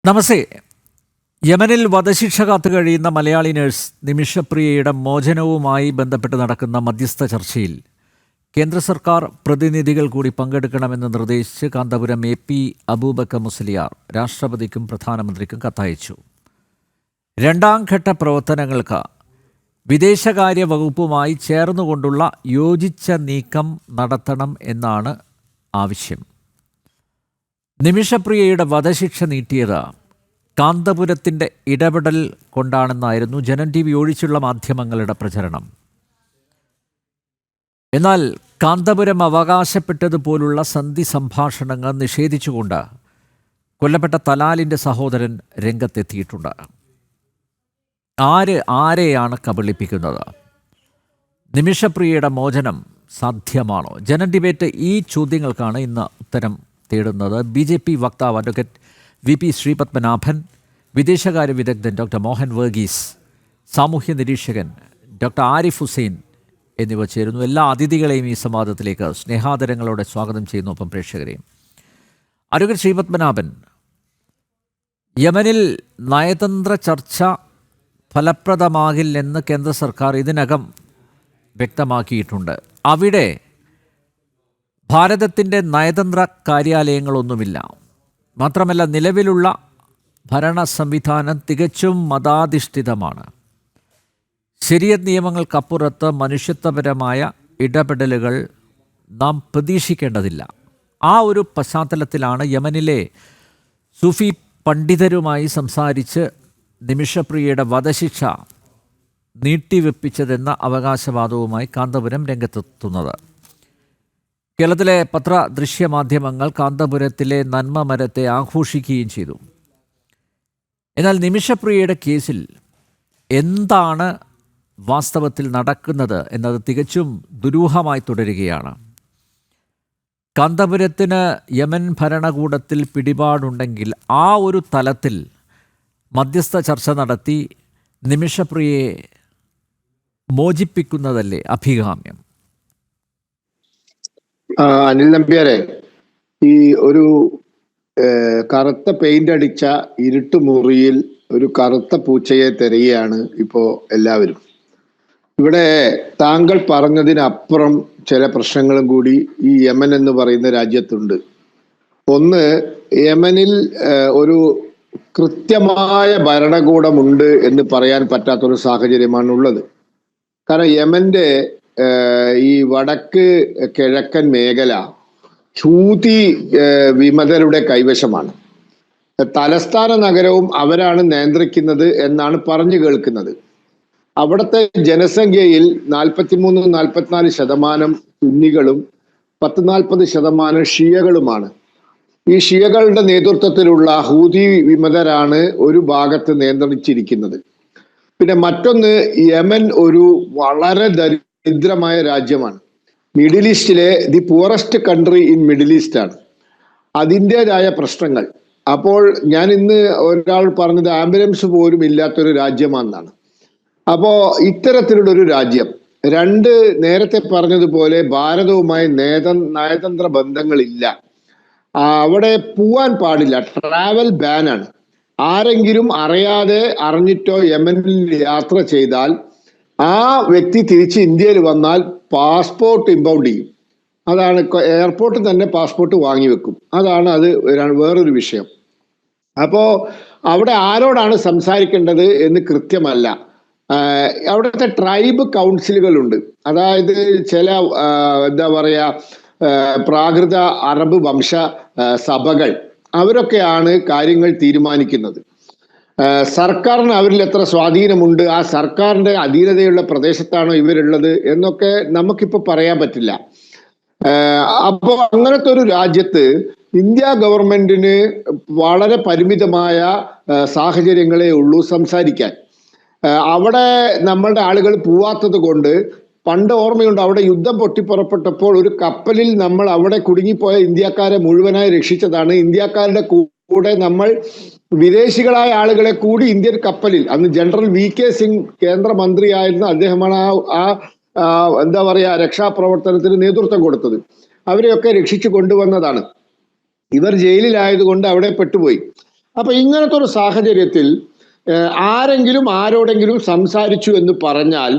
നമസ്തേ. യമനിൽ വധശിക്ഷ കാത്തു കഴിയുന്ന മലയാളി നഴ്സ് നിമിഷപ്രിയയുടെ മോചനവുമായി ബന്ധപ്പെട്ട് നടക്കുന്ന മധ്യസ്ഥ ചർച്ചയിൽ കേന്ദ്ര സർക്കാർ പ്രതിനിധികൾ കൂടി പങ്കെടുക്കണമെന്ന് നിർദ്ദേശിച്ച് കാന്തപുരം AP അബൂബക്കർ മുസ്ലിയാർ രാഷ്ട്രപതിക്കും പ്രധാനമന്ത്രിക്കും കത്തയച്ചു. രണ്ടാം ഘട്ട പ്രവർത്തനങ്ങൾക്ക് വിദേശകാര്യ വകുപ്പുമായി ചേർന്നുകൊണ്ടുള്ള യോജിച്ച നീക്കം നടത്തണം എന്നാണ് ആവശ്യം. നിമിഷപ്രിയയുടെ വധശിക്ഷ നീട്ടിയത് കാന്തപുരത്തിൻ്റെ ഇടപെടൽ കൊണ്ടാണെന്നായിരുന്നു ജനം TV ഒഴിച്ചുള്ള മാധ്യമങ്ങളുടെ പ്രചരണം. എന്നാൽ കാന്തപുരം അവകാശപ്പെട്ടതുപോലുള്ള സന്ധി സംഭാഷണങ്ങൾ നിഷേധിച്ചുകൊണ്ട് കൊല്ലപ്പെട്ട തലാലിൻ്റെ സഹോദരൻ രംഗത്തെത്തിയിട്ടുണ്ട്. ആരെയാണ് കബളിപ്പിക്കുന്നത്? നിമിഷപ്രിയയുടെ മോചനം സാധ്യമാണോ? ജനം ഡിബേറ്റ് ഈ ചോദ്യങ്ങൾക്കാണ് ഇന്ന് ഉത്തരം തേടുന്നത്. BJP വക്താവ് അഡ്വക്കേറ്റ് VP ശ്രീപത്മനാഭൻ, വിദേശകാര്യ വിദഗ്ധൻ ഡോക്ടർ മോഹൻ വർഗീസ്, സാമൂഹ്യ നിരീക്ഷകൻ ഡോക്ടർ ആരിഫ് ഹുസൈൻ എന്നിവർ ചേരുന്നു. എല്ലാ അതിഥികളെയും ഈ സംവാദത്തിലേക്ക് സ്നേഹാദരങ്ങളോടെ സ്വാഗതം ചെയ്യുന്നു. ഒപ്പം പ്രേക്ഷകരെയും. അഡ്വക്കേറ്റ് ശ്രീപത്മനാഭൻ, യമനിൽ നയതന്ത്ര ചർച്ച ഫലപ്രദമാകില്ലെന്ന് കേന്ദ്ര സർക്കാർ ഇതിനകം വ്യക്തമാക്കിയിട്ടുണ്ട്. അവിടെ ഭാരതത്തിൻ്റെ നയതന്ത്ര കാര്യാലയങ്ങളൊന്നുമില്ല. മാത്രമല്ല, നിലവിലുള്ള ഭരണ സംവിധാനം തികച്ചും മതാധിഷ്ഠിതമാണ്. ശരിയത്ത് നിയമങ്ങൾക്കപ്പുറത്ത് മനുഷ്യത്വപരമായ ഇടപെടലുകൾ നാം പ്രതീക്ഷിക്കേണ്ടതില്ല. ആ ഒരു പശ്ചാത്തലത്തിലാണ് യമനിലെ സൂഫി പണ്ഡിതരുമായി സംസാരിച്ച് നിമിഷപ്രിയയുടെ വധശിക്ഷ നീട്ടിവെപ്പിച്ചതെന്ന അവകാശവാദവുമായി കാന്തപുരം രംഗത്തെത്തുന്നത്. കേരളത്തിലെ ദൃശ്യമാധ്യമങ്ങൾ കാന്തപുരത്തിലെ നന്മ മരത്തെ ആഘോഷിക്കുകയും ചെയ്തു. എന്നാൽ നിമിഷപ്രിയയുടെ കേസിൽ എന്താണ് വാസ്തവത്തിൽ നടക്കുന്നത് എന്നത് തികച്ചും ദുരൂഹമായി തുടരുകയാണ്. കാന്തപുരത്തിന് യമൻ ഭരണകൂടത്തിൽ പിടിപാടുണ്ടെങ്കിൽ ആ ഒരു തലത്തിൽ മധ്യസ്ഥ ചർച്ച നടത്തി നിമിഷപ്രിയയെ മോചിപ്പിക്കുന്നതല്ലേ അഭികാമ്യം? അനിൽ നമ്പ്യാരെ, ഈ ഒരു കറുത്ത പെയിന്റ് അടിച്ച ഇരുട്ടുമുറിയിൽ ഒരു കറുത്ത പൂച്ചയെ തിരയുകയാണ് ഇപ്പോ എല്ലാവരും. ഇവിടെ താങ്കൾ പറഞ്ഞതിനപ്പുറം ചില പ്രശ്നങ്ങളും കൂടി ഈ യമൻ എന്ന് പറയുന്ന രാജ്യത്തുണ്ട്. ഒന്ന്, യമനിൽ ഒരു കൃത്യമായ ഭരണകൂടമുണ്ട് എന്ന് പറയാൻ പറ്റാത്തൊരു സാഹചര്യമാണ് ഉള്ളത്. കാരണം യമന്റെ ഈ വടക്ക് കിഴക്കൻ മേഖല ഹൂതി വിമതരുടെ കൈവശമാണ്. തലസ്ഥാന നഗരവും അവരാണ് നിയന്ത്രിക്കുന്നത് എന്നാണ് പറഞ്ഞു കേൾക്കുന്നത്. അവിടുത്തെ ജനസംഖ്യയിൽ 43-44% സുന്നികളും 10-40% ഷിയകളുമാണ്. ഈ ഷിയകളുടെ നേതൃത്വത്തിലുള്ള ഹൂതി വിമതരാണ് ഒരു ഭാഗത്ത് നിയന്ത്രിച്ചിരിക്കുന്നത്. പിന്നെ മറ്റൊന്ന്, യമൻ ഒരു വളരെ ദരിദ്രമായ രാജ്യമാണ്. മിഡിൽ ഈസ്റ്റിലെ the poorest country in middle east ആണ്. അതിൻ്റെതായ പ്രശ്നങ്ങൾ. അപ്പോൾ ഞാൻ ഇന്ന് ഒരാൾ പറഞ്ഞത് ആംബുലൻസ് പോലും ഇല്ലാത്തൊരു രാജ്യമാണെന്നാണ്. അപ്പോ ഇത്തരത്തിലുള്ള ഒരു രാജ്യം, രണ്ട്, നേരത്തെ പറഞ്ഞതുപോലെ ഭാരതവുമായി നയതന്ത്ര ബന്ധങ്ങളില്ല. അവിടെ പോവാൻ പാടില്ല, ട്രാവൽ ബാനാണ്. ആരെങ്കിലും അറിയാതെ അറിഞ്ഞിട്ടോ യമനിൽ യാത്ര ചെയ്താൽ ആ വ്യക്തി തിരിച്ച് ഇന്ത്യയിൽ വന്നാൽ പാസ്പോർട്ട് ഇമ്പൗണ്ട് ചെയ്യും. അതാണ്, എയർപോർട്ടിൽ തന്നെ പാസ്പോർട്ട് വാങ്ങി വെക്കും. അതാണ് അത് വേറൊരു വിഷയം. അപ്പോ അവിടെ ആരോടാണ് സംസാരിക്കേണ്ടത് എന്ന് കൃത്യമല്ല. അവിടുത്തെ ട്രൈബ് കൗൺസിലുകളുണ്ട്. അതായത് ചില എന്താ പറയാ പ്രാകൃത അറബ് വംശ സഭകൾ, അവരൊക്കെയാണ് കാര്യങ്ങൾ തീരുമാനിക്കുന്നത്. സർക്കാരിന് അവരിൽ എത്ര സ്വാധീനമുണ്ട്, ആ സർക്കാരിന്റെ അധീനതയുള്ള പ്രദേശത്താണോ ഇവരുള്ളത് എന്നൊക്കെ നമുക്കിപ്പോൾ പറയാൻ പറ്റില്ല. അപ്പോൾ അങ്ങനത്തെ ഒരു രാജ്യത്ത് ഇന്ത്യ ഗവൺമെന്റിന് വളരെ പരിമിതമായ സാഹചര്യങ്ങളേ ഉള്ളൂ സംസാരിക്കാൻ. അവിടെ നമ്മളുടെ ആളുകൾ പോവാത്തത് കൊണ്ട്, പണ്ട് ഓർമ്മയുണ്ട്, അവിടെ യുദ്ധം പൊട്ടിപ്പുറപ്പെട്ടപ്പോൾ ഒരു കപ്പലിൽ നമ്മൾ അവിടെ കുടുങ്ങിപ്പോയ ഇന്ത്യക്കാരെ മുഴുവനായി രക്ഷിച്ചതാണ്. ഇന്ത്യക്കാരുടെ കൂടെ നമ്മൾ വിദേശികളായ ആളുകളെ കൂടി ഇന്ത്യൻ കപ്പലിൽ, അന്ന് ജനറൽ VK സിംഗ് കേന്ദ്രമന്ത്രിയായിരുന്ന അദ്ദേഹമാണ് എന്താ പറയാ രക്ഷാപ്രവർത്തനത്തിന് നേതൃത്വം കൊടുത്തത്. അവരെയൊക്കെ രക്ഷിച്ചു കൊണ്ടുവന്നതാണ്. ഇവർ ജയിലിലായതുകൊണ്ട് അവിടെ പെട്ടുപോയി. അപ്പൊ ഇങ്ങനത്തെ ഒരു സാഹചര്യത്തിൽ ആരെങ്കിലും ആരോടെങ്കിലും സംസാരിച്ചു എന്ന് പറഞ്ഞാൽ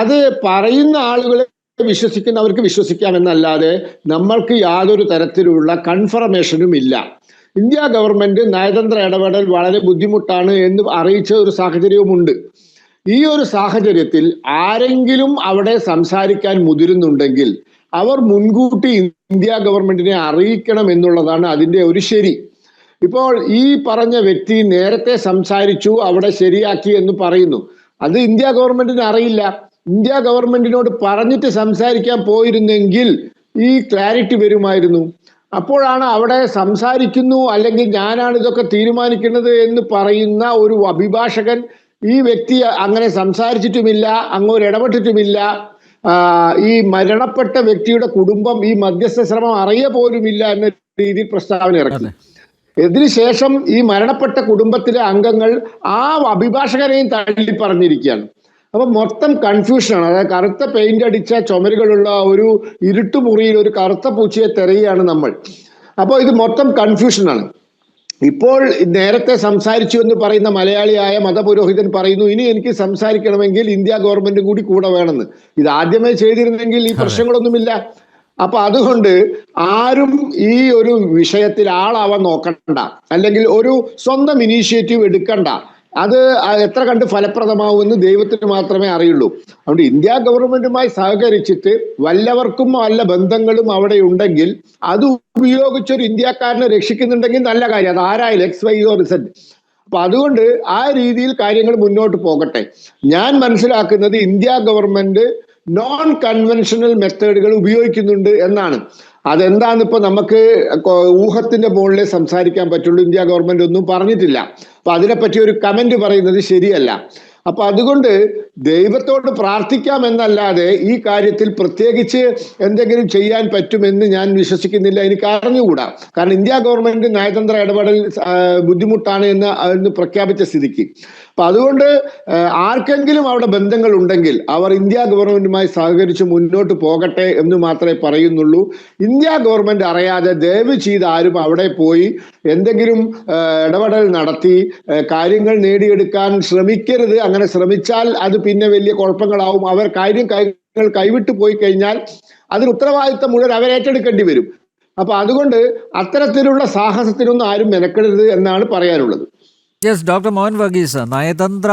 അത് പറയുന്ന ആളുകളെ വിശ്വസിക്കുന്നവർക്ക് വിശ്വസിക്കാമെന്നല്ലാതെ നമ്മൾക്ക് യാതൊരു തരത്തിലുള്ള കൺഫർമേഷനും ഇല്ല. ഇന്ത്യ ഗവൺമെന്റ് നയതന്ത്ര ഇടപെടൽ വളരെ ബുദ്ധിമുട്ടാണ് എന്ന് അറിയിച്ച ഒരു സാഹചര്യവുമുണ്ട്. ഈ ഒരു സാഹചര്യത്തിൽ ആരെങ്കിലും അവിടെ സംസാരിക്കാൻ മുതിരുന്നുണ്ടെങ്കിൽ അവർ മുൻകൂട്ടി ഇന്ത്യ ഗവൺമെന്റിനെ അറിയിക്കണം എന്നുള്ളതാണ് അതിന്റെ ഒരു ശരി. ഇപ്പോൾ ഈ പറഞ്ഞ വ്യക്തി നേരത്തെ സംസാരിച്ചു, അവിടെ ശരിയാക്കി എന്ന് പറയുന്നു. അത് ഇന്ത്യ ഗവൺമെന്റിന് അറിയില്ല. ഇന്ത്യ ഗവൺമെന്റിനോട് പറഞ്ഞിട്ട് സംസാരിക്കാൻ പോയിരുന്നെങ്കിൽ ഈ ക്ലാരിറ്റി വരുമായിരുന്നു. അപ്പോഴാണ് അവിടെ സംസാരിക്കുന്നു അല്ലെങ്കിൽ ഞാനാണ് ഇതൊക്കെ തീരുമാനിക്കുന്നത് എന്ന് പറയുന്ന ഒരു അഭിഭാഷകൻ ഈ വ്യക്തി അങ്ങനെ സംസാരിച്ചിട്ടുമില്ല, അങ്ങോട്ട് ഇടപെട്ടിട്ടുമില്ല, ഈ മരണപ്പെട്ട വ്യക്തിയുടെ കുടുംബം ഈ മധ്യസ്ഥ ശ്രമം അറിയ പോലുമില്ല എന്ന രീതിയിൽ പ്രസ്താവന ഇറക്കി. ഇതിനുശേഷം ഈ മരണപ്പെട്ട കുടുംബത്തിലെ അംഗങ്ങൾ ആ അഭിഭാഷകനെയും തള്ളി പറഞ്ഞിരിക്കുകയാണ്. അപ്പൊ മൊത്തം കൺഫ്യൂഷനാണ്. അതായത് കറുത്ത പെയിന്റ് അടിച്ച ചുമരുകളുള്ള ഒരു ഇരുട്ടുമുറിയിൽ ഒരു കറുത്ത പൂച്ചയെ തിരയുകയാണ് നമ്മൾ. അപ്പോൾ ഇത് മൊത്തം കൺഫ്യൂഷനാണ്. ഇപ്പോൾ നേരത്തെ സംസാരിച്ചു എന്ന് പറയുന്ന മലയാളിയായ മതപുരോഹിതൻ പറയുന്നു, ഇനി എനിക്ക് സംസാരിക്കണമെങ്കിൽ ഇന്ത്യ ഗവൺമെന്റ് കൂടെ വേണമെന്ന്. ഇത് ആദ്യമേ ചെയ്തിരുന്നെങ്കിൽ ഈ പ്രശ്നങ്ങളൊന്നുമില്ല. അപ്പൊ അതുകൊണ്ട് ആരും ഈ ഒരു വിഷയത്തിൽ ആളാവാൻ നോക്കണ്ട, അല്ലെങ്കിൽ ഒരു സ്വന്തം ഇനീഷ്യേറ്റീവ് എടുക്കണ്ട. അത് എത്ര കണ്ട് ഫലപ്രദമാവുമെന്ന് ദൈവത്തിന് മാത്രമേ അറിയുള്ളൂ. അതുകൊണ്ട് ഇന്ത്യ ഗവൺമെന്റുമായി സഹകരിച്ചിട്ട് വല്ലവർക്കും വല്ല ബന്ധങ്ങളും അവിടെ ഉണ്ടെങ്കിൽ അത് ഉപയോഗിച്ചൊരു ഇന്ത്യക്കാരനെ രക്ഷിക്കുന്നുണ്ടെങ്കിൽ നല്ല കാര്യം. അത് ആരായാലും XYZ. അപ്പൊ അതുകൊണ്ട് ആ രീതിയിൽ കാര്യങ്ങൾ മുന്നോട്ട് പോകട്ടെ. ഞാൻ മനസ്സിലാക്കുന്നത് ഇന്ത്യ ഗവൺമെന്റ് നോൺ കൺവെൻഷണൽ മെത്തേഡുകൾ ഉപയോഗിക്കുന്നുണ്ട് എന്നാണ്. അതെന്താന്ന് ഇപ്പൊ നമുക്ക് ഊഹത്തിന്റെ മുകളിലേ സംസാരിക്കാൻ പറ്റുള്ളൂ. ഇന്ത്യ ഗവൺമെന്റ് ഒന്നും പറഞ്ഞിട്ടില്ല. അപ്പൊ അതിനെപ്പറ്റി ഒരു കമന്റ് പറയുന്നത് ശരിയല്ല. അപ്പൊ അതുകൊണ്ട് ദൈവത്തോട് പ്രാർത്ഥിക്കാമെന്നല്ലാതെ ഈ കാര്യത്തിൽ പ്രത്യേകിച്ച് എന്തെങ്കിലും ചെയ്യാൻ പറ്റുമെന്ന് ഞാൻ വിശ്വസിക്കുന്നില്ല. എനിക്ക് അറിഞ്ഞുകൂടാ. കാരണം ഇന്ത്യ ഗവൺമെന്റ് നയതന്ത്ര ഇടപെടൽ ബുദ്ധിമുട്ടാണ് എന്ന് പ്രഖ്യാപിച്ച സ്ഥിതിക്ക്. അപ്പൊ അതുകൊണ്ട് ആർക്കെങ്കിലും അവിടെ ബന്ധങ്ങൾ ഉണ്ടെങ്കിൽ അവർ ഇന്ത്യ ഗവൺമെന്റുമായി സഹകരിച്ച് മുന്നോട്ട് പോകട്ടെ എന്ന് മാത്രമേ പറയുന്നുള്ളൂ. ഇന്ത്യ ഗവൺമെന്റ് അറിയാതെ ദയവ് ചെയ്ത് ആരും അവിടെ പോയി എന്തെങ്കിലും ഇടപെടൽ നടത്തി കാര്യങ്ങൾ നേടിയെടുക്കാൻ ശ്രമിക്കരുത്. അങ്ങനെ ശ്രമിച്ചാൽ അത് പിന്നെ വലിയ കുഴപ്പങ്ങളാവും. അവർ കാര്യങ്ങൾ കൈവിട്ടു പോയി കഴിഞ്ഞാൽ അതിന് ഉത്തരവാദിത്തം മുഴുവൻ അവരേറ്റെടുക്കേണ്ടി വരും. അപ്പൊ അതുകൊണ്ട് അത്തരത്തിലുള്ള സാഹസത്തിനൊന്നും ആരും മെനക്കെടരുത് എന്നാണ് പറയാനുള്ളത്. യെസ്, ഡോക്ടർ മോഹൻ വർഗീസ്, നയതന്ത്ര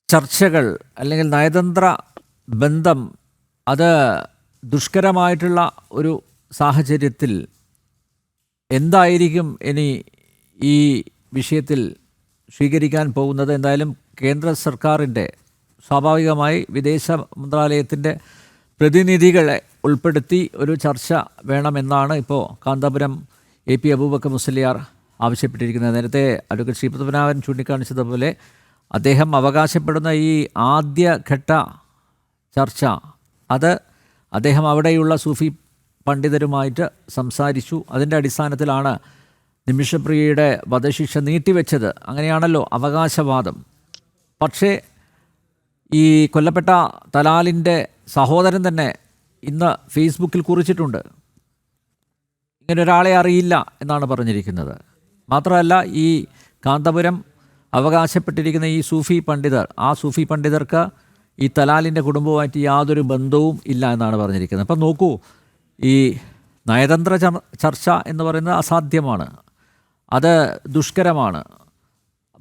ചർച്ചകൾ അല്ലെങ്കിൽ നയതന്ത്ര ബന്ധം അത് ദുഷ്കരമായിട്ടുള്ള ഒരു സാഹചര്യത്തിൽ എന്തായിരിക്കും ഇനി ഈ വിഷയത്തിൽ സ്വീകരിക്കാൻ പോകുന്നത്? എന്തായാലും കേന്ദ്ര സർക്കാരിൻ്റെ സ്വാഭാവികമായി വിദേശ മന്ത്രാലയത്തിൻ്റെ പ്രതിനിധികളെ ഉൾപ്പെടുത്തി ഒരു ചർച്ച വേണമെന്നാണ് ഇപ്പോൾ കാന്തപുരം AP അബൂബക്കർ മുസ്ലിയാർ ആവശ്യപ്പെട്ടിരിക്കുന്നത്. നേരത്തെ അഡ്വക്കേറ്റ് ശ്രീപത്മനാഭൻ ചൂണ്ടിക്കാണിച്ചതുപോലെ അദ്ദേഹം അവകാശപ്പെടുന്ന ഈ ആദ്യഘട്ട ചർച്ച അത് അദ്ദേഹം അവിടെയുള്ള സൂഫി പണ്ഡിതരുമായിട്ട് സംസാരിച്ചു. അതിൻ്റെ അടിസ്ഥാനത്തിലാണ് നിമിഷപ്രിയയുടെ വധശിക്ഷ നീട്ടിവെച്ചത്. അങ്ങനെയാണല്ലോ അവകാശവാദം. പക്ഷേ ഈ കൊല്ലപ്പെട്ട തലാലിൻ്റെ സഹോദരൻ തന്നെ ഇന്ന് ഫേസ്ബുക്കിൽ കുറിച്ചിട്ടുണ്ട്, ഇങ്ങനൊരാളെ അറിയില്ല എന്നാണ് പറഞ്ഞിരിക്കുന്നത്. മാത്രമല്ല ഈ കാന്തപുരം അവകാശപ്പെട്ടിരിക്കുന്ന ഈ സൂഫി പണ്ഡിതർ, ആ സൂഫി പണ്ഡിതർക്ക് ഈ തലാലിൻ്റെ കുടുംബവുമായിട്ട് യാതൊരു ബന്ധവും ഇല്ല എന്നാണ് പറഞ്ഞിരിക്കുന്നത്. അപ്പം നോക്കൂ, ഈ നയതന്ത്ര ചർച്ച എന്ന് പറയുന്നത് അസാധ്യമാണ്, അത് ദുഷ്കരമാണ്,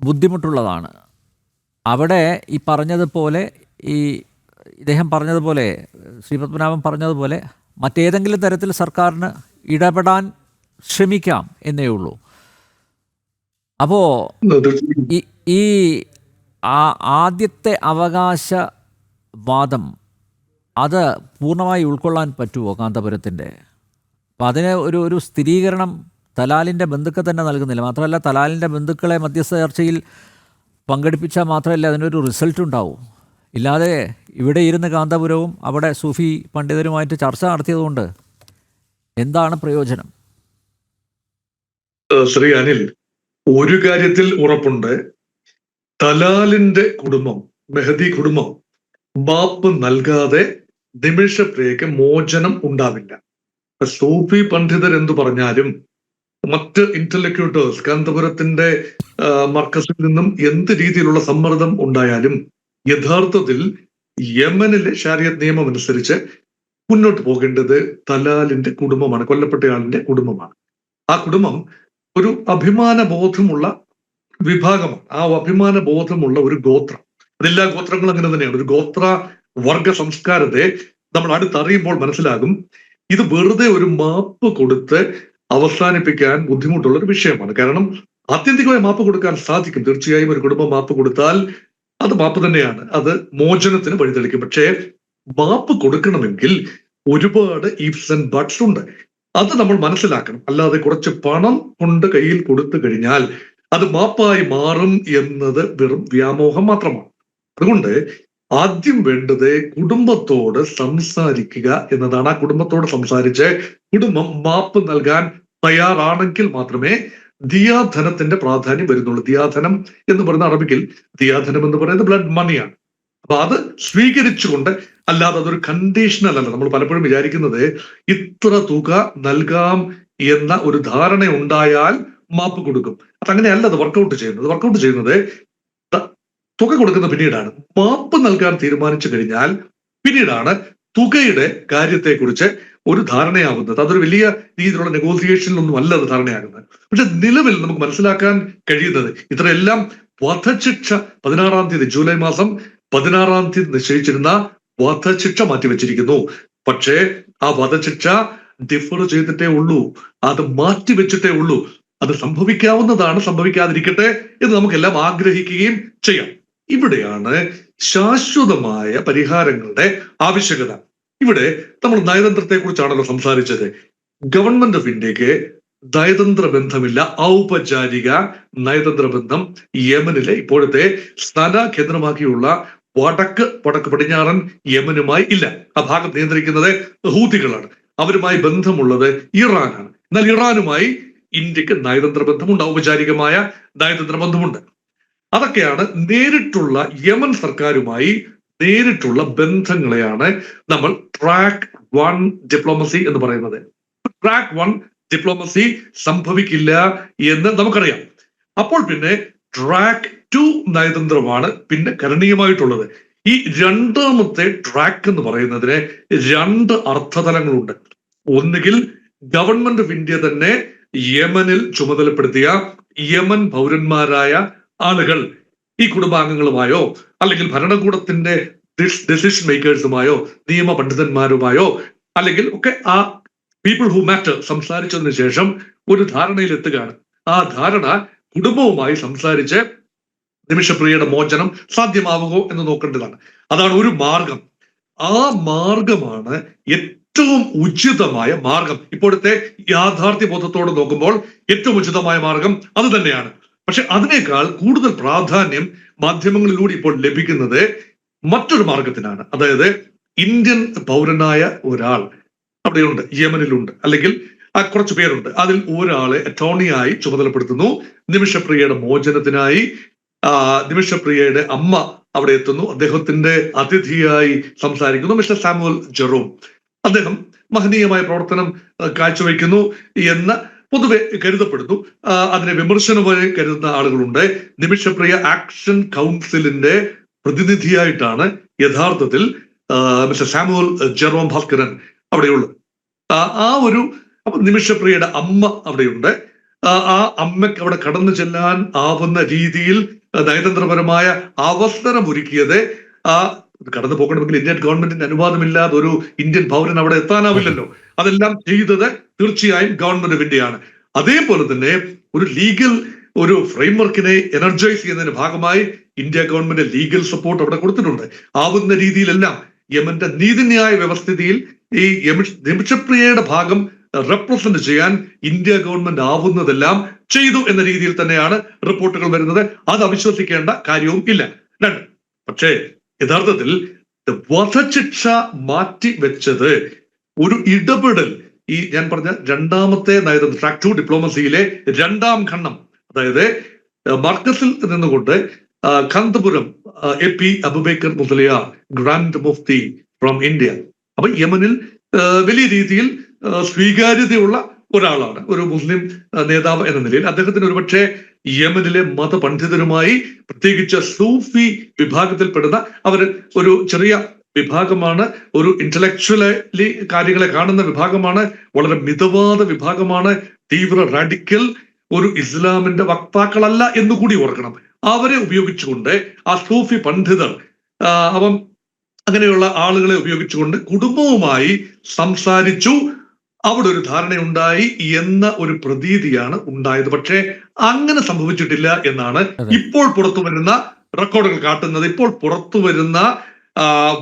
ബുദ്ധിമുട്ടുള്ളതാണ്. അവിടെ ഈ പറഞ്ഞതുപോലെ ഇദ്ദേഹം പറഞ്ഞതുപോലെ ശ്രീപത്മനാഭൻ പറഞ്ഞതുപോലെ മറ്റേതെങ്കിലും തരത്തിൽ സർക്കാരിന് ഇടപെടാൻ ശ്രമിക്കാം എന്നേ ഉള്ളൂ. അപ്പോൾ ഈ ആദ്യത്തെ അവകാശവാദം അത് പൂർണ്ണമായി ഉൾക്കൊള്ളാൻ പറ്റുമോ കാന്തപുരത്തിൻ്റെ? അപ്പോൾ അതിന് ഒരു സ്ഥിരീകരണം തലാലിൻ്റെ ബന്ധുക്കൾ തന്നെ നൽകുന്നില്ല. മാത്രമല്ല തലാലിൻ്റെ ബന്ധുക്കളെ മധ്യസ്ഥ ചർച്ചയിൽ പങ്കെടുപ്പിച്ചാൽ മാത്രമല്ല അതിനൊരു റിസൾട്ട് ഉണ്ടാവും. ഇല്ലാതെ ഇവിടെ ഇരുന്ന് കാന്തപുരവും അവിടെ സൂഫി പണ്ഡിതരുമായിട്ട് ചർച്ച നടത്തിയതുകൊണ്ട് എന്താണ് പ്രയോജനം? ശ്രീ അനിൽ, ഒരു കാര്യത്തിൽ ഉറപ്പുണ്ട്, തലാലിന്റെ കുടുംബം, മെഹദി കുടുംബം മാപ്പ് നൽകാതെ നിമിഷപ്രിയക്ക് മോചനം ഉണ്ടാവില്ല. സൂഫി പണ്ഡിതർ എന്തു പറഞ്ഞാലും മറ്റ് ഇന്റലക്ച്വൽസ് കാന്തപുരത്തിന്റെ മർക്കസിൽ നിന്നും എന്ത് രീതിയിലുള്ള സമ്മർദ്ദം ഉണ്ടായാലും യഥാർത്ഥത്തിൽ യമനിലെ ശാരിയത്ത് നിയമം അനുസരിച്ച് മുന്നോട്ട് പോകേണ്ടത് തലാലിന്റെ കുടുംബമാണ്, കൊല്ലപ്പെട്ടയാളിന്റെ കുടുംബമാണ്. ആ കുടുംബം ഒരു അഭിമാന ബോധമുള്ള വിഭാഗമാണ്. ആ അഭിമാന ബോധമുള്ള ഒരു ഗോത്രം, അതെല്ലാ ഗോത്രങ്ങളും അങ്ങനെ തന്നെയാണ്. ഒരു ഗോത്ര വർഗ സംസ്കാരത്തെ നമ്മൾ അടുത്തറിയുമ്പോൾ മനസ്സിലാകും ഇത് വെറുതെ ഒരു മാപ്പ് കൊടുത്ത് അവസാനിപ്പിക്കാൻ ബുദ്ധിമുട്ടുള്ള ഒരു വിഷയമാണ്. കാരണം ആത്യന്തികമായി മാപ്പ് കൊടുക്കാൻ സാധിക്കും. തീർച്ചയായും ഒരു കുടുംബം മാപ്പ് കൊടുത്താൽ അത് മാപ്പ് തന്നെയാണ്, അത് മോചനത്തിന് വഴിതെളിക്കും. പക്ഷേ മാപ്പ് കൊടുക്കണമെങ്കിൽ ഒരുപാട് ഇഫ്സ് ആൻഡ് ബട്ട്സ് ഉണ്ട്. അത് നമ്മൾ മനസ്സിലാക്കണം. അല്ലാതെ കുറച്ച് പണം കൊണ്ട് കയ്യിൽ കൊടുത്തു കഴിഞ്ഞാൽ അത് മാപ്പായി മാറും എന്നത് വെറും വ്യാമോഹം മാത്രമാണ്. അതുകൊണ്ട് ആദ്യം വേണ്ടത് കുടുംബത്തോട് സംസാരിക്കുക എന്നതാണ്. ആ കുടുംബത്തോട് സംസാരിച്ച് കുടുംബം മാപ്പ് നൽകാൻ തയ്യാറാണെങ്കിൽ മാത്രമേ ദിയാധനത്തിന്റെ പ്രാധാന്യം വരുന്നുള്ളൂ. ദിയാധനം എന്ന് പറയുന്ന അറബിക്കിൽ ദിയാധനം എന്ന് പറയുന്നത് ബ്ലഡ് മണിയാണ്. അപ്പൊ അത് സ്വീകരിച്ചുകൊണ്ട്, അല്ലാതെ അതൊരു കണ്ടീഷണൽ അല്ല. നമ്മൾ പലപ്പോഴും വിചാരിക്കുന്നത് ഇത്ര തുക നൽകാം എന്ന ഒരു ധാരണ ഉണ്ടായാൽ മാപ്പ് കൊടുക്കും. അതങ്ങനെയല്ല അത് വർക്കൗട്ട് ചെയ്യുന്നത് തുക കൊടുക്കുന്ന പിന്നീടാണ്. മാപ്പ് നൽകാൻ തീരുമാനിച്ചു കഴിഞ്ഞാൽ പിന്നീടാണ് തുകയുടെ കാര്യത്തെക്കുറിച്ച് ഒരു ധാരണയാകുന്നത്. അതൊരു വലിയ രീതിയിലുള്ള നെഗോസിയേഷനിലൊന്നും അല്ല അത് ധാരണയാകുന്നത്. പക്ഷെ നിലവിൽ നമുക്ക് മനസ്സിലാക്കാൻ കഴിയുന്നത് ഇത്രയെല്ലാം വധശിക്ഷ 16-ാം തീയതി, ജൂലൈ മാസം 16-ാം തീയതി നിശ്ചയിച്ചിരുന്ന വധശിക്ഷ മാറ്റിവെച്ചിരിക്കുന്നു. പക്ഷേ ആ വധശിക്ഷ ഡിഫർ ചെയ്തിട്ടേ ഉള്ളൂ, അത് മാറ്റിവെച്ചിട്ടേ ഉള്ളൂ. അത് സംഭവിക്കാവുന്നതാണ്, സംഭവിക്കാതിരിക്കട്ടെ എന്ന് നമുക്കെല്ലാം ആഗ്രഹിക്കുകയും ചെയ്യാം. ഇവിടെയാണ് ശാശ്വതമായ പരിഹാരങ്ങളുടെ ആവശ്യകത. ഇവിടെ നമ്മൾ നയതന്ത്രത്തെ കുറിച്ചാണല്ലോ സംസാരിച്ചത്. ഗവൺമെന്റ് ഓഫ് ഇന്ത്യക്ക് നയതന്ത്ര ബന്ധമില്ല, ഔപചാരിക നയതന്ത്ര ബന്ധം യമനിലെ ഇപ്പോഴത്തെ സന കേന്ദ്രമാക്കിയുള്ള വടക്ക് പടിഞ്ഞാറൻ യമനുമായി ഇല്ല. ആ ഭാഗം നിയന്ത്രിക്കുന്നത് ഹൂതികളാണ്. അവരുമായി ബന്ധമുള്ളത് ഇറാനാണ്. എന്നാൽ ഇറാനുമായി ഇന്ത്യക്ക് നയതന്ത്ര ബന്ധമുണ്ട്, ഔപചാരികമായ നയതന്ത്ര ബന്ധമുണ്ട്. അതൊക്കെയാണ് നേരിട്ടുള്ള യമൻ സർക്കാരുമായി നേരിട്ടുള്ള ബന്ധങ്ങളെയാണ് നമ്മൾ ട്രാക്ക് 1 ഡിപ്ലോമസി എന്ന് പറയുന്നത്. ട്രാക്ക് 1 ഡിപ്ലോമസി സംഭവിക്കില്ല എന്ന് നമുക്കറിയാം. അപ്പോൾ പിന്നെ ട്രാക്ക് 2 നയതന്ത്രമാണ് പിന്നെ കരണീയമായിട്ടുള്ളത്. ഈ രണ്ടാമത്തെ ട്രാക്ക് എന്ന് പറയുന്നതിന് 2 അർത്ഥതലങ്ങളുണ്ട്. ഒന്നുകിൽ ഗവൺമെന്റ് ഓഫ് ഇന്ത്യ തന്നെ യമനിൽ ചുമതലപ്പെടുത്തിയ യമൻ പൗരന്മാരായ ആളുകൾ ഈ കുടുംബാംഗങ്ങളുമായോ അല്ലെങ്കിൽ ഭരണകൂടത്തിന്റെ ഡെസിഷൻ മേക്കേഴ്സുമായോ നിയമ പണ്ഡിതന്മാരുമായോ അല്ലെങ്കിൽ ഒക്കെ ആ പീപ്പിൾ ഹു മാറ്റർ സംസാരിച്ചതിന് ശേഷം ഒരു ധാരണയിലെത്തുകയാണ്. ആ ധാരണ കുടുംബവുമായി സംസാരിച്ച് നിമിഷപ്രിയയുടെ മോചനം സാധ്യമാവുകയോ എന്ന് നോക്കേണ്ടതാണ്. അതാണ് ഒരു മാർഗം. ആ മാർഗമാണ് ഏറ്റവും ഉചിതമായ മാർഗം. ഇപ്പോഴത്തെ യാഥാർത്ഥ്യ ബോധത്തോടെ നോക്കുമ്പോൾ ഏറ്റവും ഉചിതമായ മാർഗം അത് തന്നെയാണ്. പക്ഷെ അതിനേക്കാൾ കൂടുതൽ പ്രാധാന്യം മാധ്യമങ്ങളിലൂടെ ഇപ്പോൾ ലഭിക്കുന്നത് മറ്റൊരു മാർഗത്തിനാണ്. അതായത് ഇന്ത്യൻ പൗരനായ ഒരാൾ അവിടെയുണ്ട്, യമനിലുണ്ട്, അല്ലെങ്കിൽ കുറച്ചു പേരുണ്ട്. അതിൽ ഒരാളെ അറ്റോർണിയായി ചുമതലപ്പെടുത്തുന്നു. നിമിഷപ്രിയയുടെ മോചനത്തിനായി നിമിഷപ്രിയയുടെ അമ്മ അവിടെ എത്തുന്നു. അദ്ദേഹത്തിന്റെ അതിഥിയായി സംസാരിക്കുന്നു മിസ്റ്റർ സാമുവൽ ജെറോം. അദ്ദേഹം മഹനീയമായ പ്രവർത്തനം കാഴ്ചവെക്കുന്നു എന്ന് പൊതുവെ കരുതപ്പെടുന്നു. അതിനെ വിമർശനമായി കരുതുന്ന ആളുകളുണ്ട്. നിമിഷപ്രിയ ആക്ഷൻ കൗൺസിലിന്റെ പ്രതിനിധിയായിട്ടാണ് യഥാർത്ഥത്തിൽ മിസ്റ്റർ സാമുവൽ ജെറോം ഭാസ്കരൻ അവിടെയുള്ളത്. നിമിഷപ്രിയയുടെ അമ്മ അവിടെയുണ്ട്. ആ അമ്മയ്ക്ക് അവിടെ കടന്നു ചെല്ലാൻ ആവുന്ന രീതിയിൽ നയതന്ത്രപരമായ അവസരം ഒരുക്കിയത് കടന്നു പോകണമെങ്കിൽ ഇന്ത്യൻ ഗവൺമെന്റിന്റെ അനുവാദമില്ലാതെ ഒരു ഇന്ത്യൻ പൗരൻ അവിടെ എത്താനാവില്ലല്ലോ. അതെല്ലാം ചെയ്തത് തീർച്ചയായും ഗവൺമെന്റ് ഓഫ് ഇന്ത്യയാണ്. അതേപോലെ തന്നെ ഒരു ലീഗൽ ഒരു ഫ്രെയിംവർക്കിനെ എനർജൈസ് ചെയ്യുന്നതിന്റെ ഭാഗമായി ഇന്ത്യ ഗവൺമെന്റ് ലീഗൽ സപ്പോർട്ട് അവിടെ കൊടുത്തിട്ടുണ്ട്. ആവുന്ന രീതിയിലെല്ലാം യമന്റെ നീതിന്യായ വ്യവസ്ഥിതിയിൽ ഈ നിമിഷപ്രിയയുടെ ഭാഗം റെപ്രസെന്റ് ചെയ്യാൻ ഇന്ത്യ ഗവൺമെന്റ് ആവുന്നതെല്ലാം ചെയ്തു എന്ന രീതിയിൽ തന്നെയാണ് റിപ്പോർട്ടുകൾ വരുന്നത്. അത് അവിശ്വസിക്കേണ്ട കാര്യവും ഇല്ല. പക്ഷേ യഥാർത്ഥത്തിൽ വധശിക്ഷ മാറ്റി വെച്ചത് ഒരു ഇടപെടൽ, ഈ ഞാൻ പറഞ്ഞ രണ്ടാമത്തെ നയതന്ത്ര ട്രാക്ക് 2 ഡിപ്ലോമസിയിലെ 2ാം ഖണ്ഡം, അതായത് മർക്കസിൽ നിന്നുകൊണ്ട് Kanthapuram AP Abubakar Musliyar grand mufti from India, അപ്പൊ യമനിൽ വലിയ രീതിയിൽ സ്വീകാര്യതയുള്ള ഒരാളാണ്, ഒരു മുസ്ലിം നേതാവ് എന്ന നിലയിൽ. അദ്ദേഹത്തിന് ഒരുപക്ഷെ യമനിലെ മതപണ്ഡിതരുമായി, പ്രത്യേകിച്ച് സൂഫി വിഭാഗത്തിൽപ്പെടുന്ന അവർ ഒരു ചെറിയ വിഭാഗമാണ്, ഒരു ഇന്റലക്ച്വലി കാര്യങ്ങളെ കാണുന്ന വിഭാഗമാണ്, വളരെ മിതവാദ വിഭാഗമാണ്, തീവ്ര റാഡിക്കൽ ഒരു ഇസ്ലാമിന്റെ വക്താക്കളല്ല എന്നുകൂടി ഓർക്കണം. അവരെ ഉപയോഗിച്ചുകൊണ്ട് ആ സൂഫി പണ്ഡിതർ അവൻ അങ്ങനെയുള്ള ആളുകളെ ഉപയോഗിച്ചുകൊണ്ട് കുടുംബവുമായി സംസാരിച്ചു, അവിടെ ഒരു ധാരണയുണ്ടായി എന്ന ഒരു പ്രതീതിയാണ് ഉണ്ടായത്. പക്ഷേ അങ്ങനെ സംഭവിച്ചിട്ടില്ല എന്നാണ് ഇപ്പോൾ പുറത്തു വരുന്ന റെക്കോർഡുകൾ കാട്ടുന്നത്. ഇപ്പോൾ പുറത്തു വരുന്ന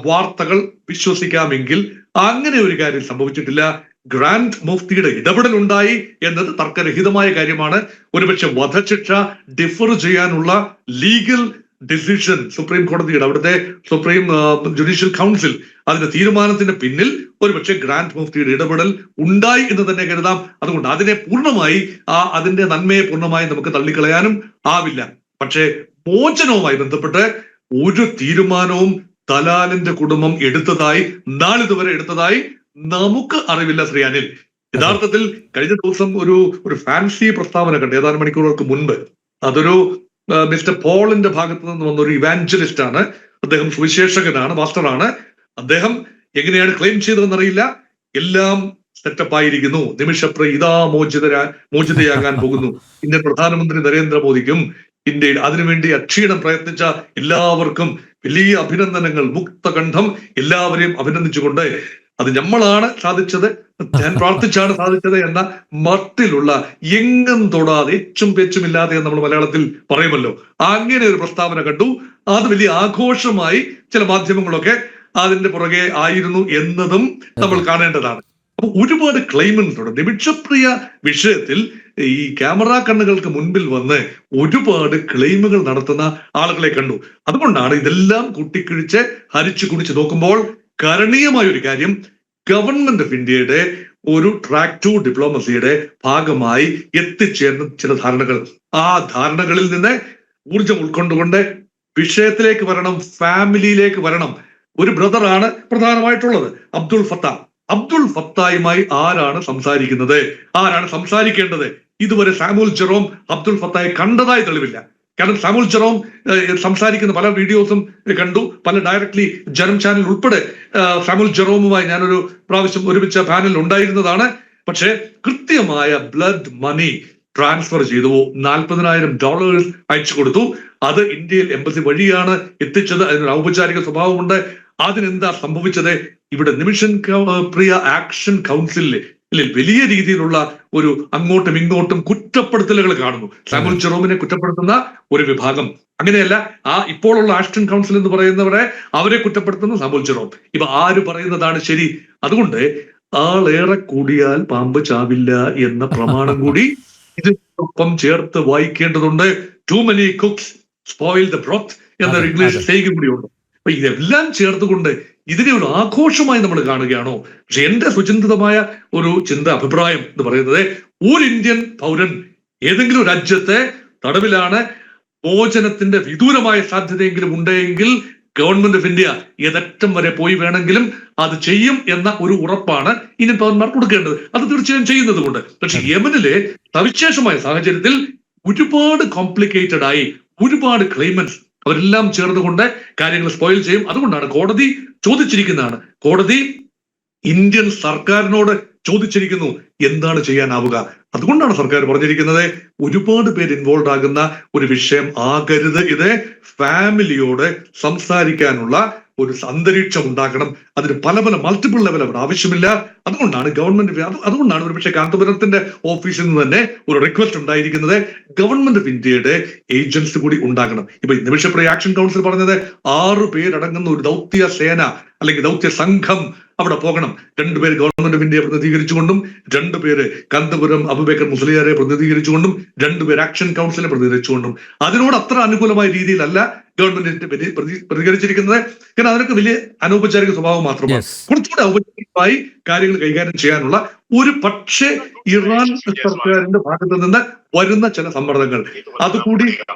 വാർത്തകൾ വിശ്വസിക്കാമെങ്കിൽ അങ്ങനെ ഒരു കാര്യം സംഭവിച്ചിട്ടില്ല. ഗ്രാൻഡ് മുഫ്തിയുടെ ഇടപെടൽ ഉണ്ടായി എന്നത് തർക്കരഹിതമായ കാര്യമാണ്. ഒരുപക്ഷെ വധശിക്ഷ ഡിഫർ ചെയ്യാനുള്ള ലീഗൽ ഡിസിഷൻ സുപ്രീം കോടതിയുടെ, അവിടുത്തെ സുപ്രീം ജുഡീഷ്യൽ കൗൺസിൽ അതിന്റെ തീരുമാനത്തിന്റെ പിന്നിൽ ഒരുപക്ഷെ ഗ്രാൻഡ് മുഫ്തിയുടെ ഇടപെടൽ ഉണ്ടായി എന്ന് തന്നെ കരുതാം. അതുകൊണ്ട് അതിനെ പൂർണ്ണമായി അതിന്റെ നന്മയെ പൂർണ്ണമായി നമുക്ക് തള്ളിക്കളയാനും ആവില്ല. പക്ഷേ മോചനവുമായി ബന്ധപ്പെട്ട് ഒരു തീരുമാനവും ദലാലിന്റെ കുടുംബം എടുത്തതായി നാളിതുവരെ എടുത്തതായി നമുക്ക് അറിവില്ല. ശ്രീ അനിൽ, യഥാർത്ഥത്തിൽ കഴിഞ്ഞ ദിവസം ഒരു ഫാൻസി പ്രസ്താവന കണ്ടു ഏതാനും മണിക്കൂറുകൾക്ക് മുൻപ്. അതൊരു മിസ്റ്റർ പോളിന്റെ ഭാഗത്ത് നിന്ന് വന്ന ഒരു ഇവാഞ്ചലിസ്റ്റ് ആണ്. അദ്ദേഹം സുവിശേഷകനാണ്, മാസ്റ്ററാണ്. അദ്ദേഹം എങ്ങനെയാണ് ക്ലെയിം ചെയ്തതെന്നറിയില്ല. എല്ലാം സെറ്റപ്പ് ആയിരിക്കുന്നു, നിമിഷപ്രിയ ഇതാ മോചിതയാകാൻ പോകുന്നു. ഇന്ത്യൻ പ്രധാനമന്ത്രി നരേന്ദ്രമോദിക്കും ഇന്ത്യയിൽ അതിനുവേണ്ടി അക്ഷീണം പ്രയത്നിച്ച എല്ലാവർക്കും വലിയ അഭിനന്ദനങ്ങൾ, മുക്തകണ്ഠം എല്ലാവരെയും അഭിനന്ദിച്ചുകൊണ്ട് അത് നമ്മളാണ് സാധിച്ചത്, ഞാൻ പ്രാർത്ഥിച്ചാണ് സാധിച്ചത് എന്ന മട്ടിലുള്ള എങ്ങും തൊടാതെ എച്ചും പെച്ചുമില്ലാതെ എന്ന് നമ്മൾ മലയാളത്തിൽ പറയുമല്ലോ, അങ്ങനെ ഒരു പ്രസ്താവന കണ്ടു. അത് വലിയ ആഘോഷമായി ചില മാധ്യമങ്ങളൊക്കെ അതിന്റെ പുറകെ ആയിരുന്നു എന്നതും നമ്മൾ കാണേണ്ടതാണ്. അപ്പൊ ഒരുപാട് ക്ലെയിംസ് ഉണ്ട്. നിമിഷപ്രിയ വിഷയത്തിൽ ഈ ക്യാമറ കണ്ണുകൾക്ക് മുൻപിൽ വന്ന് ഒരുപാട് ക്ലെയിമുകൾ നടത്തുന്ന ആളുകളെ കണ്ടു. അതുകൊണ്ടാണ് ഇതെല്ലാം കൂട്ടിക്കിഴിച്ച് ഹരിച്ചു കുടിച്ച് നോക്കുമ്പോൾ കരണീയമായ ഒരു കാര്യം, ഗവൺമെന്റ് ഓഫ് ഇന്ത്യയുടെ ഒരു ട്രാക്ക് ടു ഡിപ്ലോമസിയുടെ ഭാഗമായി എത്തിച്ചേർന്ന ചില ധാരണകൾ, ആ ധാരണകളിൽ നിന്ന് ഊർജം ഉൾക്കൊണ്ടുകൊണ്ട് വിഷയത്തിലേക്ക് വരണം, ഫാമിലിയിലേക്ക് വരണം. ഒരു ബ്രദറാണ് പ്രധാനമായിട്ടുള്ളത്, അബ്ദുൾ ഫത്ത. അബ്ദുൾ ഫത്തായുമായി ആരാണ് സംസാരിക്കുന്നത്, ആരാണ് സംസാരിക്കേണ്ടത്? ഇതുവരെ സാമുൽ ജെറോം അബ്ദുൾ ഫത്തായെ കണ്ടതായി തെളിവില്ല. കാരണം സാമുൽ ജെറോം സംസാരിക്കുന്ന പല വീഡിയോസും കണ്ടു, പല ഡയറക്ട്ലി ജനം ചാനൽ ഉൾപ്പെടെ സാമുൽ ജെറോമുമായി ഞാനൊരു പ്രാവശ്യം ഒരുമിച്ച പാനൽ ഉണ്ടായിരുന്നതാണ്. പക്ഷേ കൃത്യമായ ബ്ലഡ് മണി ട്രാൻസ്ഫർ ചെയ്തു, $40,000 അയച്ചു കൊടുത്തു. അത് ഇന്ത്യയിൽ എംബസി വഴിയാണ് എത്തിച്ചത്. അതിനൊരു ഔപചാരിക സ്വഭാവമുണ്ട്. അതിനെന്താ സംഭവിച്ചത്? ഇവിടെ നിമിഷൻ പ്രിയ ആക്ഷൻ കൗൺസിലിൽ വലിയ രീതിയിലുള്ള ഒരു അങ്ങോട്ടും ഇങ്ങോട്ടും കുറ്റപ്പെടുത്തലുകൾ കാണുന്നു. സാമുൽ ജെറോമിനെ കുറ്റപ്പെടുത്തുന്ന ഒരു വിഭാഗം, അങ്ങനെയല്ല ഇപ്പോഴുള്ള ആക്ഷൻ കൗൺസിൽ എന്ന് പറയുന്നവരെ അവരെ കുറ്റപ്പെടുത്തുന്ന സാമുൽ ജെറോം. ഇപ്പൊ ആര് പറയുന്നതാണ് ശരി? അതുകൊണ്ട് ആളേറെ കൂടിയാൽ പാമ്പ് ചാവില്ല എന്ന പ്രമാണം കൂടി ഇതിനൊപ്പം ചേർത്ത് വായിക്കേണ്ടതുണ്ട്. Too many cooks spoil the broth എന്നൊരു ഇംഗ്ലീഷ് സേയിങ് കൂടിയുണ്ട്. അപ്പൊ ഇതെല്ലാം ചേർത്തുകൊണ്ട് ഇതിനെ ഒരു ആഘോഷമായി നമ്മൾ കാണുകയാണോ? പക്ഷെ എന്റെ സുചിന്തിതമായ ഒരു അഭിപ്രായം എന്ന് പറയുന്നത്, ഒരു ഇന്ത്യൻ പൗരൻ ഏതെങ്കിലും രാജ്യത്തെ തടവിലാണ്, മോചനത്തിന്റെ വിദൂരമായ സാധ്യതയെങ്കിലും ഉണ്ടെങ്കിൽ ഗവൺമെന്റ് ഓഫ് ഇന്ത്യ ഏതറ്റം വരെ പോയി വേണമെങ്കിലും അത് ചെയ്യും എന്ന ഒരു ഉറപ്പാണ് ഇന്ത്യൻ പൗരന്മാർ കൊടുക്കേണ്ടത്. അത് തീർച്ചയായും ചെയ്യുന്നത് കൊണ്ട്. പക്ഷെ യമനിലെ സവിശേഷമായ സാഹചര്യത്തിൽ ഒരുപാട് കോംപ്ലിക്കേറ്റഡ് ആയി ഒരുപാട് ക്ലെയിമൻസ് അവരെല്ലാം ചേർന്നുകൊണ്ട് കാര്യങ്ങൾ സ്പോയിൽ ചെയ്യും. അതുകൊണ്ടാണ് കോടതി ചോദിച്ചിരിക്കുന്നതാണ്, കോടതി ഇന്ത്യൻ സർക്കാരിനോട് ചോദിച്ചിരിക്കുന്നു എന്താണ് ചെയ്യാനാവുക. അതുകൊണ്ടാണ് സർക്കാർ പറഞ്ഞിരിക്കുന്നത് ഒരുപാട് പേര് ഇൻവോൾവ് ആകുന്ന ഒരു വിഷയം ആകരുത്, ഇത് ഫാമിലിയോട് സംസാരിക്കാനുള്ള ഒരു അന്തരീക്ഷം ഉണ്ടാക്കണം. അതിന് പല മൾട്ടിപ്പിൾ ലെവൽ അവിടെ ആവശ്യമില്ല. അതുകൊണ്ടാണ് അതുകൊണ്ടാണ് ഒരുപക്ഷെ കാന്തപുരത്തിന്റെ ഓഫീസിൽ നിന്ന് തന്നെ ഒരു റിക്വസ്റ്റ് ഉണ്ടായിരിക്കുന്നത്, ഗവൺമെന്റ് ഓഫ് ഇന്ത്യയുടെ ഏജൻസി കൂടി ഉണ്ടാകണം. ഇപ്പൊ നിമിഷപ്രിയ ആക്ഷൻ കൗൺസിൽ പറഞ്ഞത് 6 പേരടങ്ങുന്ന ഒരു ദൗത്യ സേന അല്ലെങ്കിൽ ദൗത്യ സംഘം അവിടെ പോകണം. 2 പേര് ഗവൺമെന്റ് ഓഫ് ഇന്ത്യയെ പ്രതിനിധീകരിച്ചുകൊണ്ടും 2 പേര് കാന്തപുരം അബൂബക്കർ മുസ്ലിയാരെ പ്രതിനിധീകരിച്ചുകൊണ്ടും 2 പേര് ആക്ഷൻ കൗൺസിലെ പ്രതിനിധീകരിച്ചുകൊണ്ടും. അതിനോട് അത്ര അനുകൂലമായ രീതിയിലല്ല ഗവൺമെന്റ് പ്രതികരിച്ചിരിക്കുന്നത്. കാരണം അതിനൊക്കെ വലിയ അനൗപചാരിക സ്വഭാവം മാത്രമാണ്. കുറച്ചുകൂടെ ഔപചാരികമായി കാര്യങ്ങൾ കൈകാര്യം ചെയ്യാനുള്ള ഒരു പക്ഷേ ഇറാൻ സർക്കാരിന്റെ ഭാഗത്ത് നിന്ന് വരുന്ന ചില സമ്മർദ്ദങ്ങൾ അതുകൂടി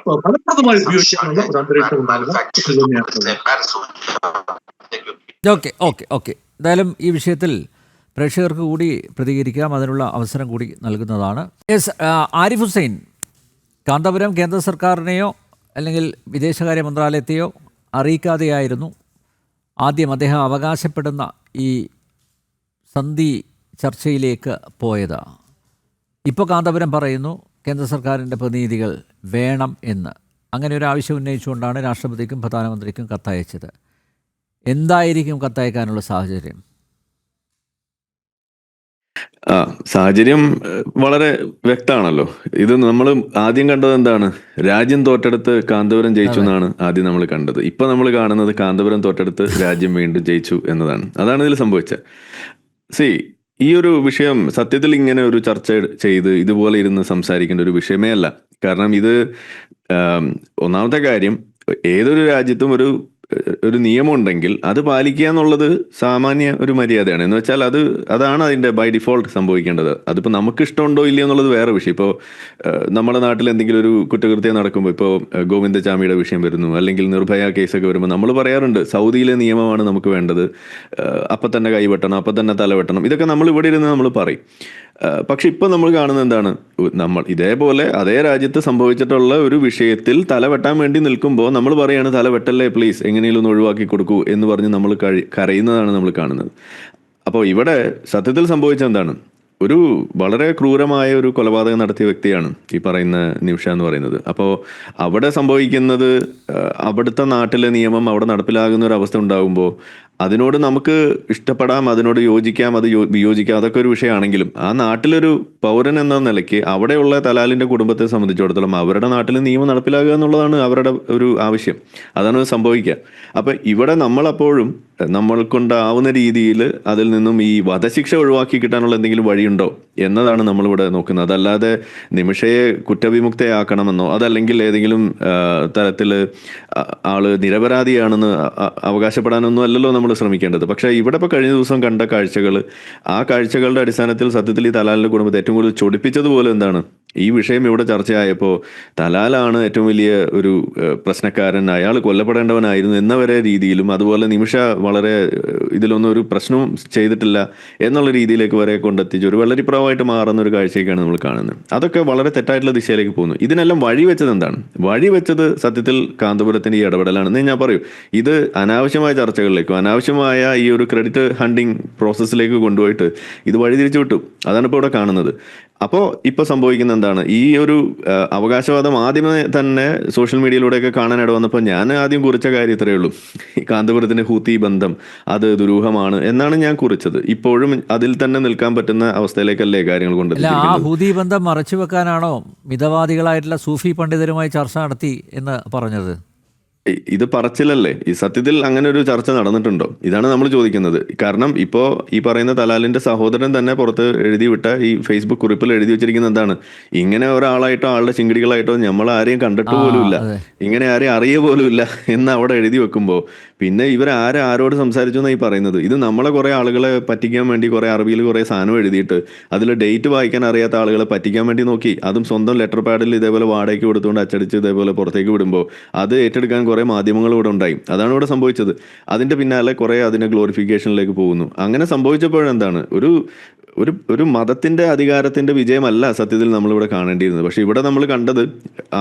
ഫലപ്രദമായി ഉപയോഗിക്കാനുള്ള ഒരു അന്തരീക്ഷം ഉണ്ടാകുക. ഓക്കെ. എന്തായാലും ഈ വിഷയത്തിൽ പ്രേക്ഷകർക്ക് കൂടി പ്രതികരിക്കാം, അതിനുള്ള അവസരം കൂടി നൽകുന്നതാണ്. യെസ്, ആരിഫ് ഹുസൈൻ, കാന്തപുരം കേന്ദ്ര സർക്കാരിനെയോ അല്ലെങ്കിൽ വിദേശകാര്യ മന്ത്രാലയത്തെയോ അറിയിക്കാതെയായിരുന്നു ആദ്യം അദ്ദേഹം അവകാശപ്പെടുന്ന ഈ സന്ധി ചർച്ചയിലേക്ക് പോയത്. ഇപ്പോൾ കാന്തപുരം പറയുന്നു കേന്ദ്ര സർക്കാരിൻ്റെ പ്രതിനിധികൾ വേണം എന്ന്. അങ്ങനെ ഒരു ആവശ്യം ഉന്നയിച്ചുകൊണ്ടാണ് രാഷ്ട്രപതിക്കും പ്രധാനമന്ത്രിക്കും കത്തയച്ചത്. എന്തായിരിക്കും കത്തയക്കാനുള്ള സാഹചര്യം? സാഹചര്യം വളരെ വ്യക്തമാണല്ലോ. ഇത് നമ്മൾ ആദ്യം കണ്ടത് എന്താണ്? രാജ്യം തോറ്റെടുത്ത് കാന്തപുരം ജയിച്ചു എന്നാണ് ആദ്യം നമ്മൾ കണ്ടത്. ഇപ്പൊ നമ്മൾ കാണുന്നത് കാന്തപുരം തോറ്റെടുത്ത് രാജ്യം വീണ്ടും ജയിച്ചു എന്നതാണ്. അതാണ് ഇതിൽ സംഭവിച്ചത്. ഈ ഒരു വിഷയം സത്യത്തിൽ ഇങ്ങനെ ഒരു ചർച്ച ചെയ്ത് ഇതുപോലെ ഇരുന്ന് സംസാരിക്കേണ്ട ഒരു വിഷയമേ അല്ല. കാരണം ഇത് ഒന്നാമത്തെ കാര്യം, ഏതൊരു രാജ്യത്തും ഒരു നിയമം ഉണ്ടെങ്കിൽ അത് പാലിക്കുക എന്നുള്ളത് സാമാന്യ ഒരു മര്യാദയാണ്. എന്ന് വെച്ചാൽ അതാണ് അതിന്റെ ബൈ ഡിഫോൾട്ട് സംഭവിക്കേണ്ടത്. അതിപ്പോൾ നമുക്ക് ഇഷ്ടമുണ്ടോ ഇല്ലയോ എന്നുള്ളത് വേറെ വിഷയം. ഇപ്പോൾ നമ്മുടെ നാട്ടിൽ എന്തെങ്കിലും ഒരു കുറ്റകൃത്യം നടക്കുമ്പോൾ, ഇപ്പോൾ ഗോവിന്ദചാമിയുടെ വിഷയം വരുന്നു, അല്ലെങ്കിൽ നിർഭയ കേസൊക്കെ വരുമ്പോൾ നമ്മൾ പറയാറുണ്ട് സൗദിയിലെ നിയമമാണ് നമുക്ക് വേണ്ടത്, അപ്പം തന്നെ കൈവെട്ടണം, അപ്പം തന്നെ തലവെട്ടണം, ഇതൊക്കെ നമ്മൾ ഇവിടെ ഇരുന്ന് നമ്മൾ പറയും. പക്ഷെ ഇപ്പൊ നമ്മൾ കാണുന്നത് എന്താണ്? നമ്മൾ ഇതേപോലെ അതേ രാജ്യത്ത് സംഭവിച്ചിട്ടുള്ള ഒരു വിഷയത്തിൽ തലവെട്ടാൻ വേണ്ടി നിൽക്കുമ്പോൾ നമ്മൾ പറയാണ് തലവെട്ടല്ലേ പ്ലീസ്, എങ്ങനെയും ഒന്ന് ഒഴിവാക്കി കൊടുക്കൂ എന്ന് പറഞ്ഞ് നമ്മൾ കരയുന്നതാണ് നമ്മൾ കാണുന്നത്. അപ്പോൾ ഇവിടെ സത്യത്തിൽ സംഭവിച്ചത് എന്താണ്? ഒരു വളരെ ക്രൂരമായ ഒരു കൊലപാതകം നടത്തിയ വ്യക്തിയാണ് ഈ പറയുന്ന നിമിഷ എന്ന് പറയുന്നത്. അപ്പോൾ അവിടെ സംഭവിക്കുന്നത്, അവിടുത്തെ നാട്ടിലെ നിയമം അവിടെ നടപ്പിലാകുന്ന ഒരു അവസ്ഥ ഉണ്ടാകുമ്പോൾ അതിനോട് നമുക്ക് ഇഷ്ടപ്പെടാം, അതിനോട് യോജിക്കാം, അത് വിയോജിക്കാം, അതൊക്കെ ഒരു വിഷയമാണെങ്കിലും ആ നാട്ടിലൊരു പൗരൻ എന്ന നിലയ്ക്ക് അവിടെയുള്ള തലാലിന്റെ കുടുംബത്തെ സംബന്ധിച്ചിടത്തോളം അവരുടെ നാട്ടിൽ നിയമം നടപ്പിലാക്കുക എന്നുള്ളതാണ് അവരുടെ ഒരു ആവശ്യം. അതാണ് സംഭവിക്കുക. അപ്പൊ ഇവിടെ നമ്മളപ്പോഴും നമ്മൾക്കൊണ്ടാവുന്ന രീതിയിൽ അതിൽ നിന്നും ഈ വധശിക്ഷ ഒഴിവാക്കി കിട്ടാനുള്ള എന്തെങ്കിലും വഴിയുണ്ടോ എന്നതാണ് നമ്മളിവിടെ നോക്കുന്നത്. അതല്ലാതെ നിമിഷയെ കുറ്റവിമുക്തയാക്കണമെന്നോ അതല്ലെങ്കിൽ ഏതെങ്കിലും തരത്തിൽ ആള് നിരപരാധിയാണെന്ന് അവകാശപ്പെടാനൊന്നും അല്ലല്ലോ നമ്മൾ ശ്രമിക്കേണ്ടത്. പക്ഷേ ഇവിടെ ഇപ്പോൾ കഴിഞ്ഞ ദിവസം കണ്ട കാഴ്ചകൾ, ആ കാഴ്ചകളുടെ അടിസ്ഥാനത്തിൽ സത്യത്തിൽ ഈ തലാലിന്റെ കുടുംബത്തെ ഏറ്റവും കൂടുതൽ ചൊടിപ്പിച്ചതുപോലെ എന്താണ്, ഈ വിഷയം ഇവിടെ ചർച്ചയായപ്പോൾ തലാലാണ് ഏറ്റവും വലിയ ഒരു പ്രശ്നക്കാരൻ, അയാൾ കൊല്ലപ്പെടേണ്ടവനായിരുന്നു എന്നവരെ രീതിയിലും, അതുപോലെ നിമിഷ വളരെ ഇതിലൊന്നും ഒരു പ്രശ്നവും ചെയ്തിട്ടില്ല എന്നുള്ള രീതിയിലേക്ക് വരെ കൊണ്ടെത്തിച്ച് ഒരു വെള്ളരിപ്രാവായിട്ട് മാറുന്ന ഒരു കാഴ്ചയൊക്കെയാണ് നമ്മൾ കാണുന്നത്. അതൊക്കെ വളരെ തെറ്റായിട്ടുള്ള ദിശയിലേക്ക് പോകുന്നു. ഇതിനെല്ലാം വഴിവെച്ചത് എന്താണ്? വഴിവെച്ചത് സത്യത്തിൽ കാന്തപുരത്തിന്റെ ഈ ഇടപെടലാണെന്ന് ഞാൻ പറയൂ. ഇത് അനാവശ്യമായ ചർച്ചകളിലേക്കും അനാവശ്യമായ ഈ ഒരു ക്രെഡിറ്റ് ഹണ്ടിങ് പ്രോസസ്സിലേക്ക് കൊണ്ടുപോയിട്ട് ഇത് വഴിതിരിച്ചു വിട്ടു. അതാണ് ഇപ്പോൾ ഇവിടെ കാണുന്നത്. അപ്പോൾ ഇപ്പോൾ സംഭവിക്കുന്ന എന്താണ്? ഈ ഒരു അവകാശവാദം ആദ്യമേ തന്നെ സോഷ്യൽ മീഡിയയിലൂടെയൊക്കെ കാണാനിട വന്നപ്പോൾ ഞാൻ ആദ്യം കുറിച്ച കാര്യം ഇത്രയേ ഉള്ളൂ, ഈ കാന്തപുരത്തിന്റെ ഹൂത്തി ബന്ധം അത് ദുരൂഹമാണ് എന്നാണ് ഞാൻ കുറിച്ചത്. ഇപ്പോഴും അതിൽ തന്നെ നിൽക്കാൻ പറ്റുന്ന അവസ്ഥയിലേക്കല്ലേ കാര്യങ്ങൾ കൊണ്ടുവരുന്നത്? ആ ഹൂതി ബന്ധം മറച്ചു വെക്കാനാണോ മിതവാദികളായിട്ടുള്ള സൂഫി പണ്ഡിതരുമായി ചർച്ച നടത്തി എന്ന് പറഞ്ഞത്? ഇത് പറച്ചിലല്ലേ? ഈ സത്യത്തിൽ അങ്ങനെ ഒരു ചർച്ച നടന്നിട്ടുണ്ടോ? ഇതാണ് നമ്മൾ ചോദിക്കുന്നത്. കാരണം ഇപ്പോ ഈ പറയുന്ന തലാലിന്റെ സഹോദരൻ തന്നെ പുറത്ത് എഴുതി വിട്ട ഈ ഫേസ്ബുക്ക് കുറിപ്പിൽ എഴുതി വെച്ചിരിക്കുന്നത് എന്താണ്? ഇങ്ങനെ ഒരാളായിട്ടോ ആളുടെ ചിങ്കിടികളായിട്ടോ നമ്മൾ ആരെയും കണ്ടിട്ട് പോലുമില്ല, ഇങ്ങനെ ആരെയും അറിയ പോലുമില്ല എന്ന് അവിടെ എഴുതി വെക്കുമ്പോൾ പിന്നെ ആരോട് സംസാരിച്ചു എന്നായി പറയുന്നത്? ഇത് നമ്മളെ കുറെ ആളുകളെ പറ്റിക്കാൻ വേണ്ടി കുറെ അറബിയിൽ കുറെ സാധനം എഴുതിയിട്ട് അതിൽ ഡേറ്റ് വായിക്കാൻ അറിയാത്ത ആളുകളെ പറ്റിക്കാൻ വേണ്ടി നോക്കി, അതും സ്വന്തം ലെറ്റർ പാഡിൽ ഇതേപോലെ വാടകയ്ക്ക് കൊടുത്തുകൊണ്ട് അച്ചടിച്ച് ഇതേപോലെ പുറത്തേക്ക് വിടുമ്പോൾ അത് ഏറ്റെടുക്കാൻ കുറെ മാധ്യമങ്ങൾ ഇവിടെ ഉണ്ടായി. അതാണ് ഇവിടെ സംഭവിച്ചത്. അതിന്റെ പിന്നാലെ കുറെ അതിനെ ഗ്ലോറിഫിക്കേഷനിലേക്ക് പോകുന്നു. അങ്ങനെ സംഭവിച്ചപ്പോഴെന്താണ്? ഒരു മതത്തിന്റെ അധികാരത്തിന്റെ വിജയമല്ല സത്യത്തിൽ നമ്മളിവിടെ കാണേണ്ടിയിരുന്നത്. പക്ഷെ ഇവിടെ നമ്മൾ കണ്ടത്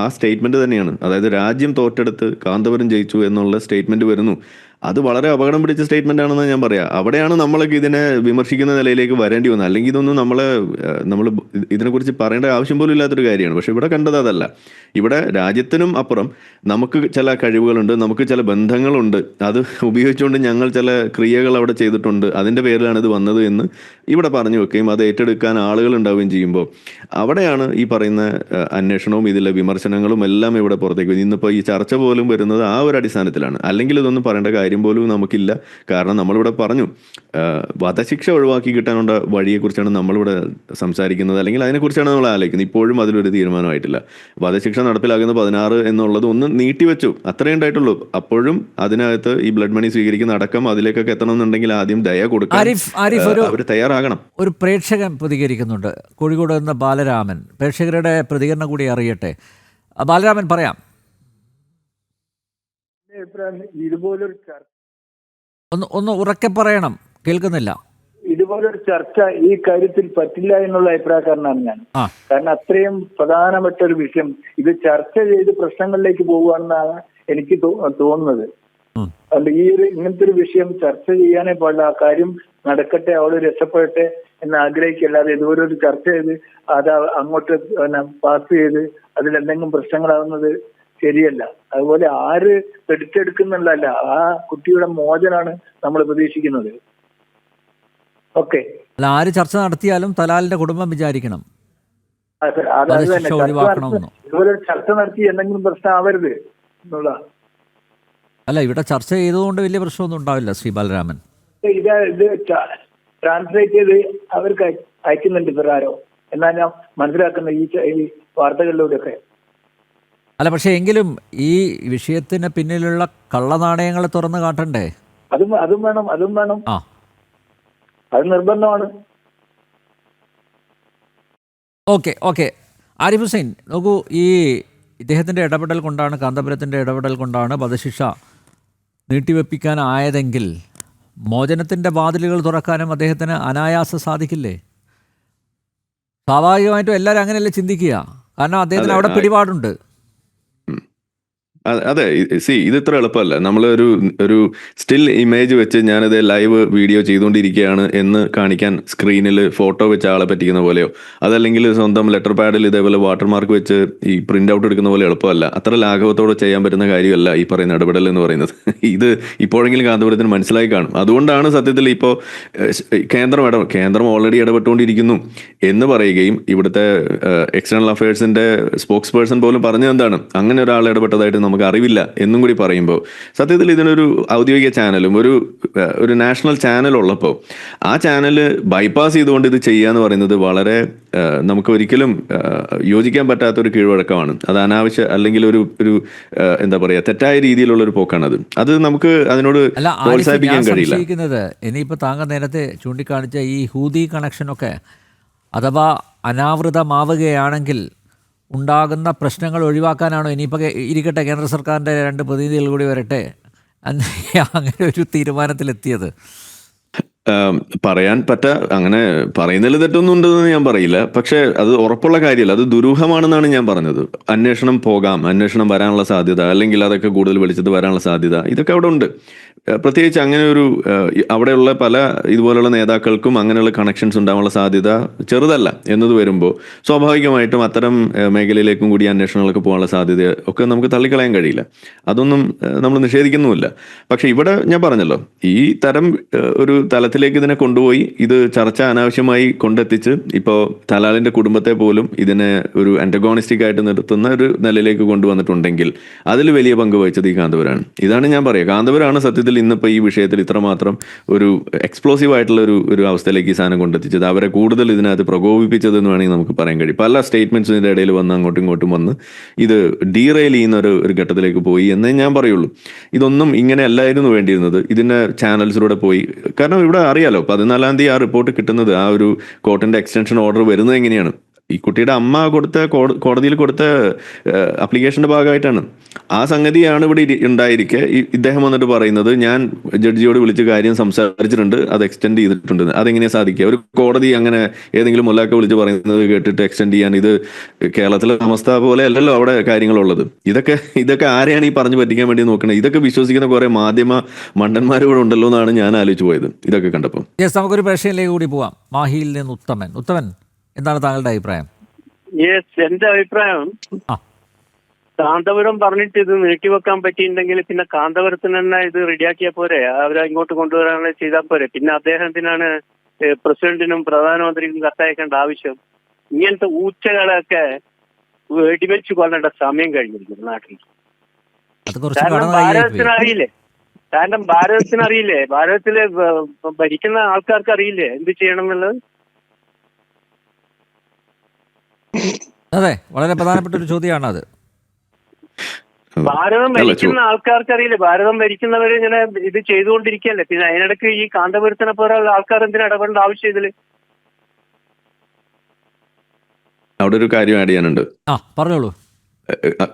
ആ സ്റ്റേറ്റ്മെന്റ് തന്നെയാണ്. അതായത് രാജ്യം തോറ്റെടുത്ത് കാന്തപുരം ജയിച്ചു എന്നുള്ള സ്റ്റേറ്റ്മെന്റ് വരുന്നു. അത് വളരെ അപകടം പിടിച്ച സ്റ്റേറ്റ്മെന്റ് ആണെന്ന് ഞാൻ പറയാം. അവിടെയാണ് നമ്മളൊക്കെ ഇതിനെ വിമർശിക്കുന്ന നിലയിലേക്ക് വരേണ്ടി വന്നത്. അല്ലെങ്കിൽ ഇതൊന്നും നമ്മൾ ഇതിനെക്കുറിച്ച് പറയേണ്ട ആവശ്യം പോലും ഇല്ലാത്തൊരു കാര്യമാണ്. പക്ഷെ ഇവിടെ കണ്ടത് അതല്ല. ഇവിടെ രാജ്യത്തിനും അപ്പുറം നമുക്ക് ചില കഴിവുകളുണ്ട്, നമുക്ക് ചില ബന്ധങ്ങളുണ്ട്, അത് ഉപയോഗിച്ചുകൊണ്ട് ഞങ്ങൾ ചില ക്രിയകൾ അവിടെ ചെയ്തിട്ടുണ്ട്, അതിൻ്റെ പേരിലാണ് ഇത് വന്നത് എന്ന് ഇവിടെ പറഞ്ഞു വെക്കുകയും അത് ഏറ്റെടുക്കാൻ ആളുകൾ ഉണ്ടാവുകയും ചെയ്യുമ്പോൾ അവിടെയാണ് ഈ പറയുന്ന അന്വേഷണവും ഇതിലെ വിമർശനങ്ങളും എല്ലാം ഇവിടെ പുറത്തേക്ക് വരും. ഇന്നിപ്പോൾ ഈ ചർച്ച പോലും വരുന്നത് ആ ഒരു അടിസ്ഥാനത്തിലാണ്. അല്ലെങ്കിൽ ഇതൊന്നും പറയേണ്ട കാര്യം പോലും നമുക്കില്ല. കാരണം നമ്മളിവിടെ പറഞ്ഞു വധശിക്ഷ ഒഴിവാക്കി കിട്ടാനുള്ള വഴിയെക്കുറിച്ചാണ് നമ്മളിവിടെ സംസാരിക്കുന്നത്, അല്ലെങ്കിൽ അതിനെക്കുറിച്ചാണ് നമ്മൾ ആലോചിക്കുന്നത്. ഇപ്പോഴും അതിലൊരു തീരുമാനമായിട്ടില്ല. വധശിക്ഷ നടപ്പിലാക്കുന്ന 16 എന്നുള്ളത് ഒന്ന് നീട്ടിവെച്ചു, അത്രേ ഉണ്ടായിട്ടുള്ളൂ. അപ്പോഴും അതിനകത്ത് ഈ ബ്ലഡ് മണി സ്വീകരിക്കുന്ന അടക്കം അതിലേക്കൊക്കെ എത്തണമെന്നുണ്ടെങ്കിൽ ആദ്യം ദയ കൊടുക്കാൻ അവർ തയ്യാറാകണം. ഒരു പ്രേക്ഷകൻ പ്രതികരിക്കുന്നുണ്ട്, കോഴിക്കോട് നിന്ന് ബാലരാമൻ. പ്രേക്ഷകരുടെ പ്രതികരണം കൂടി അറിയട്ടെ. ബാലരാമൻ, പറയാം. ഇതുപോലൊരു ഒന്ന് ഉറക്കെ പറയണം, കേൾക്കുന്നില്ല. ഇതുപോലൊരു ചർച്ച ഈ കാര്യത്തിൽ പറ്റില്ല എന്നുള്ള അഭിപ്രായക്കാരനാണ് ഞാൻ. ആ. കാരണം അത്രയും പ്രധാനപ്പെട്ട ഒരു വിഷയം ഇത് ചർച്ച ചെയ്ത് പ്രശ്നങ്ങളിലേക്ക് പോകുകയാണെന്നാണ് എനിക്ക് തോന്നുന്നത്. അതുകൊണ്ട് ഈ ഒരു ഇങ്ങനത്തെ ഒരു വിഷയം ചർച്ച ചെയ്യാനേ പാടില്ല. ആ കാര്യം നടക്കട്ടെ, അവള് രക്ഷപ്പെടട്ടെ എന്ന് ആഗ്രഹിക്കല്ലാതെ ഇതുപോലെ ഒരു ചർച്ച ചെയ്ത് അത് അങ്ങോട്ട് പാസ് ചെയ്ത് അതിലെന്തെങ്കിലും പ്രശ്നങ്ങളാവുന്നത് ശരിയല്ല. അതുപോലെ ആര് എടുത്തെടുക്കുന്നുള്ളതല്ല, ആ കുട്ടിയുടെ മോചനാണ് നമ്മൾ പ്രതീക്ഷിക്കുന്നത്. ഓക്കെ, അല്ല, ആര് ചർച്ച നടത്തിയാലും തലാലിന്റെ കുടുംബം വിചാരിക്കണം അത് തന്നെ ഒഴിവാക്കണമെന്നോ. ഇതുപോലെ ചർച്ച നടത്തി എന്തെങ്കിലും പ്രശ്നം ആവരുത് എന്നുള്ള. അല്ല, ഇവിടെ ചർച്ച ചെയ്തുകൊണ്ട് വലിയ പ്രശ്നമൊന്നും ഉണ്ടാവില്ല ശ്രീ ബാലരാമൻ. ഇത് ട്രാൻസ്ലേറ്റ് ചെയ്ത് അവർക്ക് അയക്കുന്നുണ്ട് പ്രകാരം എന്നാണ് ഞാൻ മനസ്സിലാക്കുന്നത് ഈ വാർത്തകളിലൂടെയൊക്കെ. അല്ല, പക്ഷേ എങ്കിലും ഈ വിഷയത്തിന് പിന്നിലുള്ള കള്ളനാണയങ്ങളെ തുറന്ന് കാട്ടണ്ടേ? അതും വേണം. ആ, അത് നിർബന്ധമാണ്. ഓക്കെ. ആരിഫ് ഹുസൈൻ, നോക്കൂ, ഈ ഇദ്ദേഹത്തിൻ്റെ ഇടപെടൽ കൊണ്ടാണ്, കാന്തപുരത്തിൻ്റെ ഇടപെടൽ കൊണ്ടാണ് വധശിക്ഷ നീട്ടിവെപ്പിക്കാനായതെങ്കിൽ മോചനത്തിൻ്റെ വാതിലുകൾ തുറക്കാനും അദ്ദേഹത്തിന് അനായാസം സാധിക്കില്ലേ? സ്വാഭാവികമായിട്ടും എല്ലാവരും അങ്ങനെയല്ലേ ചിന്തിക്കുക. കാരണം അദ്ദേഹത്തിന് അവിടെ പിടിപാടുണ്ട്. അതെ, ഇത് ഇത്ര എളുപ്പമല്ല. നമ്മൾ ഒരു സ്റ്റിൽ ഇമേജ് വെച്ച് ഞാനിത് ലൈവ് വീഡിയോ ചെയ്തുകൊണ്ടിരിക്കുകയാണ് എന്ന് കാണിക്കാൻ സ്ക്രീനിൽ ഫോട്ടോ വെച്ച് ആളെ പറ്റിക്കുന്ന പോലെയോ, അതല്ലെങ്കിൽ സ്വന്തം ലെറ്റർ പാഡിൽ ഇതേപോലെ വാട്ടർമാർക്ക് വെച്ച് ഈ പ്രിന്റ് ഔട്ട് എടുക്കുന്ന പോലെ എളുപ്പമല്ല. അത്ര ലാഘവത്തോടെ ചെയ്യാൻ പറ്റുന്ന കാര്യമല്ല ഈ പറയുന്ന ഇടപെടൽ എന്ന് പറയുന്നത്. ഇത് ഇപ്പോഴെങ്കിലും കാന്തപുരത്തിന് മനസ്സിലായി കാണും. അതുകൊണ്ടാണ് സത്യത്തിൽ ഇപ്പോൾ കേന്ദ്രം ഓൾറെഡി ഇടപെട്ടുകൊണ്ടിരിക്കുന്നു എന്ന് പറയുകയും ഇവിടുത്തെ എക്സ്റ്റേണൽ അഫയേഴ്സിന്റെ സ്പോക്സ് പേഴ്സൺ പോലും പറഞ്ഞത് എന്താണ്, അങ്ങനെ ഒരാൾ ഇടപെട്ടതായിട്ട് നമുക്ക് അറിവില്ല എന്നും കൂടി പറയുമ്പോൾ സത്യത്തിൽ ഇതിനൊരു ഔദ്യോഗിക ചാനലും ഒരു നാഷണൽ ചാനൽ ഉള്ളപ്പോൾ ആ ചാനല് ബൈപ്പാസ് ചെയ്തുകൊണ്ട് ഇത് ചെയ്യാന്ന് പറയുന്നത് വളരെ നമുക്ക് ഒരിക്കലും യോജിക്കാൻ പറ്റാത്തൊരു കീഴ്വഴക്കമാണ്. അത് അനാവശ്യ അല്ലെങ്കിൽ ഒരു എന്താ പറയുക, തെറ്റായ രീതിയിലുള്ള ഒരു പോക്കാണത്. അത് നമുക്ക് അതിനോട് പ്രോത്സാഹിപ്പിക്കാൻ കഴിയില്ല. ഇനിയിപ്പോൾ താങ്കൾ നേരത്തെ ചൂണ്ടിക്കാണിച്ച ഈ ഹൂതി കണക്ഷനൊക്കെ അഥവാ അനാവൃതമാവുകയാണെങ്കിൽ ഉണ്ടാകുന്ന പ്രശ്നങ്ങൾ ഒഴിവാക്കാനാണോ ഇനിയിപ്പോൾ ഇരിക്കട്ടെ കേന്ദ്ര സർക്കാരിൻ്റെ 2 പ്രതിനിധികൾ കൂടി വരട്ടെ അങ്ങനെ ഒരു തീരുമാനത്തിലെത്തിയത്? പറയാൻ അങ്ങനെ പറയുന്നതിൽ തെറ്റൊന്നും ഉണ്ടെന്ന് ഞാൻ പറയില്ല. പക്ഷേ അത് ഉറപ്പുള്ള കാര്യമല്ല, അത് ദുരൂഹമാണെന്നാണ് ഞാൻ പറഞ്ഞത്. അന്വേഷണം വരാനുള്ള സാധ്യത, അല്ലെങ്കിൽ അതൊക്കെ കൂടുതൽ വെളിച്ചത്ത് വരാനുള്ള സാധ്യത, ഇതൊക്കെ അവിടെ ഉണ്ട്. പ്രത്യേകിച്ച് അങ്ങനെ അവിടെയുള്ള പല ഇതുപോലുള്ള നേതാക്കൾക്കും അങ്ങനെയുള്ള കണക്ഷൻസ് ഉണ്ടാവാനുള്ള സാധ്യത ചെറുതല്ല എന്നത് വരുമ്പോൾ സ്വാഭാവികമായിട്ടും അത്തരം മേഖലയിലേക്കും കൂടി അന്വേഷണങ്ങളൊക്കെ പോകാനുള്ള സാധ്യത ഒക്കെ നമുക്ക് തള്ളിക്കളയാൻ കഴിയില്ല. അതൊന്നും നമ്മൾ നിഷേധിക്കുന്നുമില്ല. പക്ഷെ ഇവിടെ ഞാൻ പറഞ്ഞല്ലോ, ഈ തരം ഒരു തലത്തിലേക്ക് ഇതിനെ കൊണ്ടുപോയി ഇത് ചർച്ച അനാവശ്യമായി കൊണ്ടെത്തിച്ച് ഇപ്പോൾ തലാലിന്റെ കുടുംബത്തെ പോലും ഇതിനെ ഒരു ആന്റഗോണിസ്റ്റിക് ആയിട്ട് നിർത്തുന്ന ഒരു നിലയിലേക്ക് കൊണ്ടുവന്നിട്ടുണ്ടെങ്കിൽ അതിൽ വലിയ പങ്ക് വഹിച്ചത് ഈ കാന്തപുരമാണ്. ഇതാണ് ഞാൻ പറയുക, കാന്തപുരമാണ് സത്യത്തിൽ ഇന്നിപ്പോൾ ഈ വിഷയത്തിൽ ഇത്രമാത്രം ഒരു എക്സ്പ്ലോസീവ് ആയിട്ടുള്ള ഒരു അവസ്ഥയിലേക്ക് ഈ സാധനം കൊണ്ടെത്തിച്ചത്, അവരെ കൂടുതൽ ഇതിനകത്ത് പ്രകോപിപ്പിച്ചത് എന്ന് വേണമെങ്കിൽ നമുക്ക് പറയാൻ കഴിയും. പല സ്റ്റേറ്റ്മെന്റ്സിന്റെ ഇടയിൽ വന്ന് അങ്ങോട്ടും ഇങ്ങോട്ടും വന്ന് ഇത് ഡീറെയിൽ ചെയ്യുന്ന ഒരു ഘട്ടത്തിലേക്ക് പോയി എന്നേ ഞാൻ പറയുള്ളൂ. ഇതൊന്നും ഇങ്ങനെ അല്ലായിരുന്നു വേണ്ടിയിരുന്നത്. ഇതിന്റെ ചാനൽസിലൂടെ പോയി, കാരണം ഇവിടെ അറിയാലോ 14-ാം തീയതി ആ റിപ്പോർട്ട് കിട്ടുന്നത്, ആ ഒരു കോർട്ടിന്റെ എക്സ്റ്റൻഷൻ ഓർഡർ വരുന്നത് എങ്ങനെയാണ്, ഈ കുട്ടിയുടെ അമ്മ കോടതിയിൽ കൊടുത്ത അപ്ലിക്കേഷന്റെ ഭാഗമായിട്ടാണ്. ആ സംഗതിയാണ് ഇവിടെ ഉണ്ടായിരിക്കെ ഇദ്ദേഹം വന്നിട്ട് പറയുന്നത്, ഞാൻ ജഡ്ജിയോട് വിളിച്ച് കാര്യം സംസാരിച്ചിട്ടുണ്ട്, അത് എക്സ്റ്റെൻഡ് ചെയ്തിട്ടുണ്ട്. അതെങ്ങനെയാ സാധിക്കുക? ഒരു കോടതി അങ്ങനെ ഏതെങ്കിലും മുല്ലാക്ക വിളിച്ച് പറയുന്നത് കേട്ടിട്ട് എക്സ്റ്റെൻഡ് ചെയ്യാൻ? ഇത് കേരളത്തിലെ അവസ്ഥ പോലെ അല്ലല്ലോ അവിടെ കാര്യങ്ങളുള്ളത്. ഇതൊക്കെ ആരെയാണ് ഈ പറഞ്ഞു പറ്റിക്കാൻ വേണ്ടി നോക്കുന്നത്? ഇതൊക്കെ വിശ്വസിക്കുന്ന കുറെ മാധ്യമ മണ്ടന്മാർ ഇവിടെ ഉണ്ടല്ലോ എന്നാണ് ഞാൻ ആലോചിച്ച് പോയത് ഇതൊക്കെ കണ്ടപ്പോൾ. നമുക്കൊരു പ്രശ്നത്തിലേക്ക് കൂടി പോവാം. മാഹിയിൽ നിന്ന് ഉത്തമൻ, എന്താണ് താങ്കളുടെ അഭിപ്രായം? എന്റെ അഭിപ്രായം, കാന്തപുരം പറഞ്ഞിട്ട് ഇത് നീട്ടിവെക്കാൻ പറ്റിയിട്ടുണ്ടെങ്കിൽ പിന്നെ കാന്തപുരത്തിന് തന്നെ ഇത് റെഡിയാക്കിയാൽ പോരെ, അവരെ ഇങ്ങോട്ട് കൊണ്ടുവരാനുള്ള ചെയ്താൽ പോരെ. പിന്നെ അദ്ദേഹത്തിനാണ് പ്രസിഡന്റിനും പ്രധാനമന്ത്രിക്കും കത്തയക്കേണ്ട ആവശ്യം? ഇങ്ങനത്തെ ഊച്ചകളൊക്കെ വെടിവെച്ച് കൊല്ലേണ്ട സമയം കഴിഞ്ഞിരിക്കുന്നു നാട്ടിൽ. കാരണം ഭാരതത്തിനറിയില്ലേ, ഭാരതത്തിലെ ഭരിക്കുന്ന ആൾക്കാർക്ക് അറിയില്ലേ എന്ത് ചെയ്യണം എന്നുള്ളത്? അതെ, വളരെ പ്രധാനപ്പെട്ട ഒരു ചോദ്യമാണ് അത്. ഭാരതം ഭരിക്കുന്ന ആൾക്കാർക്ക് അറിയില്ലേ, ഭാരതം ഭരിക്കുന്നവർ ഇങ്ങനെ ഇത് ചെയ്തുകൊണ്ടിരിക്കുകയല്ലേ. പിന്നെ അതിനിടയ്ക്ക് ഈ കാന്തപുരത്തിനെ പോലുള്ള ആൾക്കാർ എന്തിനാ ഇടപെടേണ്ട ആവശ്യം ഇതില്? അവിടെ ഒരു കാര്യം ആഡ് ചെയ്യാനുണ്ട്. പറഞ്ഞോളൂ.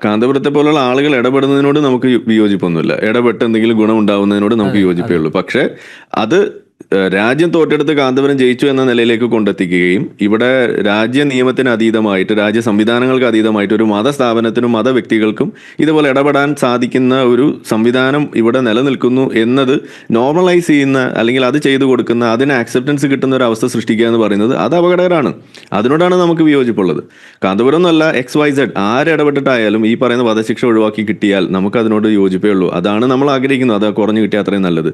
കാന്തപുരത്തെ പോലുള്ള ആളുകൾ ഇടപെടുന്നതിനോട് നമുക്ക് വിയോജിപ്പൊന്നുമില്ല. ഇടപെട്ട് എന്തെങ്കിലും ഗുണം ഉണ്ടാവുന്നതിനോട് നമുക്ക് യോജിപ്പേ ഉള്ളൂ. പക്ഷെ അത് രാജ്യം തോറ്റെടുത്ത് കാന്തപുരം ജയിച്ചു എന്ന നിലയിലേക്ക് കൊണ്ടെത്തിക്കുകയും ഇവിടെ രാജ്യ നിയമത്തിന് അതീതമായിട്ട്, രാജ്യ സംവിധാനങ്ങൾക്ക് അതീതമായിട്ട് ഒരു മതസ്ഥാപനത്തിനും മത വ്യക്തികൾക്കും ഇതുപോലെ ഇടപെടാൻ സാധിക്കുന്ന ഒരു സംവിധാനം ഇവിടെ നിലനിൽക്കുന്നു എന്നത് നോർമലൈസ് ചെയ്യുന്ന, അല്ലെങ്കിൽ അത് ചെയ്തു കൊടുക്കുന്ന, അതിന് ആക്സെപ്റ്റൻസ് കിട്ടുന്ന ഒരു അവസ്ഥ സൃഷ്ടിക്കുക എന്ന് പറയുന്നത് അത് അപകടകരമാണ്. അതിനോടാണ് നമുക്ക് വിയോജിപ്പുള്ളത്. കാന്തപുരം എന്നല്ല, XYZ ആരിടപെട്ടിട്ടായാലും ഈ പറയുന്ന വധശിക്ഷ ഒഴിവാക്കി കിട്ടിയാൽ നമുക്ക് അതിനോട് യോജിപ്പേ ഉള്ളൂ. അതാണ് നമ്മൾ ആഗ്രഹിക്കുന്നത്. അത് കുറഞ്ഞു കിട്ടിയാൽ അത്രയും നല്ലത്.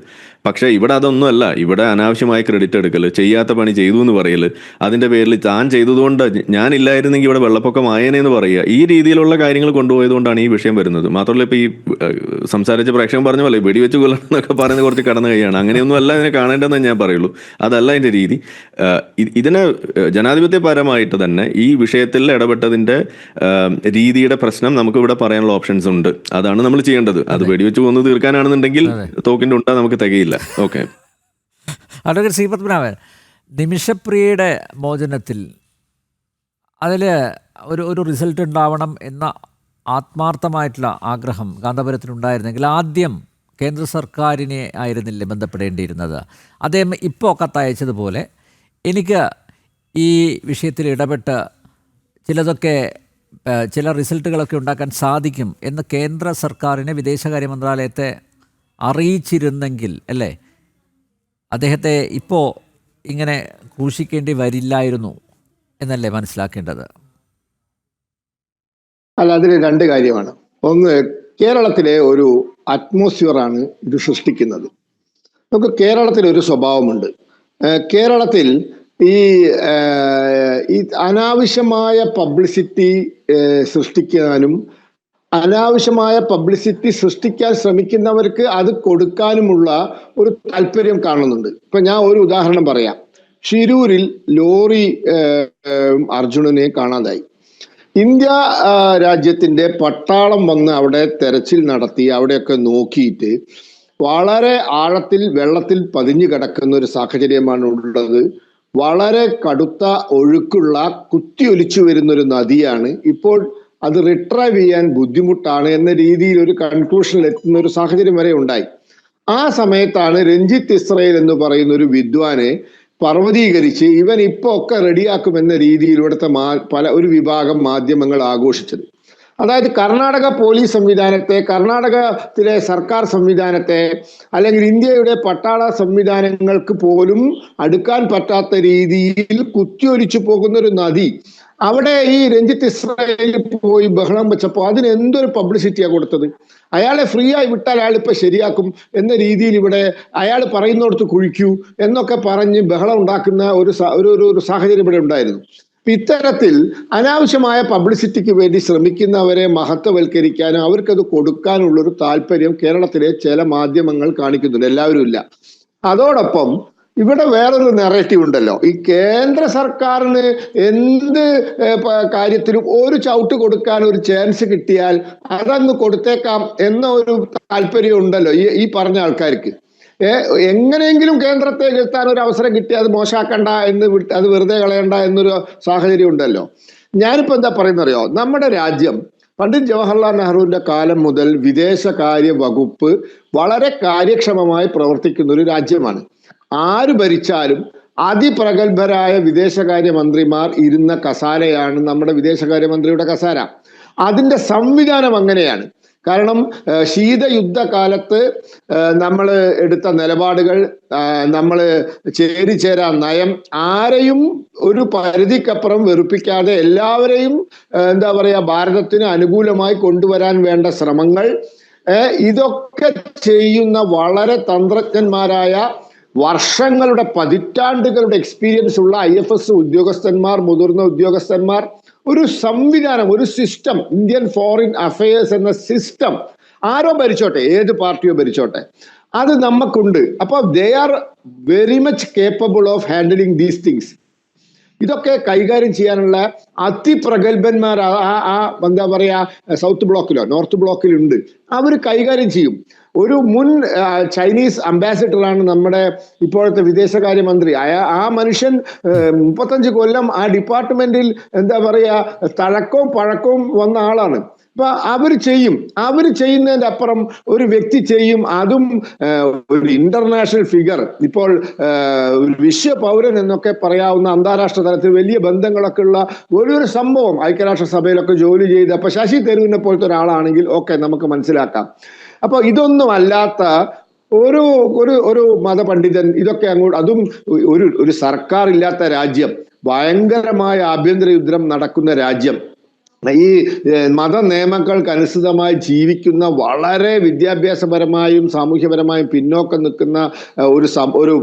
പക്ഷേ ഇവിടെ അതൊന്നുമല്ല. ഇവിടെ അനാവശ്യമായ ക്രെഡിറ്റ് എടുക്കൽ, ചെയ്യാത്ത പണി ചെയ്തു എന്ന് പറയൽ, അതിന്റെ പേരിൽ താൻ ചെയ്തതുകൊണ്ട് ഞാൻ ഇല്ലായിരുന്നെങ്കിൽ ഇവിടെ വെള്ളപ്പൊക്കമായേനെ എന്ന് പറയുക, ഈ രീതിയിലുള്ള കാര്യങ്ങൾ കൊണ്ടുപോയതുകൊണ്ടാണ് ഈ വിഷയം വരുന്നത്. മാത്രമല്ല ഇപ്പൊ ഈ സംസാരിച്ച പ്രേക്ഷകൻ പറഞ്ഞ പോലെ വെടിവെച്ച് കൊല്ലണം എന്നൊക്കെ പറയുന്നത് കുറച്ച് കടന്നു കൈയാണ്. അങ്ങനെയൊന്നും അല്ല ഇതിനെ കാണേണ്ടതെന്ന് ഞാൻ പറയുള്ളൂ. അതല്ല അതിന്റെ രീതി. ഇതിനെ ജനാധിപത്യപരമായിട്ട് തന്നെ ഈ വിഷയത്തിൽ ഇടപെട്ടതിന്റെ രീതിയുടെ പ്രശ്നം നമുക്ക് ഇവിടെ പറയാനുള്ള ഓപ്ഷൻസ് ഉണ്ട്. അതാണ് നമ്മൾ ചെയ്യേണ്ടത്. അത് വെടിവെച്ച് കൊന്ന് തീർക്കാനാണെന്നുണ്ടെങ്കിൽ തോക്കിന്റെ ഉണ്ടാ നമുക്ക് തികയില്ല. ഓക്കെ. അഡ്വക്കേറ്റ് സി പത്മനാഭൻ, നിമിഷപ്രിയയുടെ മോചനത്തിൽ അതിൽ ഒരു റിസൾട്ട് ഉണ്ടാവണം എന്ന ആത്മാർത്ഥമായിട്ടുള്ള ആഗ്രഹം കാന്തപുരത്തിനുണ്ടായിരുന്നെങ്കിൽ ആദ്യം കേന്ദ്ര സർക്കാരിനെ ആയിരുന്നില്ലേ ബന്ധപ്പെടേണ്ടിയിരുന്നത്? അദ്ദേഹം ഇപ്പോൾ കത്തയച്ചതുപോലെ എനിക്ക് ഈ വിഷയത്തിൽ ഇടപെട്ട് ചില റിസൾട്ടുകളൊക്കെ ഉണ്ടാക്കാൻ സാധിക്കും എന്ന് കേന്ദ്ര സർക്കാരിനെ, വിദേശകാര്യ മന്ത്രാലയത്തെ അറിയിച്ചിരുന്നെങ്കിൽ അല്ലേ അദ്ദേഹത്തെ ഇപ്പോൾ ഇങ്ങനെ ക്രൂശിക്കേണ്ടി വരില്ലായിരുന്നു എന്നല്ലേ മനസ്സിലാക്കേണ്ടത്? അല്ല, അതിൽ രണ്ട് കാര്യമാണ്. ഒന്ന്, കേരളത്തിലെ ഒരു അറ്റ്മോസ്ഫിയറാണ് ഇത് സൃഷ്ടിക്കുന്നത്. നമുക്ക് കേരളത്തിൽ ഒരു സ്വഭാവമുണ്ട്. കേരളത്തിൽ ഈ അനാവശ്യമായ പബ്ലിസിറ്റി സൃഷ്ടിക്കാനും അനാവശ്യമായ പബ്ലിസിറ്റി സൃഷ്ടിക്കാൻ ശ്രമിക്കുന്നവർക്ക് അത് കൊടുക്കാനുമുള്ള ഒരു താല്പര്യം കാണുന്നുണ്ട്. ഇപ്പൊ ഞാൻ ഒരു ഉദാഹരണം പറയാം. ഷിരൂരിൽ ലോറി അർജുനനെ കാണാതായി. ഇന്ത്യ രാജ്യത്തിന്റെ പട്ടാളം വന്ന് അവിടെ തെരച്ചിൽ നടത്തി അവിടെയൊക്കെ നോക്കിയിട്ട് വളരെ ആഴത്തിൽ വെള്ളത്തിൽ പതിഞ്ഞു കിടക്കുന്ന ഒരു സാഹചര്യമാണ് ഉള്ളത്. വളരെ കടുത്ത ഒഴുക്കുള്ള കുത്തിയൊലിച്ചു വരുന്നൊരു നദിയാണ്. ഇപ്പോൾ അത് റിട്രൈവ് ചെയ്യാൻ ബുദ്ധിമുട്ടാണ് എന്ന രീതിയിൽ ഒരു കൺക്ലൂഷനിൽ എത്തുന്ന ഒരു സാഹചര്യം വരെ ഉണ്ടായി. ആ സമയത്താണ് രഞ്ജിത്ത് ഇസ്രയേൽ എന്ന് പറയുന്ന ഒരു വിദ്വാനെ പർവ്വതീകരിച്ച് ഇവൻ ഇപ്പൊ ഒക്കെ റെഡിയാക്കുമെന്ന രീതിയിൽ ഇവിടുത്തെ ഒരു വിഭാഗം മാധ്യമങ്ങൾ ആഘോഷിച്ചത്. അതായത് കർണാടക പോലീസ് സംവിധാനത്തെ, കർണാടകത്തിലെ സർക്കാർ സംവിധാനത്തെ, അല്ലെങ്കിൽ ഇന്ത്യയുടെ പട്ടാള സംവിധാനങ്ങൾക്ക് പോലും അടുക്കാൻ പറ്റാത്ത രീതിയിൽ കുത്തിയൊലിച്ചു പോകുന്ന ഒരു നദി അവിടെ ഈ രഞ്ജിത്ത് ഇസ്രായേലിൽ പോയി ബഹളം വെച്ചപ്പോൾ അതിന് എന്തൊരു പബ്ലിസിറ്റിയാണ് കൊടുത്തത്. അയാളെ ഫ്രീ ആയി വിട്ടാൽ അയാൾ ഇപ്പൊ ശരിയാക്കും എന്ന രീതിയിൽ ഇവിടെ അയാൾ പറയുന്നിടത്ത് കുഴിക്കൂ എന്നൊക്കെ പറഞ്ഞ് ബഹളം ഉണ്ടാക്കുന്ന ഒരു സാഹചര്യം ഇവിടെ ഉണ്ടായിരുന്നു. ഇത്തരത്തിൽ അനാവശ്യമായ പബ്ലിസിറ്റിക്ക് വേണ്ടി ശ്രമിക്കുന്നവരെ മഹത്വവൽക്കരിക്കാനും അവർക്കത് കൊടുക്കാനുള്ളൊരു താല്പര്യം കേരളത്തിലെ ചില മാധ്യമങ്ങൾ കാണിക്കുന്നുണ്ട്. എല്ലാവരും ഇല്ല. അതോടൊപ്പം ഇവിടെ വേറൊരു നെറേറ്റീവ് ഉണ്ടല്ലോ. ഈ കേന്ദ്ര സർക്കാരിന് എന്ത് കാര്യത്തിലും ഒരു ചവിട്ട് കൊടുക്കാൻ ഒരു ചാൻസ് കിട്ടിയാൽ അതങ്ങ് കൊടുത്തേക്കാം എന്ന ഒരു താല്പര്യം ഉണ്ടല്ലോ ഈ പറഞ്ഞ ആൾക്കാർക്ക്. എങ്ങനെയെങ്കിലും കേന്ദ്രത്തെ എത്താൻ ഒരു അവസരം കിട്ടി അത് മോശമാക്കണ്ട എന്ന് അത് വെറുതെ കളയണ്ട എന്നൊരു സാഹചര്യം ഉണ്ടല്ലോ. ഞാനിപ്പോ എന്താ പറയുന്നറിയോ, നമ്മുടെ രാജ്യം പണ്ഡിറ്റ് ജവഹർലാൽ നെഹ്റുവിന്റെ കാലം മുതൽ വിദേശകാര്യ വകുപ്പ് വളരെ കാര്യക്ഷമമായി പ്രവർത്തിക്കുന്ന ഒരു രാജ്യമാണ്. ആര് ഭരിച്ചാലും അതിപ്രഗത്ഭരായ വിദേശകാര്യ മന്ത്രിമാർ ഇരുന്ന കസാരയാണ് നമ്മുടെ വിദേശകാര്യമന്ത്രിയുടെ കസാര. അതിന്റെ സംവിധാനം അങ്ങനെയാണ്. കാരണം ശീതയുദ്ധകാലത്ത് നമ്മൾ എടുത്ത നിലപാടുകൾ, നമ്മൾ ചേരിചേരാ നയം, ആരെയും ഒരു പരിധിക്കപ്പുറം വെറുപ്പിക്കാതെ എല്ലാവരെയും എന്താ പറയാ ഭാരതത്തിന് അനുകൂലമായി കൊണ്ടുവരാൻ വേണ്ട ശ്രമങ്ങൾ, ഇതൊക്കെ ചെയ്യുന്ന വളരെ തന്ത്രജ്ഞന്മാരായ വർഷങ്ങളുടെ പതിറ്റാണ്ടുകളുടെ എക്സ്പീരിയൻസ് ഉള്ള IFS ഉദ്യോഗസ്ഥന്മാർ, മുതിർന്ന ഉദ്യോഗസ്ഥന്മാർ, ഒരു സംവിധാനം, ഒരു സിസ്റ്റം, ഇന്ത്യൻ ഫോറിൻ അഫയേഴ്സ് എന്ന സിസ്റ്റം ആരോ ഭരിച്ചോട്ടെ, ഏത് പാർട്ടിയോ ഭരിച്ചോട്ടെ, അത് നമുക്കുണ്ട്. അപ്പൊ they are very much capable of handling these things. ഇതൊക്കെ കൈകാര്യം ചെയ്യാനുള്ള അതിപ്രഗത്ഭന്മാർ എന്താ പറയാ സൗത്ത് ബ്ലോക്കിലോ നോർത്ത് ബ്ലോക്കിലോ ഉണ്ട്. അവർ കൈകാര്യം ചെയ്യും. ഒരു മുൻ ചൈനീസ് അംബാസിഡറാണ് നമ്മുടെ ഇപ്പോഴത്തെ വിദേശകാര്യമന്ത്രി. ആ മനുഷ്യൻ 35 കൊല്ലം ആ ഡിപ്പാർട്ട്മെന്റിൽ എന്താ പറയാ തഴക്കവും പഴക്കവും വന്ന ആളാണ്. അപ്പൊ അവർ ചെയ്യുന്നതിന്റെ അപ്പുറം ഒരു വ്യക്തി ചെയ്യും, അതും ഒരു ഇന്റർനാഷണൽ ഫിഗർ, ഇപ്പോൾ ഒരു വിശ്വ പൗരൻ എന്നൊക്കെ പറയാവുന്ന അന്താരാഷ്ട്ര തലത്തിൽ വലിയ ബന്ധങ്ങളൊക്കെ ഉള്ള ഒരു സംഭവം, ഐക്യരാഷ്ട്ര സഭയിലൊക്കെ ജോലി ചെയ്ത്, അപ്പൊ ശശി തരൂരിനെ പോലത്തെ ഒരാളാണെങ്കിൽ ഓക്കെ, നമുക്ക് മനസ്സിലാക്കാം. അപ്പൊ ഇതൊന്നും അല്ലാത്ത ഒരു ഒരു ഒരു മതപണ്ഡിതൻ ഇതൊക്കെ അങ്ങോട്ട്, അതും ഒരു സർക്കാർ ഇല്ലാത്ത രാജ്യം, ഭയങ്കരമായ ആഭ്യന്തര യുദ്ധം നടക്കുന്ന രാജ്യം, ഈ മത നിയമങ്ങൾക്ക് അനുസൃതമായി ജീവിക്കുന്ന വളരെ വിദ്യാഭ്യാസപരമായും സാമൂഹ്യപരമായും പിന്നോക്കം നിൽക്കുന്ന ഒരു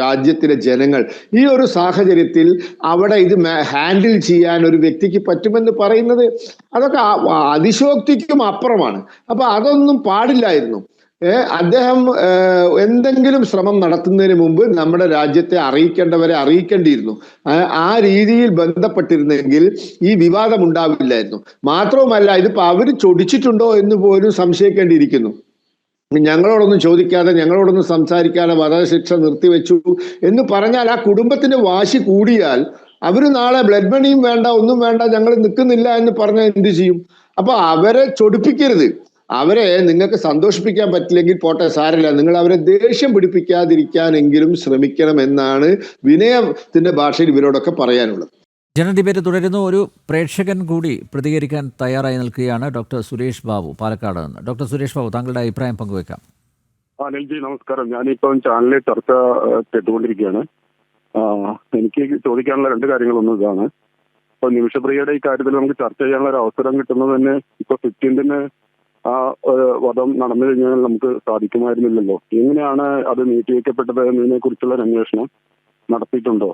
രാജ്യത്തിലെ ജനങ്ങൾ, ഈ ഒരു സാഹചര്യത്തിൽ അവിടെ ഇത് ഹാൻഡിൽ ചെയ്യാൻ ഒരു വ്യക്തിക്ക് പറ്റുമെന്ന് പറയുന്നത് അതൊക്കെ അതിശോക്തിക്കും അപ്പുറമാണ്. അപ്പൊ അതൊന്നും പാടില്ലായിരുന്നു. അദ്ദേഹം എന്തെങ്കിലും ശ്രമം നടത്തുന്നതിന് മുമ്പ് നമ്മുടെ രാജ്യത്തെ അറിയിക്കേണ്ടവരെ അറിയിക്കേണ്ടിയിരുന്നു. ആ രീതിയിൽ ബന്ധപ്പെട്ടിരുന്നെങ്കിൽ ഈ വിവാദം ഉണ്ടാവില്ലായിരുന്നു. മാത്രവുമല്ല, ഇതിപ്പോ അവര് ചൊടിച്ചിട്ടുണ്ടോ എന്ന് പോലും സംശയിക്കേണ്ടിയിരിക്കുന്നു. ഞങ്ങളോടൊന്നും ചോദിക്കാതെ, ഞങ്ങളോടൊന്നും സംസാരിക്കാതെ വധശിക്ഷ നിർത്തിവെച്ചു എന്ന് പറഞ്ഞാൽ, ആ കുടുംബത്തിന്റെ വാശി കൂടിയാൽ അവര് നാളെ ബ്ലഡ് മണിയും വേണ്ട, ഒന്നും വേണ്ട, ഞങ്ങൾ നിൽക്കുന്നില്ല എന്ന് പറഞ്ഞാൽ എന്ത് ചെയ്യും? അപ്പൊ അവരെ ചൊടിപ്പിക്കരുത്. അവരെ നിങ്ങൾക്ക് സന്തോഷിപ്പിക്കാൻ പറ്റില്ലെങ്കിൽ പോട്ടെ, സാരമില്ല, നിങ്ങൾ അവരെ ദേഷ്യം പിടിപ്പിക്കാതിരിക്കാനെങ്കിലും ശ്രമിക്കണം എന്നാണ് വിനയത്തിന്റെ ഭാഷയിൽ ഇവരോടൊക്കെ പറയാനുള്ളത്. ജനറൽ ഡിബേറ്റ് തുടരുന്നു. ഒരു പ്രേക്ഷകൻ കൂടി പ്രതികരിക്കാൻ തയ്യാറായി നിൽക്കുകയാണ്, ഡോക്ടർ സുരേഷ് ബാബു, പാലക്കാട് നിന്ന്. ഡോക്ടർ സുരേഷ് ബാബു, താങ്കളുടെ അഭിപ്രായം പങ്കുവെക്കാം. അനിൽജി നമസ്കാരം. ഞാനിപ്പം ചാനലിൽ ചർച്ച കേട്ടുകൊണ്ടിരിക്കുകയാണ്. എനിക്ക് ചോദിക്കാനുള്ള രണ്ട് കാര്യങ്ങളൊന്നും ഇതാണ്. ഇപ്പൊ നിമിഷപ്രിയയുടെ ഈ കാര്യത്തിൽ നമുക്ക് ചർച്ച ചെയ്യാനുള്ള ഒരു അവസരം കിട്ടുന്നത് തന്നെ ഇപ്പൊ 15-ന് ആ വധം നടന്നു കഴിഞ്ഞാൽ നമുക്ക് സാധിക്കുമായിരുന്നില്ലല്ലോ. എങ്ങനെയാണ് അത് നീട്ടിവെക്കപ്പെട്ടത് എന്നതിനെ കുറിച്ചുള്ള ഒരു അന്വേഷണം നടത്തിയിട്ടുണ്ടോ?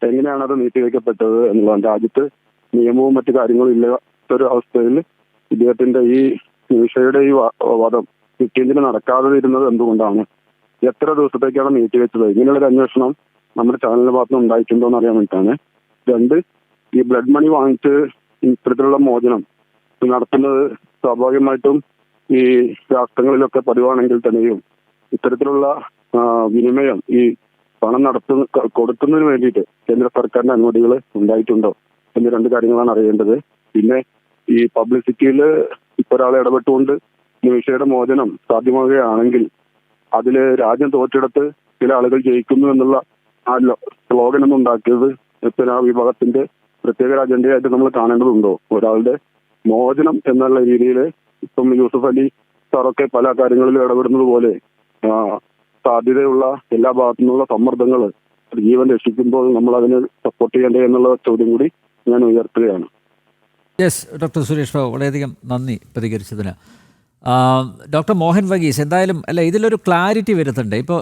എങ്ങനെയാണ് അത് നീട്ടിവെക്കപ്പെട്ടത് എന്നുള്ളതാണ്. രാജ്യത്ത് നിയമവും മറ്റു കാര്യങ്ങളും ഇല്ലാത്തൊരു അവസ്ഥയിൽ ഇദ്ദേഹത്തിന്റെ ഈ നിമിഷയുടെ ഈ വധം 15-ന് നടക്കാതെ ഇരുന്നത് എന്തുകൊണ്ടാണ്? എത്ര ദിവസത്തേക്കാണ് നീട്ടിവെച്ചത്? ഇങ്ങനെയുള്ളൊരു അന്വേഷണം നമ്മുടെ ചാനലിന്റെ ഭാഗത്ത് ഉണ്ടായിട്ടുണ്ടോ എന്ന് അറിയാൻ വേണ്ടിയിട്ടാണ്. രണ്ട്, ഈ ബ്ലഡ് മണി വാങ്ങിച്ച് ഇത്തരത്തിലുള്ള മോചനം നടത്തുന്നത് സ്വാഭാവികമായിട്ടും ഈ രാഷ്ട്രങ്ങളിലൊക്കെ പതിവാണെങ്കിൽ തന്നെയും ഇത്തരത്തിലുള്ള വിനിമയം, ഈ പണം കൊടുക്കുന്നതിന് വേണ്ടിയിട്ട് കേന്ദ്ര സർക്കാരിന്റെ അനുമതികൾ ഉണ്ടായിട്ടുണ്ടോ എന്നീ രണ്ട് കാര്യങ്ങളാണ് അറിയേണ്ടത്. പിന്നെ ഈ പബ്ലിസിറ്റിയിൽ ഇപ്പൊ ഒരാളെ ഇടപെട്ടുകൊണ്ട് നിമിഷയുടെ മോചനം സാധ്യമാവുകയാണെങ്കിൽ അതില് രാജ്യം തോറ്റെടുത്ത് ചില ആളുകൾ ജയിക്കുന്നു എന്നുള്ള ആ സ്ലോഗനൊന്നും ഉണ്ടാക്കിയത് പിന്നെ ആ വിഭാഗത്തിന്റെ പ്രത്യേക അജണ്ടയായിട്ട് നമ്മൾ കാണേണ്ടതുണ്ടോ? ഒരാളുടെ മോചനം എന്നുള്ള രീതിയിൽ ഇപ്പം യൂസുഫ് അലി സാറൊക്കെ പല കാര്യങ്ങളിലും ഇടപെടുന്നത് പോലെ സാധ്യതയുള്ള എല്ലാ ഭാഗത്തു നിന്നുള്ള സമ്മർദ്ദങ്ങൾ ജീവൻ രക്ഷിക്കുമ്പോൾ നമ്മൾ അതിന് സപ്പോർട്ട് ചെയ്യേണ്ടേ എന്നുള്ള ചോദ്യം കൂടി ഞാൻ ഉയർത്തുകയാണ്. യെസ്, ഡോക്ടർ സുരേഷ് ബാബു, വളരെയധികം നന്ദി പ്രതികരിച്ചതിന്. ഡോക്ടർ മോഹൻ വർഗീസ്, എന്തായാലും അല്ല, ഇതിലൊരു ക്ലാരിറ്റി വരുത്തുന്നുണ്ട്. ഇപ്പോൾ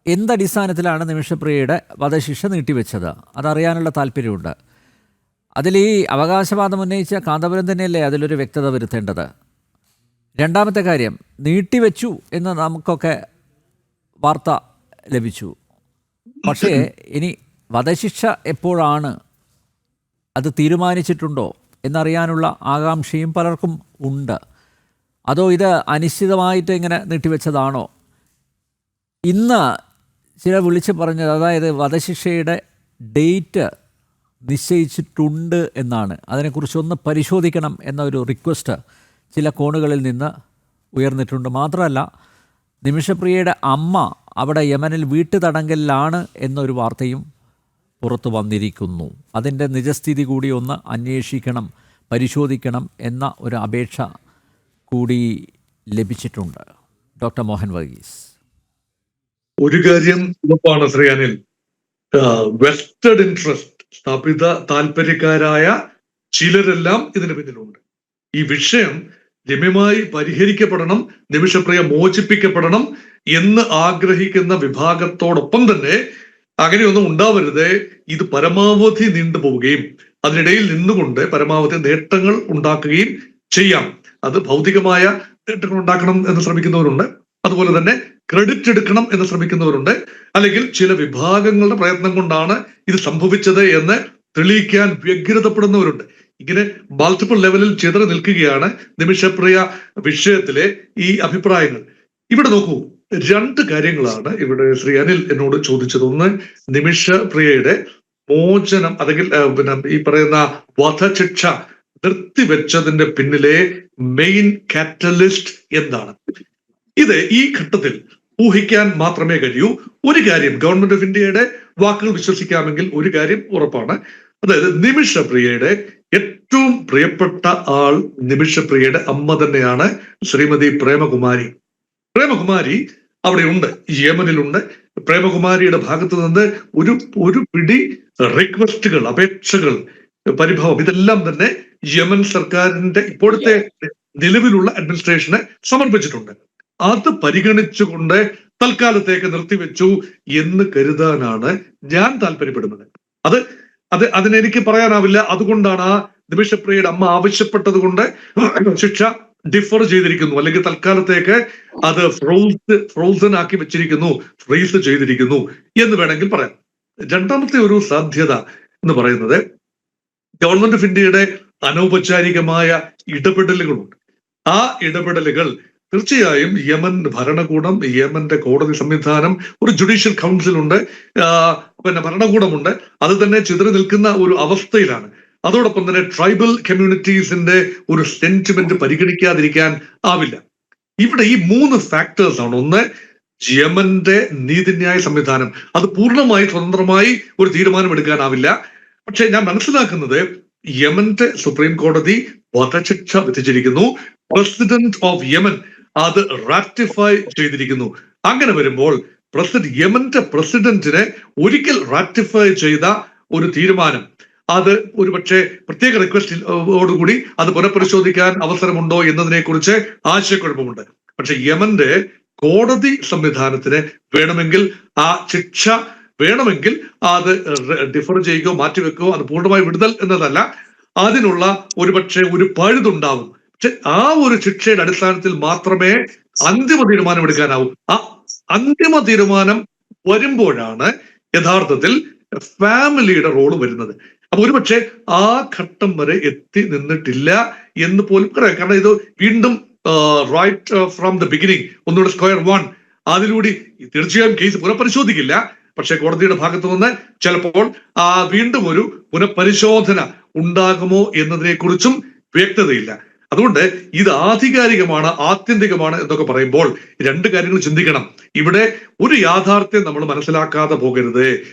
എന്തടിസ്ഥാനത്തിലാണ് നിമിഷപ്രിയയുടെ വധശിക്ഷ നീട്ടിവെച്ചത് അതറിയാനുള്ള താല്പര്യമുണ്ട്. അതിൽ ഈ അവകാശവാദം ഉന്നയിച്ച കാന്തപുരം തന്നെയല്ലേ അതിലൊരു വ്യക്തത വരുത്തേണ്ടത്. രണ്ടാമത്തെ കാര്യം, നീട്ടിവെച്ചു എന്ന് നമുക്കൊക്കെ വാർത്ത ലഭിച്ചു. പക്ഷേ ഇനി വധശിക്ഷ എപ്പോഴാണ്, അത് തീരുമാനിച്ചിട്ടുണ്ടോ എന്നറിയാനുള്ള ആകാംക്ഷയും പലർക്കും ഉണ്ട്. അതോ ഇത് അനിശ്ചിതമായിട്ട് ഇങ്ങനെ നീട്ടിവെച്ചതാണോ? ഇന്ന് ചില വിളിച്ച് പറഞ്ഞത്, അതായത് വധശിക്ഷയുടെ ഡേറ്റ് നിശ്ചയിച്ചിട്ടുണ്ട് എന്നാണ്. അതിനെക്കുറിച്ചൊന്ന് പരിശോധിക്കണം എന്ന ഒരു റിക്വസ്റ്റ് ചില കോണുകളിൽ നിന്ന് ഉയർന്നിട്ടുണ്ട്. മാത്രമല്ല, നിമിഷപ്രിയയുടെ അമ്മ അവിടെ യമനിൽ വീട്ടുതടങ്കലിലാണ് എന്നൊരു വാർത്തയും പുറത്തു വന്നിരിക്കുന്നു. അതിൻ്റെ നിജസ്ഥിതി കൂടി ഒന്ന് അന്വേഷിക്കണം, പരിശോധിക്കണം എന്ന ഒരു അപേക്ഷ കൂടി ലഭിച്ചിട്ടുണ്ട്. ഡോക്ടർ മോഹൻ വർഗീസ്, ഒരു കാര്യം ഉറപ്പാണ് ശ്രീ അനിൽ, വെസ്റ്റഡ് ഇൻട്രസ്റ്റ്, സ്ഥാപിത താല്പര്യക്കാരായ ചിലരെല്ലാം ഇതിന് പിന്നിലുണ്ട്. ഈ വിഷയം രമ്യമായി പരിഹരിക്കപ്പെടണം, നിമിഷപ്രിയ മോചിപ്പിക്കപ്പെടണം എന്ന് ആഗ്രഹിക്കുന്ന വിഭാഗത്തോടൊപ്പം തന്നെ അങ്ങനെയൊന്നും ഉണ്ടാവരുത്, ഇത് പരമാവധി നീണ്ടുപോവുകയും അതിനിടയിൽ നിന്നുകൊണ്ട് പരമാവധി നേട്ടങ്ങൾ ഉണ്ടാക്കുകയും ചെയ്യാം. അത് ഭൗതികമായ നേട്ടങ്ങൾ ഉണ്ടാക്കണം എന്ന് ശ്രമിക്കുന്നവരുണ്ട്, അതുപോലെ തന്നെ ക്രെഡിറ്റ് എടുക്കണം എന്ന് ശ്രമിക്കുന്നവരുണ്ട്, അല്ലെങ്കിൽ ചില വിഭാഗങ്ങളുടെ പ്രയത്നം കൊണ്ടാണ് ഇത് സംഭവിച്ചത് എന്ന് തെളിയിക്കാൻ വ്യഗ്രതപ്പെടുന്നവരുണ്ട്. ഇങ്ങനെ മൾട്ടിപ്പിൾ ലെവലിൽ ചിതറി നിൽക്കുകയാണ് നിമിഷപ്രിയ വിഷയത്തിലെ ഈ അഭിപ്രായങ്ങൾ. ഇവിടെ നോക്കൂ, രണ്ട് കാര്യങ്ങളാണ് ഇവിടെ ശ്രീ അനിൽ എന്നോട് ചോദിച്ചത്. ഒന്ന്, നിമിഷപ്രിയയുടെ മോചനം അല്ലെങ്കിൽ ഈ പറയുന്ന വധശിക്ഷ നിർത്തിവെച്ചതിന്റെ പിന്നിലെ മെയിൻ കാറ്റലിസ്റ്റ് എന്താണ്? ഇത് ഈ ഘട്ടത്തിൽ ഊഹിക്കാൻ മാത്രമേ കഴിയൂ. ഒരു കാര്യം ഗവൺമെന്റ് ഓഫ് ഇന്ത്യയുടെ വാക്കുകൾ വിശ്വസിക്കാമെങ്കിൽ ഒരു കാര്യം ഉറപ്പാണ്, അതായത് നിമിഷപ്രിയയുടെ ഏറ്റവും പ്രിയപ്പെട്ട ആൾ നിമിഷപ്രിയയുടെ അമ്മ തന്നെയാണ് ശ്രീമതി പ്രേമകുമാരി. പ്രേമകുമാരി അവിടെയുണ്ട്, യമനിലുണ്ട്. പ്രേമകുമാരിയുടെ ഭാഗത്ത് നിന്ന് ഒരു പിടി റിക്വസ്റ്റുകൾ, അപേക്ഷകൾ, പരിഭവം, ഇതെല്ലാം തന്നെ യമൻ സർക്കാരിന്റെ ഇപ്പോഴത്തെ നിലവിലുള്ള അഡ്മിനിസ്ട്രേഷന് സമർപ്പിച്ചിട്ടുണ്ട്. അത് പരിഗണിച്ചുകൊണ്ട് തൽക്കാലത്തേക്ക് നിർത്തിവെച്ചു എന്ന് കരുതാനാണ് ഞാൻ താല്പര്യപ്പെടുന്നത്. അതിനെനിക്ക് പറയാനാവില്ല. അതുകൊണ്ടാണ് ആ നിമിഷപ്രിയയുടെ അമ്മ ആവശ്യപ്പെട്ടത് കൊണ്ട് ശിക്ഷ ഡിഫർ ചെയ്തിരിക്കുന്നു, അല്ലെങ്കിൽ തൽക്കാലത്തേക്ക് അത് ഫ്രോസൺ ആക്കി വെച്ചിരിക്കുന്നു, ഫ്രീസ് ചെയ്തിരിക്കുന്നു എന്ന് വേണമെങ്കിൽ പറയാം. രണ്ടാമത്തെ ഒരു സാധ്യത എന്ന് പറയുന്നത് ഗവൺമെന്റ് ഓഫ് ഇന്ത്യയുടെ അനൗപചാരികമായ ഇടപെടലുകളുണ്ട്. ആ ഇടപെടലുകൾ തീർച്ചയായും യമൻ ഭരണകൂടം, യമന്റെ കോടതി സംവിധാനം, ഒരു ജുഡീഷ്യൽ കൗൺസിൽ ഉണ്ട്, പിന്നെ ഭരണകൂടമുണ്ട്, അത് തന്നെ ചിതറി നിൽക്കുന്ന ഒരു അവസ്ഥയിലാണ്. അതോടൊപ്പം തന്നെ ട്രൈബൽ കമ്മ്യൂണിറ്റീസിന്റെ ഒരു സെന്റിമെന്റ് പരിഗണിക്കാതിരിക്കാൻ ആവില്ല. ഇവിടെ ഈ 3 ഫാക്ടേഴ്സ് ആണ്. ഒന്ന്, യമന്റെ നീതിന്യായ സംവിധാനം, അത് പൂർണ്ണമായി സ്വതന്ത്രമായി ഒരു തീരുമാനമെടുക്കാനാവില്ല. പക്ഷെ ഞാൻ മനസ്സിലാക്കുന്നത് യമന്റെ സുപ്രീം കോടതി വധശിക്ഷ വിധിച്ചിരിക്കുന്നു. പ്രസിഡന്റ് ഓഫ് യമൻ അത് റാറ്റിഫൈ ചെയ്തിരിക്കുന്നു. അങ്ങനെ വരുമ്പോൾ യമന്റെ പ്രസിഡന്റിനെ ഒരിക്കൽ റാറ്റിഫൈ ചെയ്ത ഒരു തീരുമാനം, അത് ഒരുപക്ഷെ പ്രത്യേക റിക്വസ്റ്റോടുകൂടി അത് പുനഃപരിശോധിക്കാൻ അവസരമുണ്ടോ എന്നതിനെ കുറിച്ച് ആശയക്കുഴപ്പമുണ്ട്. പക്ഷെ യമന്റെ കോടതി സംവിധാനത്തിന് വേണമെങ്കിൽ ആ ശിക്ഷ വേണമെങ്കിൽ അത് ഡിഫർ ചെയ്യുകയോ മാറ്റിവെക്കുകയോ, അത് പൂർണ്ണമായി വിടുതൽ എന്നതല്ല, അതിനുള്ള ഒരുപക്ഷെ ഒരു പഴുതുണ്ടാവും. പക്ഷെ ആ ഒരു ശിക്ഷയുടെ അടിസ്ഥാനത്തിൽ മാത്രമേ അന്തിമ തീരുമാനം എടുക്കാനാവൂ. ആ അന്തിമ തീരുമാനം വരുമ്പോഴാണ് യഥാർത്ഥത്തിൽ ഫാമിലിയുടെ റോള് വരുന്നത്. അപ്പൊ ഒരുപക്ഷെ ആ ഘട്ടം വരെ എത്തി നിന്നിട്ടില്ല എന്ന് പോലും പറയാം. കാരണം ഇത് വീണ്ടും റൈറ്റ് ഫ്രം ദ ബിഗിനിങ് ഒന്നുകൂടെ സ്ക്വയർ 1 അതിലൂടെ തീർച്ചയായും കേസ് പുനഃപരിശോധിക്കില്ല. പക്ഷെ കോടതിയുടെ ഭാഗത്തു നിന്ന് ചിലപ്പോൾ വീണ്ടും ഒരു പുനഃപരിശോധന ഉണ്ടാകുമോ എന്നതിനെ കുറിച്ചും വ്യക്തതയില്ല. അതുകൊണ്ട് ഇത് ആധികാരികമാണ്, ആത്യന്തികമാണ് എന്നൊക്കെ പറയുമ്പോൾ 2 കാര്യങ്ങൾ ചിന്തിക്കണം. ഇവിടെ ഒരു യാഥാർത്ഥ്യം നമ്മൾ മനസ്സിലാക്കാതെ പോകരുത്.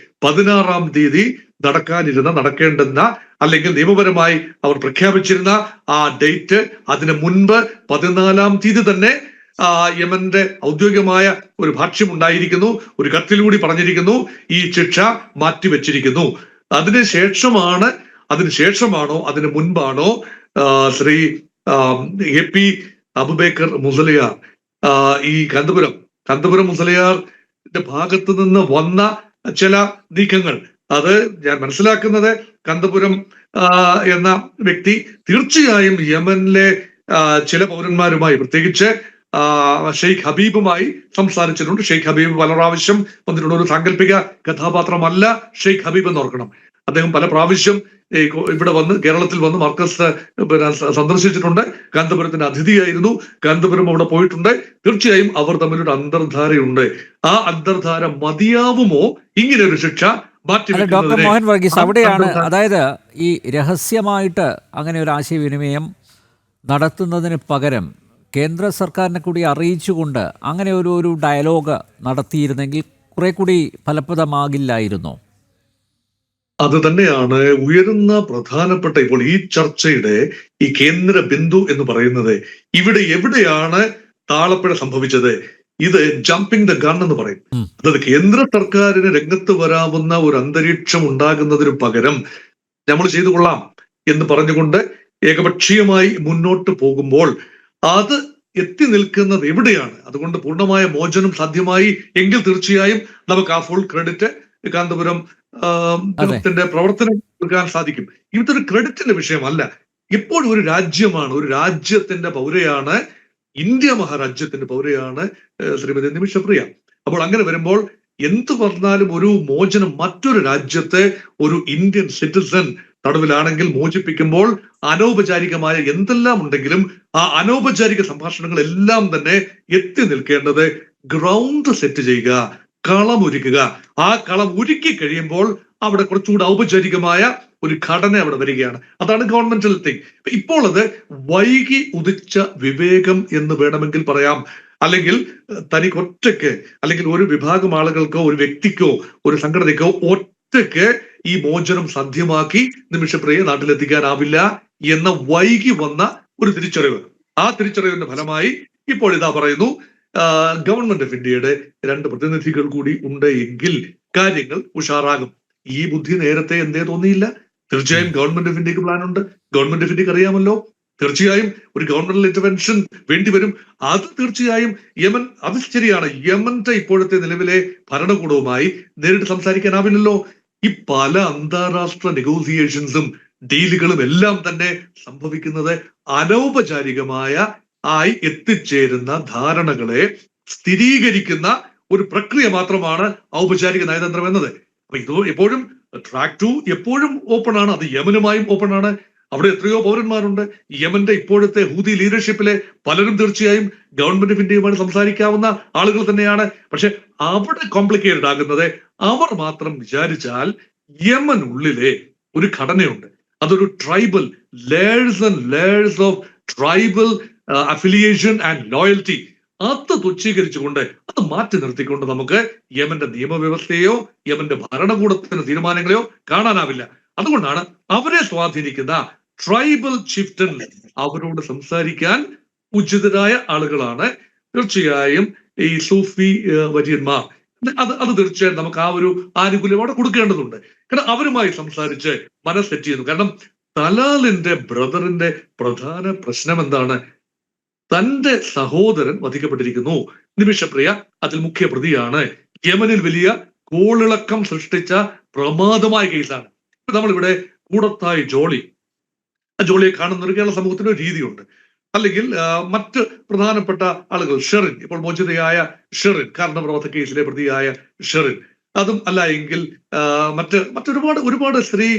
16-ാം തീയതി നടക്കേണ്ടുന്ന അല്ലെങ്കിൽ നിയമപരമായി അവർ പ്രഖ്യാപിച്ചിരുന്ന ആ ഡേറ്റ്, അതിന് മുൻപ് 14-ാം തീയതി തന്നെ യമന്റെ ഔദ്യോഗികമായ ഒരു ഭാഷ്യം ഉണ്ടായിരിക്കുന്നു, ഒരു കത്തിലൂടെ പറഞ്ഞിരിക്കുന്നു ഈ ശിക്ഷ മാറ്റിവെച്ചിരിക്കുന്നു. അതിനുശേഷമാണോ അതിന് മുൻപാണോ ശ്രീ AP അബുബേക്കർ മുസലിയാർ ഈ കാന്തപുരം മുസലിയാറിന്റെ ഭാഗത്ത് നിന്ന് വന്ന ചില നീക്കങ്ങൾ, അത് ഞാൻ മനസ്സിലാക്കുന്നത് കാന്തപുരം എന്ന വ്യക്തി തീർച്ചയായും യമനിലെ ചില പൗരന്മാരുമായി, പ്രത്യേകിച്ച് ഷെയ്ഖ് ഹബീബുമായി സംസാരിച്ചിട്ടുണ്ട്. ഷെയ്ഖ് ഹബീബ് പല പ്രാവശ്യം വന്നിട്ടുണ്ട്. ഒരു സാങ്കല്പിക കഥാപാത്രമല്ല ഷെയ്ഖ് ഹബീബ് എന്ന് ഓർക്കണം. അദ്ദേഹം പല പ്രാവശ്യം ഇവിടെ വന്ന് കേരളത്തിൽ വന്ന് മർക്കസ് സന്ദർശിച്ചിട്ടുണ്ട്. കാന്തപുരത്തിന്റെ അതിഥിയായിരുന്നു. കാന്തപുരം അവിടെ പോയിട്ടുണ്ട്. തീർച്ചയായും അവർ തമ്മിലൊരു അന്തർധാരയുണ്ട്. ആ അന്തർധാര മതിയാവുമോ ഇങ്ങനെ ഒരു ശിക്ഷ മാറ്റി? ഡോക്ടർ മോഹൻ വർഗീസ്, അവിടെയാണ്, അതായത് ഈ രഹസ്യമായിട്ട് അങ്ങനെ ഒരു ആശയവിനിമയം നടത്തുന്നതിന് പകരം കേന്ദ്ര സർക്കാരിനെ കൂടി അറിയിച്ചുകൊണ്ട് അങ്ങനെ ഒരു ഡയലോഗ് നടത്തിയിരുന്നെങ്കിൽ കുറെ കൂടി ഫലപ്രദമാകില്ലായിരുന്നോ? അത് തന്നെയാണ് ഉയരുന്ന പ്രധാനപ്പെട്ട ഇപ്പോൾ ഈ ചർച്ചയുടെ ഈ കേന്ദ്ര ബിന്ദു എന്ന് പറയുന്നത്. ഇവിടെ എവിടെയാണ് താളപ്പിഴ സംഭവിച്ചത്? ഇത് ജമ്പിങ് ദ ഗൺ എന്ന് പറയും. അതായത് കേന്ദ്ര സർക്കാരിന് രംഗത്ത് വരാവുന്ന ഒരു അന്തരീക്ഷം ഉണ്ടാകുന്നതിന് പകരം നമ്മൾ ചെയ്തു കൊള്ളാം എന്ന് പറഞ്ഞുകൊണ്ട് ഏകപക്ഷീയമായി മുന്നോട്ട് പോകുമ്പോൾ അത് എത്തി നിൽക്കുന്നത് എവിടെയാണ്? അതുകൊണ്ട് പൂർണ്ണമായ മോചനം സാധ്യമായി എങ്കിൽ തീർച്ചയായും നമുക്ക് ആ ഫുൾ ക്രെഡിറ്റ് കാന്തപുരം ത്തിന്റെ പ്രവർത്തനം കൊടുക്കാൻ സാധിക്കും. ഇതൊരു ക്രെഡിറ്റിന്റെ വിഷയമല്ല. ഇപ്പോഴും ഒരു രാജ്യമാണ്, ഒരു രാജ്യത്തിന്റെ പൗരയാണ്, ഇന്ത്യ മഹാരാജ്യത്തിന്റെ പൗരയാണ് ശ്രീമതി നിമിഷപ്രിയ. അപ്പോൾ അങ്ങനെ വരുമ്പോൾ എന്ത് പറഞ്ഞാലും ഒരു മോചനം മറ്റൊരു രാജ്യത്തെ ഒരു ഇന്ത്യൻ സിറ്റിസൺ തടവിലാണെങ്കിൽ മോചിപ്പിക്കുമ്പോൾ അനൗപചാരികമായ എന്തെല്ലാം ഉണ്ടെങ്കിലും ആ അനൗപചാരിക സംഭാഷണങ്ങൾ എല്ലാം തന്നെ എത്തി നിൽക്കേണ്ടത് ഗ്രൗണ്ട് സെറ്റ് ചെയ്യുക, കളം ഒരുക്കുക. ആ കളം ഒരുക്കി കഴിയുമ്പോൾ അവിടെ കുറച്ചുകൂടി ഔപചാരികമായ ഒരു ഘടന അവിടെ വരികയാണ്. അതാണ് ഗവൺമെന്റൽ തിങ്. ഇപ്പോൾ അത് വൈകി ഉദിച്ച വിവേകം എന്ന് വേണമെങ്കിൽ പറയാം. അല്ലെങ്കിൽ തനിക്കൊറ്റയ്ക്ക്, അല്ലെങ്കിൽ ഒരു വിഭാഗം ആളുകൾക്കോ ഒരു വ്യക്തിക്കോ ഒരു സംഘടനയ്ക്കോ ഒറ്റയ്ക്ക് ഈ മോചനം സാധ്യമാക്കി നിമിഷപ്രിയയെ നാട്ടിലെത്തിക്കാനാവില്ല എന്ന വൈകി വന്ന ഒരു തിരിച്ചറിവ്. ആ തിരിച്ചറിവിന്റെ ഫലമായി ഇപ്പോൾ ഇതാ പറയുന്നു, ഗവൺമെന്റ് ഓഫ് ഇന്ത്യയുടെ 2 പ്രതിനിധികൾ കൂടി ഉണ്ട് എങ്കിൽ കാര്യങ്ങൾ ഉഷാറാകും. ഈ ബുദ്ധി നേരത്തെ എന്തേ തോന്നിയില്ല? തീർച്ചയായും ഗവൺമെന്റ് ഓഫ് ഇന്ത്യക്ക് പ്ലാൻ ഉണ്ട്. ഗവൺമെന്റ് ഓഫ് ഇന്ത്യക്ക് അറിയാമല്ലോ. തീർച്ചയായും ഒരു ഗവൺമെന്റൽ ഇന്റർവെൻഷൻ വേണ്ടിവരും. അത് തീർച്ചയായും യമൻ, അത് ശരിയാണ്, യമന്റെ ഇപ്പോഴത്തെ നിലവിലെ ഭരണകൂടവുമായി നേരിട്ട് സംസാരിക്കാനാവില്ലല്ലോ. ഈ പല അന്താരാഷ്ട്ര നെഗോസിയേഷൻസും ഡീലുകളും എല്ലാം തന്നെ സംഭവിക്കുന്നത് അനൗപചാരികമായ ആയി എത്തിച്ചേരുന്ന ധാരണകളെ സ്ഥിരീകരിക്കുന്ന ഒരു പ്രക്രിയ മാത്രമാണ് ഔപചാരിക നയതന്ത്രം എന്നത്. അപ്പൊ ഇത് എപ്പോഴും ട്രാക്ക് 2 എപ്പോഴും ഓപ്പൺ ആണ്. അത് യമനുമായും ഓപ്പൺ ആണ്. അവിടെ എത്രയോ പൗരന്മാരുണ്ട്. യമന്റെ ഇപ്പോഴത്തെ ഹൂതി ലീഡർഷിപ്പിലെ പലരും തീർച്ചയായും ഗവൺമെന്റ് ഓഫ് ഇന്ത്യയുമായി സംസാരിക്കാവുന്ന ആളുകൾ തന്നെയാണ്. പക്ഷെ അവിടെ കോംപ്ലിക്കേറ്റഡ് ആകുന്നത് അവർ മാത്രം വിചാരിച്ചാൽ യമനുള്ളിലെ ഒരു ഘടനയുണ്ട്. അതൊരു tribal layers and layers of tribal affiliation and loyalty, അത് തുച്ഛീകരിച്ചുകൊണ്ട്, അത് മാറ്റി നിർത്തിക്കൊണ്ട് നമുക്ക് യമന്റെ നിയമവ്യവസ്ഥയോ യമന്റെ ഭരണകൂടത്തിന്റെ തീരുമാനങ്ങളെയോ കാണാനാവില്ല. അതുകൊണ്ടാണ് അവരെ സ്വാധീനിക്കുന്ന ട്രൈബൽ ചിഫ്റ്റൻ അവരോട് സംസാരിക്കാൻ ഉചിതരായ ആളുകളാണ് തീർച്ചയായും ഈ സൂഫി വര്യന്മാർ. അത് തീർച്ചയായും നമുക്ക് ആ ഒരു ആനുകൂല്യം അവിടെ കൊടുക്കേണ്ടതുണ്ട്. കാരണം അവരുമായി സംസാരിച്ച് മനസ്സെറ്റ് ചെയ്യുന്നു. കാരണം തലാലിന്റെ ബ്രദറിന്റെ പ്രധാന പ്രശ്നം എന്താണ്? തന്റെ സഹോദരൻ വധിക്കപ്പെട്ടിരിക്കുന്നു. നിമിഷപ്രിയ അതിൽ മുഖ്യ പ്രതിയാണ്. യമനിൽ വലിയ കോളിളക്കം സൃഷ്ടിച്ച പ്രമാദമായ കേസാണ്. നമ്മളിവിടെ കൂടത്തായി ജോളിയെ കാണുന്ന ഒരു കേരള സമൂഹത്തിന് ഒരു രീതിയുണ്ട്. അല്ലെങ്കിൽ മറ്റ് പ്രധാനപ്പെട്ട ആളുകൾ, ഷെറിൻ, ഇപ്പോൾ മോചിതയായ ഷെറിൻ, കാരണപ്രവർത്ത കേസിലെ പ്രതിയായ ഷെറിൻ, അതും അല്ല എങ്കിൽ മറ്റൊരുപാട് സ്ത്രീ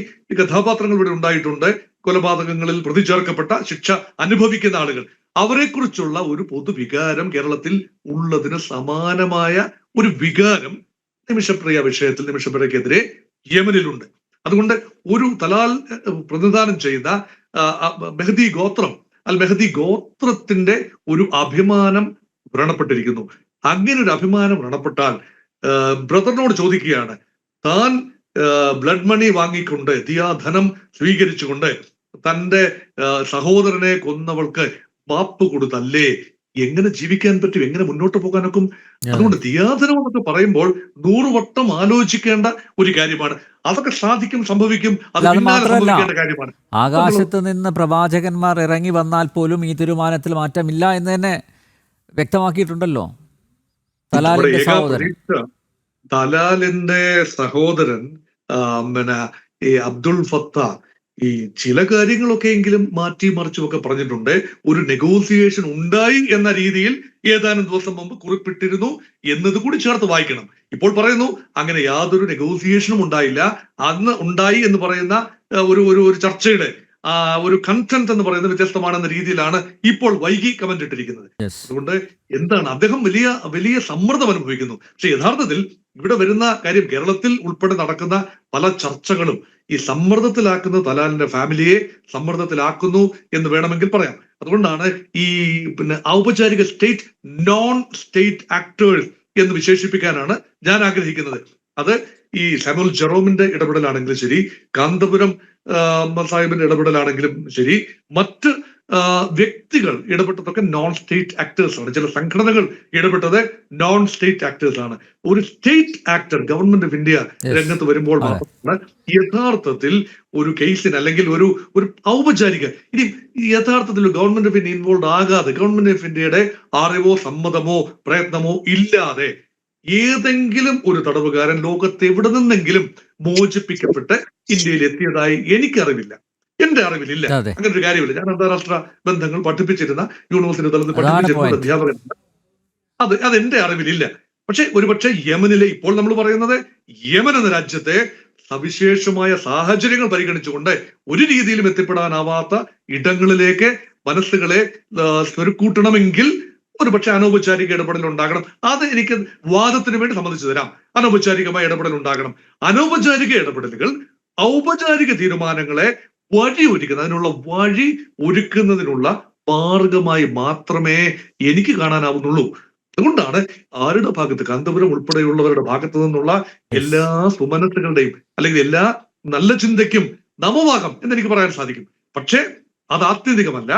കഥാപാത്രങ്ങൾ ഇവിടെ ഉണ്ടായിട്ടുണ്ട്. കൊലപാതകങ്ങളിൽ പ്രതി ചേർക്കപ്പെട്ട, ശിക്ഷ അനുഭവിക്കുന്ന ആളുകൾ, അവരെക്കുറിച്ചുള്ള ഒരു പൊതുവികാരം കേരളത്തിൽ ഉള്ളതിന് സമാനമായ ഒരു വികാരം നിമിഷപ്രിയ വിഷയത്തിൽ, നിമിഷപ്രിയക്കെതിരെ യമനിലുണ്ട്. അതുകൊണ്ട് ഒരു തലാൽ പ്രതിനിധാനം ചെയ്യുന്ന മെഹദി ഗോത്രത്തിന്റെ ഒരു അഭിമാനം വ്രണപ്പെട്ടിരിക്കുന്നു. അങ്ങനെ ഒരു അഭിമാനം വ്രണപ്പെട്ടാൽ ബ്രദറിനോട് ചോദിക്കുകയാണ്, താൻ ബ്ലഡ് മണി വാങ്ങിക്കൊണ്ട്, ദിയാധനം സ്വീകരിച്ചുകൊണ്ട് തന്റെ സഹോദരനെ കൊന്നവൾക്ക് മാപ്പ് കൊടുത്തല്ലേ, എങ്ങനെ ജീവിക്കാൻ പറ്റും, എങ്ങനെ മുന്നോട്ട് പോകാനൊക്കും? അതുകൊണ്ട് ദിയാധനം എന്നൊക്കെ പറയുമ്പോൾ 100 വട്ടം ആലോചിക്കേണ്ട ഒരു കാര്യമാണ്. അതൊക്കെ സാധിക്കും, സംഭവിക്കും. അത് സംഭവിക്കേണ്ട കാര്യമാണ്. ആകാശത്ത് നിന്ന് പ്രവാചകന്മാർ ഇറങ്ങി വന്നാൽ പോലും ഈ തീരുമാനത്തിൽ മാറ്റമില്ല എന്ന് തന്നെ വ്യക്തമാക്കിയിട്ടുണ്ടല്ലോ തലാലിന്റെ സഹോദരൻ ഈ അബ്ദുൾ ഫത്ത ഈ ചില കാര്യങ്ങളൊക്കെ എങ്കിലും മാറ്റി മറിച്ചുമൊക്കെ പറഞ്ഞിട്ടുണ്ട്. ഒരു നെഗോസിയേഷൻ ഉണ്ടായി എന്ന രീതിയിൽ ഏതാനും ദിവസം മുമ്പ് കുറിപ്പിട്ടിരുന്നു എന്നത് കൂടി ചേർത്ത് വായിക്കണം. ഇപ്പോൾ പറയുന്നു അങ്ങനെ യാതൊരു നെഗോസിയേഷനും ഉണ്ടായില്ല. അന്ന് ഉണ്ടായി എന്ന് പറയുന്ന ഒരു ചർച്ചയുടെ ഒരു കണ്ടന്റ് എന്ന് പറയുന്നത് വ്യത്യസ്തമാണെന്ന രീതിയിലാണ് ഇപ്പോൾ വൈകി കമന്റ് ഇട്ടിരിക്കുന്നത്. അതുകൊണ്ട് എന്താണ്, അദ്ദേഹം വലിയ സമ്മർദ്ദം അനുഭവിക്കുന്നു. പക്ഷെ യഥാർത്ഥത്തിൽ ഇവിടെ വരുന്ന കാര്യം, കേരളത്തിൽ ഉൾപ്പെടെ നടക്കുന്ന പല ചർച്ചകളും ഈ സമ്മർദ്ദത്തിലാക്കുന്ന തലാലിന്റെ ഫാമിലിയെ സമ്മർദ്ദത്തിലാക്കുന്നു എന്ന് വേണമെങ്കിൽ പറയാം. അതുകൊണ്ടാണ് ഈ ഔപചാരിക സ്റ്റേറ്റ് നോൺ സ്റ്റേറ്റ് ആക്ടേഴ്സ് എന്ന് വിശേഷിപ്പിക്കാനാണ് ഞാൻ ആഗ്രഹിക്കുന്നത്. അത് ഈ സാമുവൽ ജെറോമിന്റെ ഇടപെടലാണെങ്കിലും ശരി, കാന്തപുരം സാഹിബിന്റെ ഇടപെടലാണെങ്കിലും ശരി, മറ്റ് വ്യക്തികൾ ഇടപെട്ടതൊക്കെ നോൺ സ്റ്റേറ്റ് ആക്ടേഴ്സ് ആണ്. ചില സംഘടനകൾ ഇടപെട്ടത് നോൺ സ്റ്റേറ്റ് ആക്ടേഴ്സ് ആണ്. ഒരു state actor government of India രംഗത്ത് വരുമ്പോൾ മാത്രമാണ് യഥാർത്ഥത്തിൽ ഒരു കേസിന്, അല്ലെങ്കിൽ ഒരു ഔപചാരിക, ഇനി യഥാർത്ഥത്തിൽ ഗവൺമെന്റ് ഓഫ് ഇന്ത്യ ഇൻവോൾവ് ആകാതെ, ഗവൺമെന്റ് ഓഫ് ഇന്ത്യയുടെ അറിവോ സമ്മതമോ പ്രയത്നമോ ഇല്ലാതെ ഏതെങ്കിലും ഒരു തടവുകാരൻ ലോകത്ത് എവിടെ നിന്നെങ്കിലും മോചിപ്പിക്കപ്പെട്ട് ഇന്ത്യയിൽ എത്തിയതായി എനിക്കറിവില്ല, എന്റെ അറിവിലില്ല. അങ്ങനെ ഒരു കാര്യമില്ല. ഞാൻ അന്താരാഷ്ട്ര ബന്ധങ്ങൾ പഠിപ്പിച്ചിരുന്ന യൂണിവേഴ്സിറ്റി തലത്തിൽ പഠിപ്പിച്ചിരുന്ന അധ്യാപകനാണ്. അത് എന്റെ അറിവിലില്ല. ഒരുപക്ഷെ യമനിലെ, ഇപ്പോൾ നമ്മൾ പറയുന്നത് യമൻ എന്ന രാജ്യത്തെ സവിശേഷമായ സാഹചര്യങ്ങൾ പരിഗണിച്ചുകൊണ്ട് ഒരു രീതിയിലും എത്തിപ്പെടാനാവാത്ത ഇടങ്ങളിലേക്ക് മനസ്സുകളെ സ്വരുക്കൂട്ടണമെങ്കിൽ ഒരുപക്ഷെ അനൗപചാരിക ഇടപെടൽ ഉണ്ടാകണം. അത് എനിക്ക് വാദത്തിന് വേണ്ടി സമ്മതിച്ചു തരാം. അനൗപചാരികമായ ഇടപെടൽ ഉണ്ടാകണം. അനൗപചാരിക ഇടപെടലുകൾ ഔപചാരിക തീരുമാനങ്ങളെ അതിനുള്ള വഴി ഒരുക്കുന്നതിനുള്ള മാർഗമായി മാത്രമേ എനിക്ക് കാണാനാവുന്നുള്ളൂ. അതുകൊണ്ടാണ് ആരുടെ ഭാഗത്ത്, കാന്തപുരം ഉൾപ്പെടെയുള്ളവരുടെ ഭാഗത്തു നിന്നുള്ള എല്ലാ സുമനസ്സുകളുടെയും അല്ലെങ്കിൽ എല്ലാ നല്ല ചിന്തയ്ക്കും നമവാകം എന്നെനിക്ക് പറയാൻ സാധിക്കും. പക്ഷേ അത് ആത്യന്തികമല്ല.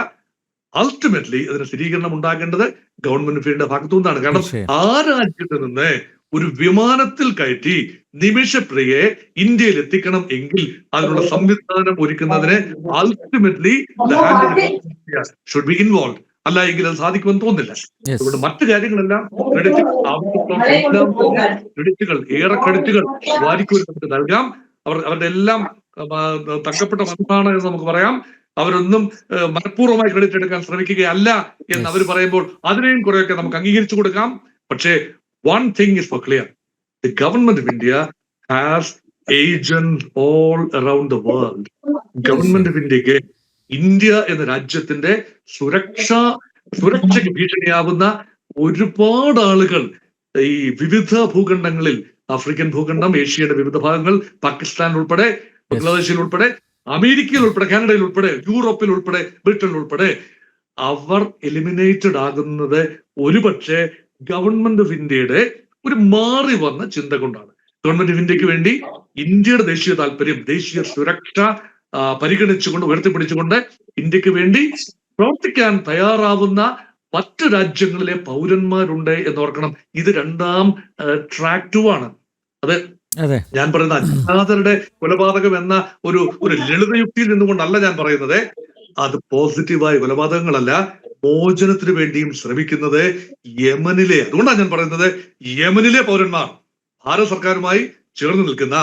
അൾട്ടിമേറ്റ്ലി അതിന് സ്ഥിരീകരണം ഉണ്ടാകേണ്ടത് ഗവൺമെന്റ് ഓഫ് ഇന്ത്യയുടെ ഭാഗത്തു നിന്നാണ്. കാരണം ആ രാജ്യത്ത് നിന്ന് ഒരു വിമാനത്തിൽ കയറ്റി നിമിഷപ്രിയയെ ഇന്ത്യയിൽ എത്തിക്കണം എങ്കിൽ അതിനുള്ള സംവിധാനം ഒരുക്കുന്നതിന് അൾട്ടിമേറ്റ്ലി ഷുഡ് ബി ഇൻവോൾവ്. അല്ല എങ്കിൽ അത് സാധിക്കുമെന്ന് തോന്നുന്നില്ല. അതുകൊണ്ട് മറ്റു കാര്യങ്ങളെല്ലാം ക്രെഡിറ്റുകൾ ഏറെ ക്രെഡിറ്റുകൾ വാരിക്കൂരി നമുക്ക് നൽകാം. അവരുടെ എല്ലാം തക്കപ്പെട്ട മനസ്സാണ് എന്ന് നമുക്ക് പറയാം. അവരൊന്നും മനഃപൂർവ്വമായി ക്രെഡിറ്റ് എടുക്കാൻ ശ്രമിക്കുകയല്ല എന്ന് അവർ പറയുമ്പോൾ അതിനെയും കുറെയൊക്കെ നമുക്ക് അംഗീകരിച്ചു കൊടുക്കാം. പക്ഷേ one thing is for clear: the government of India has agents all around the world. Government of India India എന്ന രാജ്യത്തിന്റെ സുരക്ഷയ്ക്ക് ഭീഷണിയാവുന്ന ഒരുപാട് ആളുകൾ ഈ വിവിധ ഭൂഖണ്ഡങ്ങളിൽ, ആഫ്രിക്കൻ ഭൂഖണ്ഡം, ഏഷ്യയുടെ വിവിധ ഭാഗങ്ങൾ, പാകിസ്ഥാൻ ഉൾപ്പെടെ, ബംഗ്ലാദേശിൽ ഉൾപ്പെടെ, അമേരിക്കയിൽ ഉൾപ്പെടെ, കാനഡയിൽ ഉൾപ്പെടെ, യൂറോപ്പിൽ ഉൾപ്പെടെ, ബ്രിട്ടനിൽ ഉൾപ്പെടെ അവർ എലിമിനേറ്റഡ് ആകുന്നത് ഒരുപക്ഷെ ഗവൺമെന്റ് ഓഫ് ഇന്ത്യയുടെ ഒരു മാറി വന്ന ചിന്ത കൊണ്ടാണ്. ഗവൺമെന്റ് ഓഫ് ഇന്ത്യക്ക് വേണ്ടി ഇന്ത്യയുടെ ദേശീയ താല്പര്യം, ദേശീയ സുരക്ഷ പരിഗണിച്ചുകൊണ്ട്, ഉയർത്തിപ്പിടിച്ചുകൊണ്ട് ഇന്ത്യക്ക് വേണ്ടി പ്രവർത്തിക്കാൻ തയ്യാറാവുന്ന മറ്റു രാജ്യങ്ങളിലെ പൗരന്മാരുണ്ട് എന്നോർക്കണം. ഇത് രണ്ടാം ട്രാക്ക് 2 ആണ്. അത് ഞാൻ പറയുന്ന അജ്ഞാതരുടെ കൊലപാതകം എന്ന ഒരു ലളിതയുക്തിയിൽ നിന്നുകൊണ്ടല്ല ഞാൻ പറയുന്നത്. അത് പോസിറ്റീവായ കൊലപാതകങ്ങളല്ല. മോചനത്തിന് വേണ്ടിയും ശ്രമിക്കുന്നത് യമനിലെ, അതുകൊണ്ടാണ് ഞാൻ പറയുന്നത്, യമനിലെ പൗരന്മാർ ഭാരത സർക്കാരുമായി ചേർന്ന് നിൽക്കുന്ന,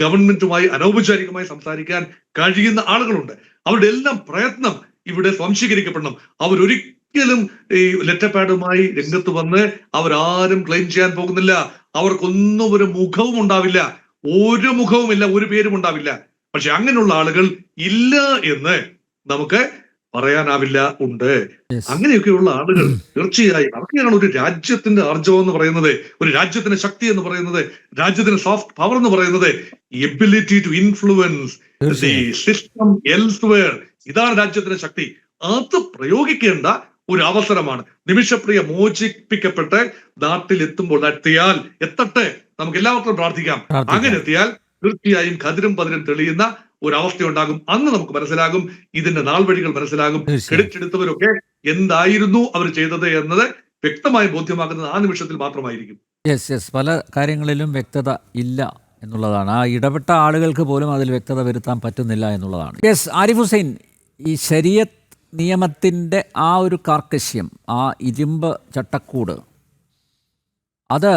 ഗവൺമെന്റുമായി അനൗപചാരികമായി സംസാരിക്കാൻ കഴിയുന്ന ആളുകളുണ്ട്. അവരുടെ എല്ലാം പ്രയത്നം ഇവിടെ സ്വാംശീകരിക്കപ്പെടണം. അവരൊരിക്കലും ഈ ലെറ്റർപാഡുമായി രംഗത്ത് വന്ന് അവരാരും ക്ലെയിം ചെയ്യാൻ പോകുന്നില്ല. അവർക്കൊന്നും ഒരു മുഖവും ഉണ്ടാവില്ല, ഒരു മുഖവുമില്ല, ഒരു പേരും ഉണ്ടാവില്ല. പക്ഷെ അങ്ങനെയുള്ള ആളുകൾ ഇല്ല എന്ന് നമുക്ക് പറയാനാവില്ല. ഉണ്ട്. അങ്ങനെയൊക്കെയുള്ള ആളുകൾ തീർച്ചയായും അതൊക്കെയാണ് ഒരു രാജ്യത്തിന്റെ ആർജവം എന്ന് പറയുന്നത്, ഒരു രാജ്യത്തിന്റെ ശക്തി എന്ന് പറയുന്നത്, രാജ്യത്തിന്റെ സോഫ്റ്റ് പവർ എന്ന് പറയുന്നത്, ability to influence the system elsewhere. ഇതാണ് രാജ്യത്തിന്റെ ശക്തി. അത് പ്രയോഗിക്കേണ്ട ഒരു അവസരമാണ്. നിമിഷപ്രിയ മോചിപ്പിക്കപ്പെട്ട് നാട്ടിൽ എത്തട്ടെ, നമുക്ക് എല്ലാവർക്കും പ്രാർത്ഥിക്കാം. അങ്ങനെ എത്തിയാൽ തീർച്ചയായും കതിരും പതിരും തെളിയുന്ന ഒരവസ്ഥ ഉണ്ടാകും. അന്ന് നമുക്ക് മനസ്സിലാകും, ഇതിന്റെ നാൾവഴികൾ മനസ്സിലാകും. ക്രെഡിറ്റ് എടുത്തവരൊക്കെ എന്തായിരുന്നു അവർ ചെയ്തത് എന്നത് വ്യക്തമായി ബോധ്യമാക്കുന്നത് ആ നിമിഷത്തിൽ മാത്രമായിരിക്കും. പല കാര്യങ്ങളിലും വ്യക്തത ഇല്ല എന്നുള്ളതാണ്. ആ ഇടപെട്ട ആളുകൾക്ക് പോലും അതിൽ വ്യക്തത വരുത്താൻ പറ്റുന്നില്ല എന്നുള്ളതാണ്. ആരിഫ് ഹുസൈൻ, ഈ ശരീഅത്ത് നിയമത്തിൻ്റെ ആ ഒരു കാർക്കശ്യം, ആ ഇരുമ്പ് ചട്ടക്കൂട്, അത്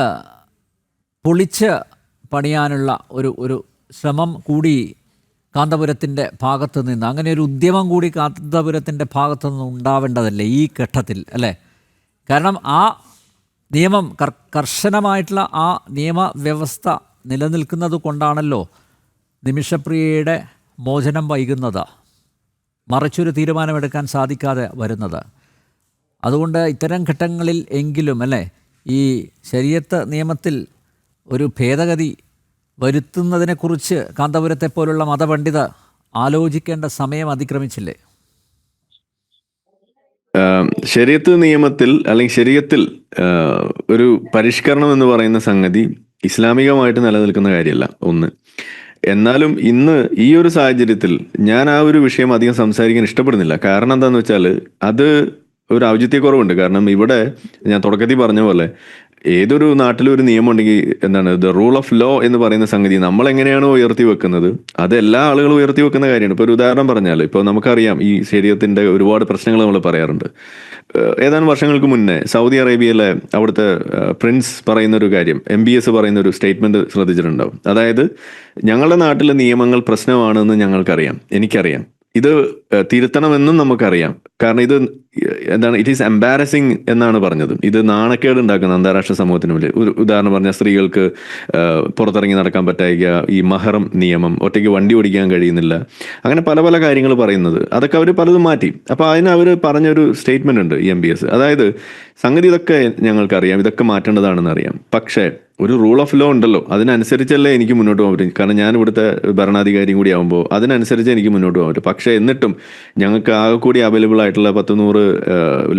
പൊളിച്ച് പണിയാനുള്ള ഒരു ശ്രമം കൂടി കാന്തപുരത്തിൻ്റെ ഭാഗത്തു നിന്ന്, അങ്ങനെ ഒരു ഉദ്യമം കൂടി കാന്തപുരത്തിൻ്റെ ഭാഗത്തു നിന്ന് ഉണ്ടാവേണ്ടതല്ലേ ഈ ഘട്ടത്തിൽ, അല്ലേ? കാരണം ആ നിയമം, കർശനമായിട്ടുള്ള ആ നിയമവ്യവസ്ഥ നിലനിൽക്കുന്നത് കൊണ്ടാണല്ലോ നിമിഷപ്രിയയുടെ മോചനം വൈകുന്നത്, മറിച്ചൊരു തീരുമാനമെടുക്കാൻ സാധിക്കാതെ വരുന്നത്. അതുകൊണ്ട് ഇത്തരം ഘട്ടങ്ങളിൽ എങ്കിലും, അല്ലേ, ഈ ശരീഅത്ത് നിയമത്തിൽ ഒരു ഭേദഗതി വരുത്തുന്നതിനെക്കുറിച്ച് കാന്തപുരത്തെ പോലുള്ള മതപണ്ഡിതർ ആലോചിക്കേണ്ട സമയം അതിക്രമിച്ചില്ലേ? ശരീഅത്ത് നിയമത്തിൽ അല്ലെങ്കിൽ ശരീഅത്തിൽ ഒരു പരിഷ്കരണം എന്ന് പറയുന്ന സംഗതി ഇസ്ലാമികമായിട്ട് നിലനിൽക്കുന്ന കാര്യമല്ല, ഒന്ന്. എന്നാലും ഇന്ന് ഈ ഒരു സാഹചര്യത്തിൽ ഞാൻ ആ ഒരു വിഷയം അധികം സംസാരിക്കാൻ ഇഷ്ടപ്പെടുന്നില്ല. കാരണം എന്താണെന്ന് വെച്ചാൽ അത് ഒരു ഔചിത്യക്കുറവുണ്ട്. കാരണം ഇവിടെ ഞാൻ തുടക്കത്തിൽ പറഞ്ഞ പോലെ ഏതൊരു നാട്ടിലും ഒരു നിയമം ഉണ്ടെങ്കിൽ എന്താണ് ദ റൂൾ ഓഫ് ലോ എന്ന് പറയുന്ന സംഗതി നമ്മൾ എങ്ങനെയാണോ ഉയർത്തി വെക്കുന്നത് അത് എല്ലാ ആളുകളും ഉയർത്തി വെക്കുന്ന കാര്യമാണ്. ഇപ്പോൾ ഒരു ഉദാഹരണം പറഞ്ഞാൽ, ഇപ്പോൾ നമുക്കറിയാം ഈ ശരീഅത്തിന്റെ ഒരുപാട് പ്രശ്നങ്ങൾ നമ്മൾ പറയാറുണ്ട്. ഏതാനും വർഷങ്ങൾക്ക് മുന്നേ സൗദി അറേബ്യയിലെ അവിടുത്തെ പ്രിൻസ് പറയുന്ന ഒരു കാര്യം, MBS പറയുന്ന ഒരു സ്റ്റേറ്റ്മെന്റ് ശ്രദ്ധിച്ചിട്ടുണ്ടാവും. അതായത് ഞങ്ങളുടെ നാട്ടിലെ നിയമങ്ങൾ പ്രശ്നമാണെന്ന് ഞങ്ങൾക്കറിയാം, എനിക്കറിയാം, ഇത് തിരുത്തണമെന്നും നമുക്കറിയാം. കാരണം ഇത് എന്താണ്, ഇറ്റ് ഈസ് എംബാരസിങ് എന്നാണ് പറഞ്ഞത്. ഇത് നാണക്കേട് ഉണ്ടാക്കുന്ന അന്താരാഷ്ട്ര സമൂഹത്തിന് മുന്നിൽ. ഒരു ഉദാഹരണം പറഞ്ഞാൽ, സ്ത്രീകൾക്ക് പുറത്തിറങ്ങി നടക്കാൻ പറ്റായിക, ഈ മഹറം നിയമം, ഒറ്റയ്ക്ക് വണ്ടി ഓടിക്കാൻ കഴിയുന്നില്ല, അങ്ങനെ പല പല കാര്യങ്ങൾ പറയുന്നത്, അതൊക്കെ അവർ പലതും മാറ്റി. അപ്പോൾ അതിന് അവർ പറഞ്ഞൊരു സ്റ്റേറ്റ്മെന്റ് ഉണ്ട് ഈ MBS. അതായത് സംഗതി ഇതൊക്കെ ഞങ്ങൾക്കറിയാം, ഇതൊക്കെ മാറ്റേണ്ടതാണെന്ന് അറിയാം, പക്ഷേ ഒരു റൂൾ ഓഫ് ലോ ഉണ്ടല്ലോ, അതിനനുസരിച്ചല്ലേ എനിക്ക് മുന്നോട്ട് പോകാൻ പറ്റും. കാരണം ഞാൻ ഇവിടുത്തെ ഭരണാധികാരിയും കൂടി ആകുമ്പോൾ അതിനനുസരിച്ച് എനിക്ക് മുന്നോട്ട് പോകാൻ പറ്റും. പക്ഷേ എന്നിട്ടും ഞങ്ങൾക്ക് ആകെ കൂടി അവൈലബിൾ ആയിട്ടുള്ള 100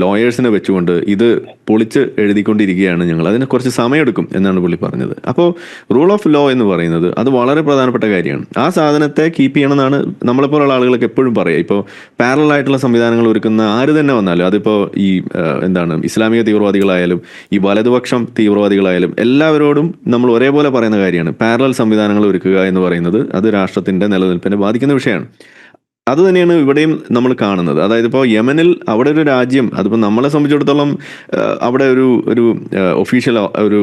ലോയേഴ്സിനെ വെച്ചുകൊണ്ട് ഇത് പൊളിച്ച് എഴുതിക്കൊണ്ടിരിക്കുകയാണ് ഞങ്ങൾ. അതിന് കുറച്ച് സമയമെടുക്കും എന്നാണ് പുള്ളി പറഞ്ഞത്. അപ്പോൾ റൂൾ ഓഫ് ലോ എന്ന് പറയുന്നത് അത് വളരെ പ്രധാനപ്പെട്ട കാര്യമാണ്. ആ സാധനത്തെ കീപ്പ് ചെയ്യണമെന്നാണ് നമ്മളെപ്പോലുള്ള ആളുകളൊക്കെ എപ്പോഴും പറയുക. ഇപ്പോൾ പാരലൽ ആയിട്ടുള്ള സംവിധാനങ്ങൾ ഒരുക്കുന്ന ആര് തന്നെ വന്നാലും, അതിപ്പോൾ ഈ ഇസ്ലാമിക തീവ്രവാദികളായാലും ഈ വലതുപക്ഷം തീവ്രവാദികളായാലും എല്ലാവരോടും നമ്മൾ ഒരേപോലെ പറയുന്ന കാര്യമാണ്, പാരലൽ സംവിധാനങ്ങൾ ഒരുക്കുക എന്ന് പറയുന്നത് അത് രാഷ്ട്രത്തിന്റെ നിലനിൽപ്പിനെ ബാധിക്കുന്ന വിഷയമാണ്. അത് തന്നെയാണ് ഇവിടെയും നമ്മൾ കാണുന്നത്. അതായത് ഇപ്പോൾ യമനിൽ അവിടെ ഒരു രാജ്യം, അതിപ്പോൾ നമ്മളെ സംബന്ധിച്ചിടത്തോളം അവിടെ ഒരു ഒഫീഷ്യൽ ഒരു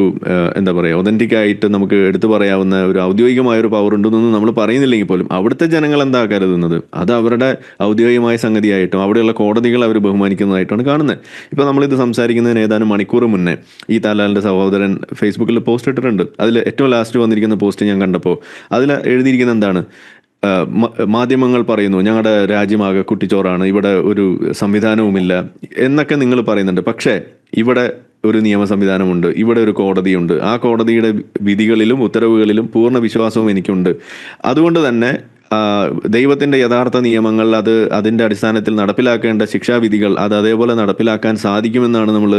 എന്താ പറയുക ഒതന്റിക് ആയിട്ട് നമുക്ക് എടുത്തു പറയാവുന്ന ഒരു ഔദ്യോഗികമായ ഒരു പവർ ഉണ്ടെന്നൊന്നും നമ്മൾ പറയുന്നില്ലെങ്കിൽ പോലും അവിടുത്തെ ജനങ്ങൾ എന്താ കരുതുന്നത്, അത് അവരുടെ ഔദ്യോഗികമായ സംഗതിയായിട്ടും അവിടെയുള്ള കോടതികൾ അവർ ബഹുമാനിക്കുന്നതായിട്ടാണ് കാണുന്നത്. ഇപ്പോൾ നമ്മളിത് സംസാരിക്കുന്നതിന് ഏതാനും മണിക്കൂർ മുന്നേ ഈ താലാലിൻ്റെ സഹോദരൻ ഫേസ്ബുക്കിൽ പോസ്റ്റ് ഇട്ടിട്ടുണ്ട്. അതിൽ ഏറ്റവും ലാസ്റ്റ് വന്നിരിക്കുന്ന പോസ്റ്റ് ഞാൻ കണ്ടപ്പോൾ അതിൽ എഴുതിയിരിക്കുന്നത് എന്താണ്, മാധ്യമങ്ങൾ പറയുന്നു ഞങ്ങളുടെ രാജ്യമാകെ കുട്ടിച്ചോറാണ്, ഇവിടെ ഒരു സംവിധാനവുമില്ല എന്നൊക്കെ നിങ്ങൾ പറയുന്നുണ്ട്. പക്ഷേ ഇവിടെ ഒരു നിയമ സംവിധാനമുണ്ട്, ഇവിടെ ഒരു കോടതിയുണ്ട്, ആ കോടതിയുടെ വിധികളിലും ഉത്തരവുകളിലും പൂർണ്ണ വിശ്വാസവും എനിക്കുണ്ട്. അതുകൊണ്ട് തന്നെ ദൈവത്തിൻ്റെ യഥാർത്ഥ നിയമങ്ങൾ അതിൻ്റെ അടിസ്ഥാനത്തിൽ നടപ്പിലാക്കേണ്ട ശിക്ഷാവിധികൾ അത് അതേപോലെ നടപ്പിലാക്കാൻ സാധിക്കുമെന്നാണ് നമ്മൾ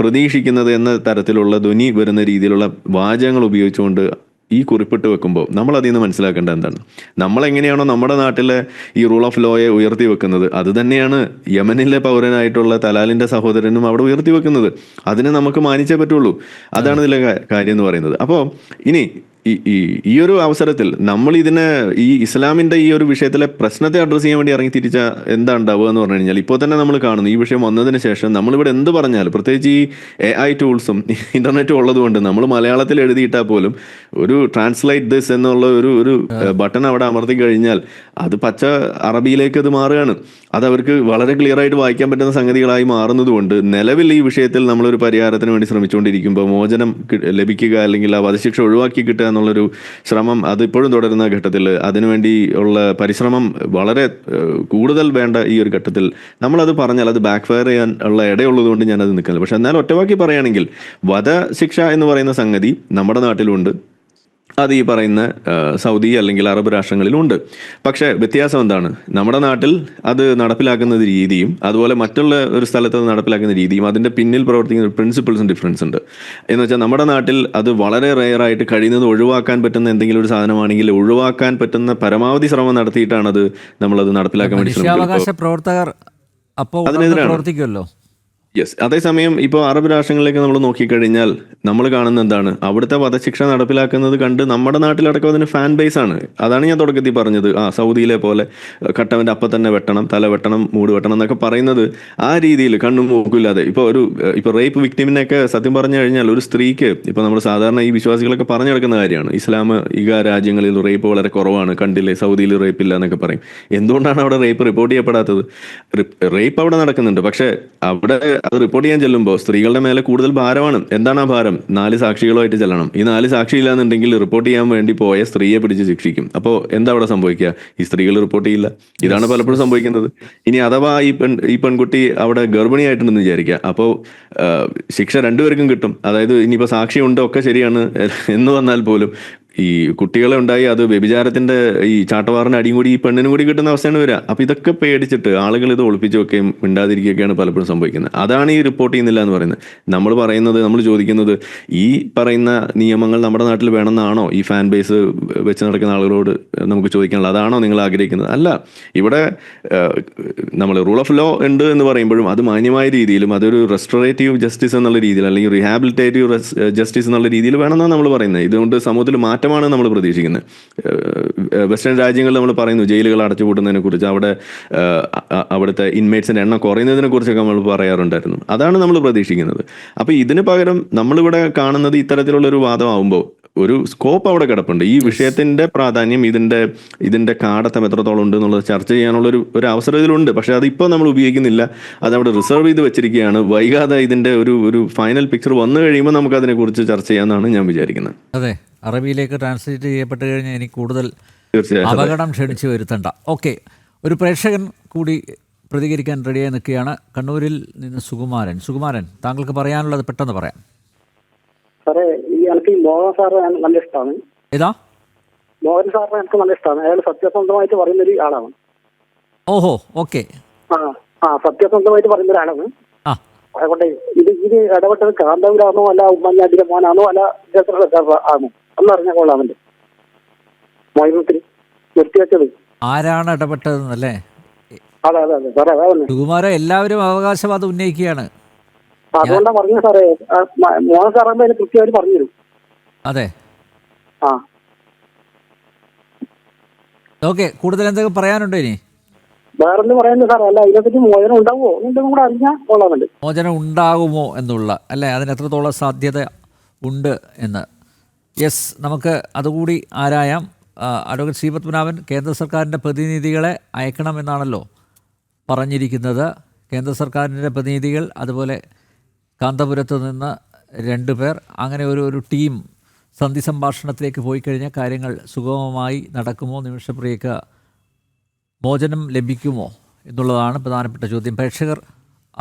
പ്രതീക്ഷിക്കുന്നത് എന്ന തരത്തിലുള്ള ധ്വനി വരുന്ന രീതിയിലുള്ള വാചകങ്ങൾ ഉപയോഗിച്ചുകൊണ്ട് ഈ കുറിപ്പിട്ട് വെക്കുമ്പോൾ നമ്മൾ അതിൽ നിന്ന് മനസ്സിലാക്കേണ്ടത് എന്താണ്, നമ്മളെങ്ങനെയാണോ നമ്മുടെ നാട്ടിലെ ഈ റൂൾ ഓഫ് ലോയെ ഉയർത്തി വെക്കുന്നത് അത് തന്നെയാണ് യമനിലെ പൗരനായിട്ടുള്ള തലാലിൻ്റെ സഹോദരനും അവിടെ ഉയർത്തി വെക്കുന്നത്. അതിനെ നമുക്ക് മാനിച്ചേ പറ്റുള്ളൂ. അതാണ് ഇതിലെ കാര്യം എന്ന് പറയുന്നത്. അപ്പോൾ ഇനി ഈ ഒരു അവസരത്തിൽ നമ്മൾ ഇതിനെ ഈ ഇസ്ലാമിൻ്റെ ഈ ഒരു വിഷയത്തിലെ പ്രശ്നത്തെ അഡ്രസ്സ് ചെയ്യാൻ വേണ്ടി ഇറങ്ങി തിരിച്ച എന്താ ഉണ്ടാവുക എന്ന് പറഞ്ഞു കഴിഞ്ഞാൽ, ഇപ്പോൾ തന്നെ നമ്മൾ കാണുന്നു ഈ വിഷയം വന്നതിന് ശേഷം നമ്മളിവിടെ എന്ത് പറഞ്ഞാലും, പ്രത്യേകിച്ച് ഈ AI ടൂൾസും ഇൻ്റർനെറ്റും ഉള്ളതുകൊണ്ട് നമ്മൾ മലയാളത്തിൽ എഴുതിയിട്ടാൽ പോലും ഒരു ട്രാൻസ്ലേറ്റ് ദിസ് എന്നുള്ള ഒരു ബട്ടൺ അവിടെ അമർത്തി കഴിഞ്ഞാൽ അത് പച്ച അറബിയിലേക്ക് അത് മാറുകയാണ്. അത് അവർക്ക് വളരെ ക്ലിയർ ആയിട്ട് വായിക്കാൻ പറ്റുന്ന സംഗതികളായി മാറുന്നത് കൊണ്ട് നിലവിൽ ഈ വിഷയത്തിൽ നമ്മളൊരു പരിഹാരത്തിന് വേണ്ടി ശ്രമിച്ചുകൊണ്ടിരിക്കുമ്പോൾ മോചനം ലഭിക്കുക അല്ലെങ്കിൽ ആ വധശിക്ഷ ഒഴിവാക്കി കിട്ടുക എന്നുള്ളൊരു ശ്രമം അതിപ്പോഴും തുടരുന്ന ഘട്ടത്തിൽ അതിനുവേണ്ടി ഉള്ള പരിശ്രമം വളരെ കൂടുതൽ വേണ്ട ഈ ഒരു ഘട്ടത്തിൽ നമ്മളത് പറഞ്ഞാൽ അത് ബാക്ക് ഫയർ ചെയ്യാൻ ഉള്ള ഇടയുള്ളതുകൊണ്ട് ഞാനത് നിൽക്കുന്നില്ല. പക്ഷെ എന്നാൽ ഒറ്റവാക്കി പറയുകയാണെങ്കിൽ വധശിക്ഷ എന്ന് പറയുന്ന സംഗതി നമ്മുടെ നാട്ടിലുണ്ട്, അത് ഈ പറയുന്ന സൗദി അല്ലെങ്കിൽ അറബ് രാഷ്ട്രങ്ങളിലുണ്ട്. പക്ഷേ വ്യത്യാസം എന്താണ്, നമ്മുടെ നാട്ടിൽ അത് നടപ്പിലാക്കുന്ന രീതിയും അതുപോലെ മറ്റുള്ള ഒരു സ്ഥലത്ത് അത് നടപ്പിലാക്കുന്ന രീതിയും അതിൻ്റെ പിന്നിൽ പ്രവർത്തിക്കുന്ന പ്രിൻസിപ്പിൾസും ഡിഫറൻസ് ഉണ്ട്. എന്ന് വെച്ചാൽ നമ്മുടെ നാട്ടിൽ അത് വളരെ റെയറായിട്ട് കഴിയുന്നത് ഒഴിവാക്കാൻ പറ്റുന്ന എന്തെങ്കിലും ഒരു സാധനമാണെങ്കിൽ ഒഴിവാക്കാൻ പറ്റുന്ന പരമാവധി ശ്രമം നടത്തിയിട്ടാണ് നമ്മളത് നടപ്പിലാക്കാൻ വേണ്ടി ശ്രമിക്കുന്നത്. പ്രവർത്തകർ അപ്പോൾ അതിനെതിരാണ് പ്രവർത്തിക്കുമല്ലോ. യെസ്. അതേസമയം ഇപ്പോൾ അറബ് രാഷ്ട്രങ്ങളിലേക്ക് നമ്മൾ നോക്കിക്കഴിഞ്ഞാൽ നമ്മൾ കാണുന്ന എന്താണ്, അവിടുത്തെ വധശിക്ഷ നടപ്പിലാക്കുന്നത് കണ്ട് നമ്മുടെ നാട്ടിലടക്കം അതിന് ഫാൻ ബേസ് ആണ്. അതാണ് ഞാൻ തുടക്കത്തിൽ പറഞ്ഞത്, സൗദിയിലെ പോലെ കട്ടവൻ്റെ അപ്പം തന്നെ വെട്ടണം, തല വെട്ടണം, മൂട് വെട്ടണം എന്നൊക്കെ പറയുന്നത് ആ രീതിയിൽ കണ്ണും മൂക്കില്ലാതെ. ഇപ്പോൾ റേപ്പ് വിക്ടിമിനെയൊക്കെ സത്യം പറഞ്ഞു കഴിഞ്ഞാൽ ഒരു സ്ത്രീക്ക് ഇപ്പോൾ നമ്മൾ സാധാരണ ഈ വിശ്വാസികളൊക്കെ പറഞ്ഞെടുക്കുന്ന കാര്യമാണ്, ഇസ്ലാമിക രാജ്യങ്ങളിൽ റേപ്പ് വളരെ കുറവാണ്, കണ്ടില്ലേ സൗദിയിൽ റേപ്പ് ഇല്ല എന്നൊക്കെ പറയും. എന്തുകൊണ്ടാണ് അവിടെ റേപ്പ് റിപ്പോർട്ട് ചെയ്യപ്പെടാത്തത്? റേപ്പ് അവിടെ നടക്കുന്നുണ്ട്, പക്ഷേ അവിടെ അത് റിപ്പോർട്ട് ചെയ്യാൻ ചെല്ലുമ്പോൾ സ്ത്രീകളുടെ മേലെ കൂടുതൽ ഭാരമാണ്. എന്താണ് ആ ഭാരം? 4 സാക്ഷികളുമായിട്ട് ചെല്ലണം. ഈ 4 സാക്ഷിയില്ലാന്നുണ്ടെങ്കിൽ റിപ്പോർട്ട് ചെയ്യാൻ വേണ്ടി പോയ സ്ത്രീയെ പിടിച്ച് ശിക്ഷിക്കും. അപ്പോൾ എന്താ അവിടെ സംഭവിക്കുക? ഈ സ്ത്രീകൾ റിപ്പോർട്ട് ചെയ്യില്ല. ഇതാണ് പലപ്പോഴും സംഭവിക്കുന്നത്. ഇനി അഥവാ ഈ പെൺകുട്ടി അവിടെ ഗർഭിണിയായിട്ടുണ്ടെന്ന് വിചാരിക്കുക, അപ്പോൾ ശിക്ഷ രണ്ടുപേർക്കും കിട്ടും. അതായത് ഇനിയിപ്പോൾ സാക്ഷി ഉണ്ടോ ഒക്കെ ശരിയാണ് എന്ന് വന്നാൽ പോലും ഈ കുട്ടികളെ ഉണ്ടായി അത് വ്യഭിചാരത്തിന്റെ ഈ ചാട്ടവാറിന്റെ അടിയും കൂടി ഈ പെണ്ണിനും കൂടി കിട്ടുന്ന അവസ്ഥയാണ് വരിക. അപ്പൊ ഇതൊക്കെ പേടിച്ചിട്ട് ആളുകൾ ഇത് ഒളിപ്പിച്ചു വെക്കുകയും മിണ്ടാതിരിക്കുകയൊക്കെയാണ് പലപ്പോഴും സംഭവിക്കുന്നത്. അതാണ് ഈ റിപ്പോർട്ട് ചെയ്യുന്നില്ല എന്ന് പറയുന്നത്. നമ്മൾ ചോദിക്കുന്നത് ഈ പറയുന്ന നിയമങ്ങൾ നമ്മുടെ നാട്ടിൽ വേണമെന്നാണോ ഈ ഫാൻ ബേസ് വെച്ച് നടക്കുന്ന ആളുകളോട് നമുക്ക് ചോദിക്കാനുള്ളത്? അതാണോ നിങ്ങൾ ആഗ്രഹിക്കുന്നത്? അല്ല. ഇവിടെ നമ്മൾ റൂൾ ഓഫ് ലോ ഉണ്ട് എന്ന് പറയുമ്പോഴും അത് മാന്യമായ രീതിയിലും അതൊരു റെസ്റ്റോറേറ്റീവ് ജസ്റ്റിസ് എന്നുള്ള രീതിയിൽ അല്ലെങ്കിൽ റീഹാബിലിറ്റേറ്റീവ് ജസ്റ്റിസ് എന്നുള്ള രീതിയിൽ വേണമെന്നാണ് നമ്മൾ പറയുന്നത്. ഇതുകൊണ്ട് സമൂഹത്തിൽ മാറ്റമാണ് നമ്മൾ പ്രതീക്ഷിക്കുന്നത്. വെസ്റ്റേൺ രാജ്യങ്ങളിൽ നമ്മൾ പറയുന്നു ജയിലുകൾ അടച്ചുപൂട്ടുന്നതിനെ കുറിച്ച്, അവിടുത്തെ ഇൻമേറ്റ്സിന്റെ എണ്ണം കുറയുന്നതിനെ കുറിച്ചൊക്കെ നമ്മൾ പറയാറുണ്ടായിരുന്നു. അതാണ് നമ്മൾ പ്രതീക്ഷിക്കുന്നത്. അപ്പൊ ഇതിന് പകരം നമ്മളിവിടെ കാണുന്നത് ഇത്തരത്തിലുള്ള ഒരു വാദമാകുമ്പോൾ ഒരു സ്കോപ്പ് അവിടെ കിടപ്പുണ്ട്. ഈ വിഷയത്തിന്റെ പ്രാധാന്യം, ഇതിന്റെ കാടത്തം എത്രത്തോളം ഉണ്ട് എന്നുള്ളത് ചർച്ച ചെയ്യാനുള്ള ഒരു അവസരം ഇതിലുണ്ട്. പക്ഷെ അതിപ്പോൾ നമ്മൾ ഉപയോഗിക്കുന്നില്ല, അതവിടെ റിസർവ് ചെയ്ത് വെച്ചിരിക്കുകയാണ്. വൈകാതെ ഇതിന്റെ ഒരു ഫൈനൽ പിക്ചർ വന്നു കഴിയുമ്പോൾ നമുക്ക് അതിനെക്കുറിച്ച് ചർച്ച ചെയ്യാമെന്നാണ് ഞാൻ വിചാരിക്കുന്നത്. അതെ, അറബിയിലേക്ക് ട്രാൻസ്ലേറ്റ് ചെയ്യപ്പെട്ട് കഴിഞ്ഞാൽ എനിക്ക് കൂടുതൽ തീർച്ചയായും അപകടം ക്ഷണിച്ചു വരുത്തണ്ട. ഓക്കെ, ഒരു പ്രേക്ഷകൻ കൂടി പ്രതികരിക്കാൻ റെഡിയായി നിൽക്കുകയാണ്. കണ്ണൂരിൽ നിന്ന് സുകുമാരൻ, താങ്കൾക്ക് പറയാനുള്ളത് പെട്ടെന്ന് പറയാം. സാറേ എനിക്ക് ഈ മോഹൻ സാറ് നല്ല ഇഷ്ടമാണ്. ഏതാ? മോഹൻ സാറിനെ എനിക്ക് നല്ല ഇഷ്ടമാണ്. അയാൾ സത്യസന്ധമായിട്ട് പറയുന്ന ഒരു ആളാണ്. ഓഹോ, ഓക്കെ. സത്യസന്ധമായിട്ട് പറയുന്ന ഒരാളാണ്. അതുകൊണ്ട് ഇത് ഇടപെട്ടത് കാന്തപുരാണോ അല്ല ഉമ്മൻചാണ്ടിയുടെ മോനാണോ അല്ല ആണോ എന്നറിഞ്ഞ കൊള്ളാമല്ലേ മോഹനത്തിന് നിർത്തിവെച്ചത്. ആരാണ് ഇടപെട്ടതെന്നല്ലേ? അതെ അതെ അതെ സാറേ, അതാണ് സുകുമാരൻ. എല്ലാവരും അവകാശവാദം ഉന്നയിക്കുകയാണ്. അതുകൊണ്ടാണ് പറഞ്ഞത് സാറേ. മോഹൻ സാറാകുമ്പോ അതിന് കൃത്യമായിട്ട് പറഞ്ഞുതരും. അതെ, ആ ഓക്കെ. കൂടുതൽ എന്തെങ്കിലും പറയാനുണ്ടോ ഇനി? വേറൊന്നും പറയുന്നത് സാറേ. അല്ല, ഇതിനെപ്പറ്റി മോചനം ഉണ്ടാവുമോ എന്നും കൂടെ അറിഞ്ഞാൽ കൊള്ളാമല്ലേ. മോചനം ഉണ്ടാകുമോ എന്നുള്ള അല്ലേ, അതിന് എത്രത്തോളം സാധ്യത ഉണ്ട് എന്ന്. യെസ്, നമുക്ക് അതുകൂടി ആരായാം. അഡ്വക്കേറ്റ് ശ്രീ പത്മനാഭൻ, കേന്ദ്ര സർക്കാരിൻ്റെ പ്രതിനിധികളെ അയക്കണമെന്നാണല്ലോ പറഞ്ഞിരിക്കുന്നത്. കേന്ദ്ര സർക്കാരിൻ്റെ പ്രതിനിധികൾ, അതുപോലെ കാന്തപുരത്ത് നിന്ന് 2 പേർ, അങ്ങനെ ഒരു ടീം സന്ധി സംഭാഷണത്തിലേക്ക് പോയി കഴിഞ്ഞാൽ കാര്യങ്ങൾ സുഗമമായി നടക്കുമോ? നിമിഷപ്രിയക്ക് മോചനം ലഭിക്കുമോ എന്നുള്ളതാണ് പ്രധാനപ്പെട്ട ചോദ്യം. പ്രേക്ഷകർ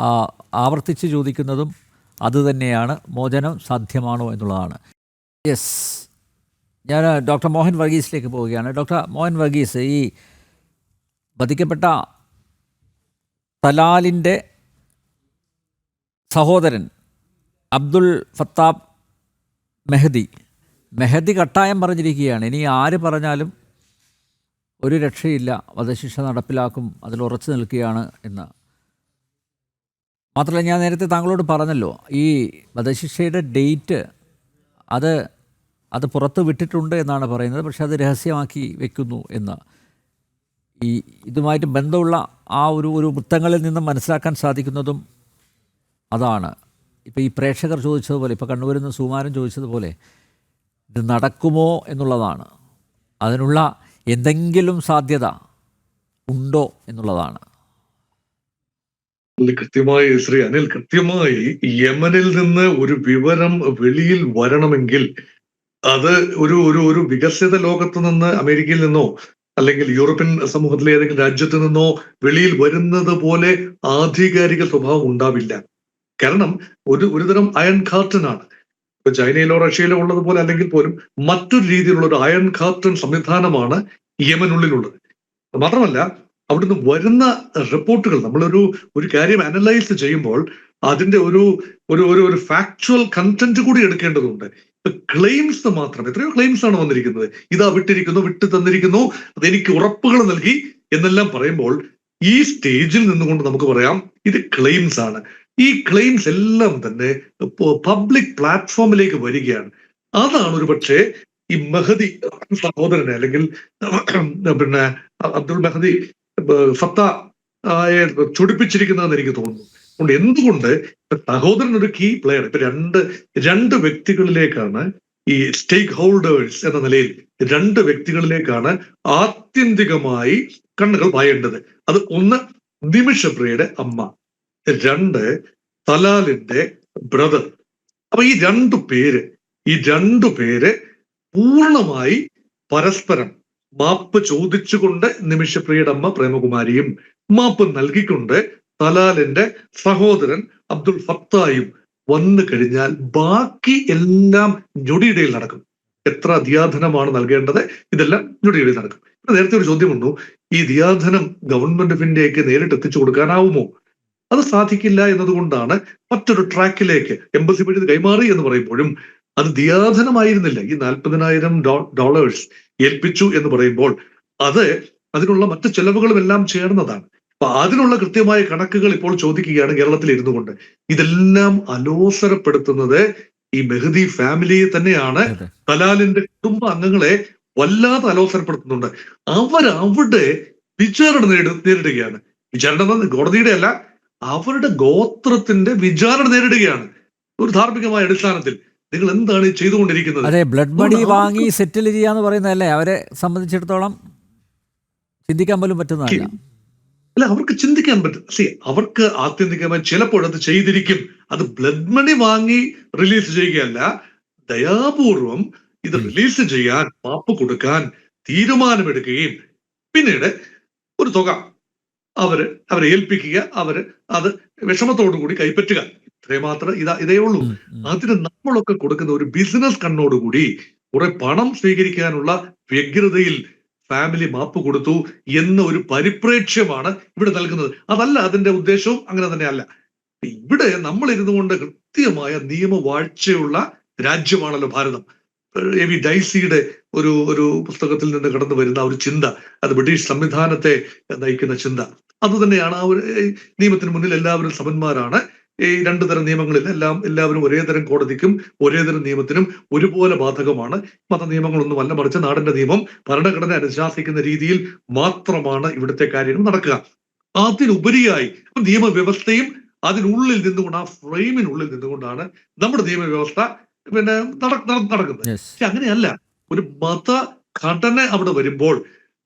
ആവർത്തിച്ച് ചോദിക്കുന്നതും അതുതന്നെയാണ്, മോചനം സാധ്യമാണോ എന്നുള്ളതാണ്. യെസ്, ഞാൻ ഡോക്ടർ മോഹൻ വർഗീസിലേക്ക് പോവുകയാണ്. ഡോക്ടർ മോഹൻ വർഗീസ്, ഈ വധിക്കപ്പെട്ട തലാലിൻ്റെ സഹോദരൻ അബ്ദുൾ ഫത്താബ് മെഹദി കട്ടായം പറഞ്ഞിരിക്കുകയാണ്, ഇനി ആര് പറഞ്ഞാലും ഒരു രക്ഷയില്ല, വധശിക്ഷ നടപ്പിലാക്കും, അതിൽ ഉറച്ചു നിൽക്കുകയാണ് എന്ന്. മാത്രമല്ല, ഞാൻ നേരത്തെ താങ്കളോട് പറഞ്ഞല്ലോ, ഈ വധശിക്ഷയുടെ ഡേറ്റ് അത് പുറത്ത് വിട്ടിട്ടുണ്ട് എന്നാണ് പറയുന്നത്. പക്ഷെ അത് രഹസ്യമാക്കി വെക്കുന്നു എന്ന്. ഇതുമായിട്ട് ബന്ധമുള്ള ആ ഒരു വൃത്തങ്ങളിൽ നിന്നും മനസ്സിലാക്കാൻ സാധിക്കുന്നതും അതാണ്. ഇപ്പോൾ ഈ പ്രേക്ഷകർ ചോദിച്ചതുപോലെ, ഇപ്പോൾ കണ്ണൂരിൽ നിന്ന് സുകുമാരൻ ചോദിച്ചതുപോലെ, ഇത് നടക്കുമോ എന്നുള്ളതാണ്. അതിനുള്ള എന്തെങ്കിലും സാധ്യത ഉണ്ടോ എന്നുള്ളതാണ്. കൃത്യമായി ശ്രീ അനിൽ, കൃത്യമായി യമനിൽ നിന്ന് ഒരു വിവരം വെളിയിൽ വരണമെങ്കിൽ അത് ഒരു വികസിത ലോകത്ത് നിന്ന്, അമേരിക്കയിൽ നിന്നോ അല്ലെങ്കിൽ യൂറോപ്യൻ സമൂഹത്തിലെ ഏതെങ്കിലും രാജ്യത്ത് നിന്നോ വെളിയിൽ വരുന്നത് പോലെ ആധികാരിക സ്വഭാവം ഉണ്ടാവില്ല. കാരണം ഒരുതരം അയൺ കാർട്ടനാണ്. ഇപ്പൊ ചൈനയിലോ റഷ്യയിലോ ഉള്ളതുപോലെ അല്ലെങ്കിൽ പോലും മറ്റൊരു രീതിയിലുള്ള ഒരു അയൺ കാർട്ടൺ സംവിധാനമാണ് യമനുള്ളിലുള്ളത്. മാത്രമല്ല, അവിടുന്ന് വരുന്ന റിപ്പോർട്ടുകൾ, നമ്മളൊരു കാര്യം അനലൈസ് ചെയ്യുമ്പോൾ അതിന്റെ ഒരു ഫാക്ച്വൽ കണ്ടന്റ് കൂടി എടുക്കേണ്ടതുണ്ട്. ക്ലെയിംസ് മാത്രം, എത്രയോ ക്ലെയിംസ് ആണ് വന്നിരിക്കുന്നത്. ഇതാ വിട്ടു തന്നിരിക്കുന്നു, അതെനിക്ക് ഉറപ്പുകൾ നൽകി എന്നെല്ലാം പറയുമ്പോൾ ഈ സ്റ്റേജിൽ നിന്നുകൊണ്ട് നമുക്ക് പറയാം ഇത് ക്ലെയിംസ് ആണ്. ഈ ക്ലെയിംസ് എല്ലാം തന്നെ പബ്ലിക് പ്ലാറ്റ്ഫോമിലേക്ക് വരികയാണ്. അതാണ് ഒരു പക്ഷേ ഈ മെഹദി സഹോദരനെ, അല്ലെങ്കിൽ പിന്നെ അബ്ദുൾ മെഹദി ഫത്തായെ ചൊടിപ്പിച്ചിരിക്കുന്നതെന്ന് എനിക്ക് തോന്നുന്നു. അതുകൊണ്ട് എന്തുകൊണ്ട് സഹോദരൻ ഒരു കീ പ്ലെയർ, ഇപ്പൊ രണ്ട് വ്യക്തികളിലേക്കാണ്, ഈ സ്റ്റേക്ക് ഹോൾഡേഴ്സ് എന്ന നിലയിൽ 2 വ്യക്തികളിലേക്കാണ് ആത്യന്തികമായി കണ്ണുകൾ പായേണ്ടത്. അത് ഒന്ന് നിമിഷപ്രിയയുടെ അമ്മ, 2 തലാലിന്റെ ബ്രദർ. അപ്പൊ ഈ 2 പേര് പൂർണ്ണമായി പരസ്പരം മാപ്പ് ചോദിച്ചുകൊണ്ട് നിമിഷപ്രിയയുടെ അമ്മ പ്രേമകുമാരിയും മാപ്പ് നൽകിക്കൊണ്ട് തലാലിന്റെ സഹോദരൻ അബ്ദുൾ ഫത്തായും വന്നു കഴിഞ്ഞാൽ ബാക്കി എല്ലാം ഞൊടിയിടയിൽ നടക്കും. എത്ര ദിയാധനമാണ് നൽകേണ്ടത്, ഇതെല്ലാം ഞൊടിയിടയിൽ നടക്കും. നേരത്തെ ഒരു ചോദ്യം വന്നു, ഈ ദിയാധനം ഗവൺമെന്റ് ഓഫ് ഇന്ത്യക്ക് നേരിട്ട് എത്തിച്ചു കൊടുക്കാനാവുമോ? അത് സാധിക്കില്ല എന്നതുകൊണ്ടാണ് മറ്റൊരു ട്രാക്കിലേക്ക് എംബസി വഴി കൈമാറി എന്ന് പറയുമ്പോഴും അത് ദിയാധനമായിരുന്നില്ല. ഈ $40,000 ഏൽപ്പിച്ചു എന്ന് പറയുമ്പോൾ അതിനുള്ള മറ്റു ചെലവുകളും എല്ലാം ചേർന്നതാണ്. അപ്പൊ അതിനുള്ള കൃത്യമായ കണക്കുകൾ ഇപ്പോൾ ചോദിക്കുകയാണ് കേരളത്തിൽ ഇരുന്നു കൊണ്ട്. ഇതെല്ലാം അലോസരപ്പെടുത്തുന്നത് ഈ മെഹദി ഫാമിലിയെ തന്നെയാണ്. തലാലിന്റെ കുടുംബ അംഗങ്ങളെ വല്ലാതെ അലോസരപ്പെടുത്തുന്നുണ്ട്. അവരവിടെ വിചാരണ നേരിടുകയാണ്. വിചാരണ കോടതിയുടെ അല്ല, അവരുടെ ഗോത്രത്തിന്റെ വിചാരണ നേരിടുകയാണ് ഒരു ധാർമ്മികമായ അടിസ്ഥാനത്തിൽ. നിങ്ങൾ എന്താണ് ചെയ്തുകൊണ്ടിരിക്കുന്നത്? അതെ, ബ്ലഡ് മണി വാങ്ങി സെറ്റിൽ ചെയ്യാന്ന് പറയുന്നതല്ലേ അവരെ സംബന്ധിച്ചിടത്തോളം ചിന്തിക്കാൻ പോലും പറ്റുന്നതല്ല. അല്ല, അവർക്ക് ചിന്തിക്കാൻ പറ്റും. അവർക്ക് ആത്യന്തികമായി ചിലപ്പോഴത് ചെയ്തിരിക്കും. അത് ബ്ലഡ് മണി വാങ്ങി റിലീസ് ചെയ്യുകയല്ല, ദയാപൂർവം ഇത് റിലീസ് ചെയ്യാൻ, മാപ്പ് കൊടുക്കാൻ തീരുമാനമെടുക്കുകയും പിന്നീട് ഒരു തുക അവരെ ഏൽപ്പിക്കുക, അത് വിഷമത്തോടു കൂടി കൈപ്പറ്റുക. ഇത്രമാത്രം ഇതേ ഉള്ളൂ. അതിന് നമ്മളൊക്കെ കൊടുക്കുന്ന ഒരു ബിസിനസ് കണ്ണോടുകൂടി കുറെ പണം സ്വീകരിക്കാനുള്ള വ്യഗ്രതയിൽ ഫാമിലി മാപ്പ് കൊടുത്തു എന്ന ഒരു പരിപ്രേക്ഷ്യമാണ് ഇവിടെ നൽകുന്നത്. അതല്ല അതിന്റെ ഉദ്ദേശവും, അങ്ങനെ തന്നെ അല്ല. ഇവിടെ നമ്മൾ ഇരുന്നു കൊണ്ട് കൃത്യമായ നിയമവാഴ്ചയുള്ള രാജ്യമാണല്ലോ ഭാരതം. എ വി ഡൈസിയുടെ ഒരു പുസ്തകത്തിൽ നിന്ന് കടന്നു വരുന്ന ഒരു ചിന്ത, അത് ബ്രിട്ടീഷ് സംവിധാനത്തെ നയിക്കുന്ന ചിന്ത, അതുതന്നെയാണ്. ആ ഒരു നിയമത്തിന് മുന്നിൽ എല്ലാവരും സമന്മാരാണ്. ഈ രണ്ടു തരം നിയമങ്ങളിൽ എല്ലാവരും ഒരേ തരം കോടതിക്കും ഒരേ തരം നിയമത്തിനും ഒരുപോലെ ബാധകമാണ്. മത നിയമങ്ങളൊന്നുമല്ല, മറിച്ച് നാടിന്റെ നിയമം ഭരണഘടന അനുശാസിക്കുന്ന രീതിയിൽ മാത്രമാണ് ഇവിടുത്തെ കാര്യങ്ങൾ നടക്കുക. അതിനുപരിയായി നിയമവ്യവസ്ഥയും അതിനുള്ളിൽ നിന്നുകൊണ്ട്, ആ ഫ്രെയിമിനുള്ളിൽ നിന്നുകൊണ്ടാണ് നമ്മുടെ നിയമവ്യവസ്ഥ നടക്കുന്നത്. പക്ഷെ അങ്ങനെയല്ല. ഒരു മതഘടന അവിടെ വരുമ്പോൾ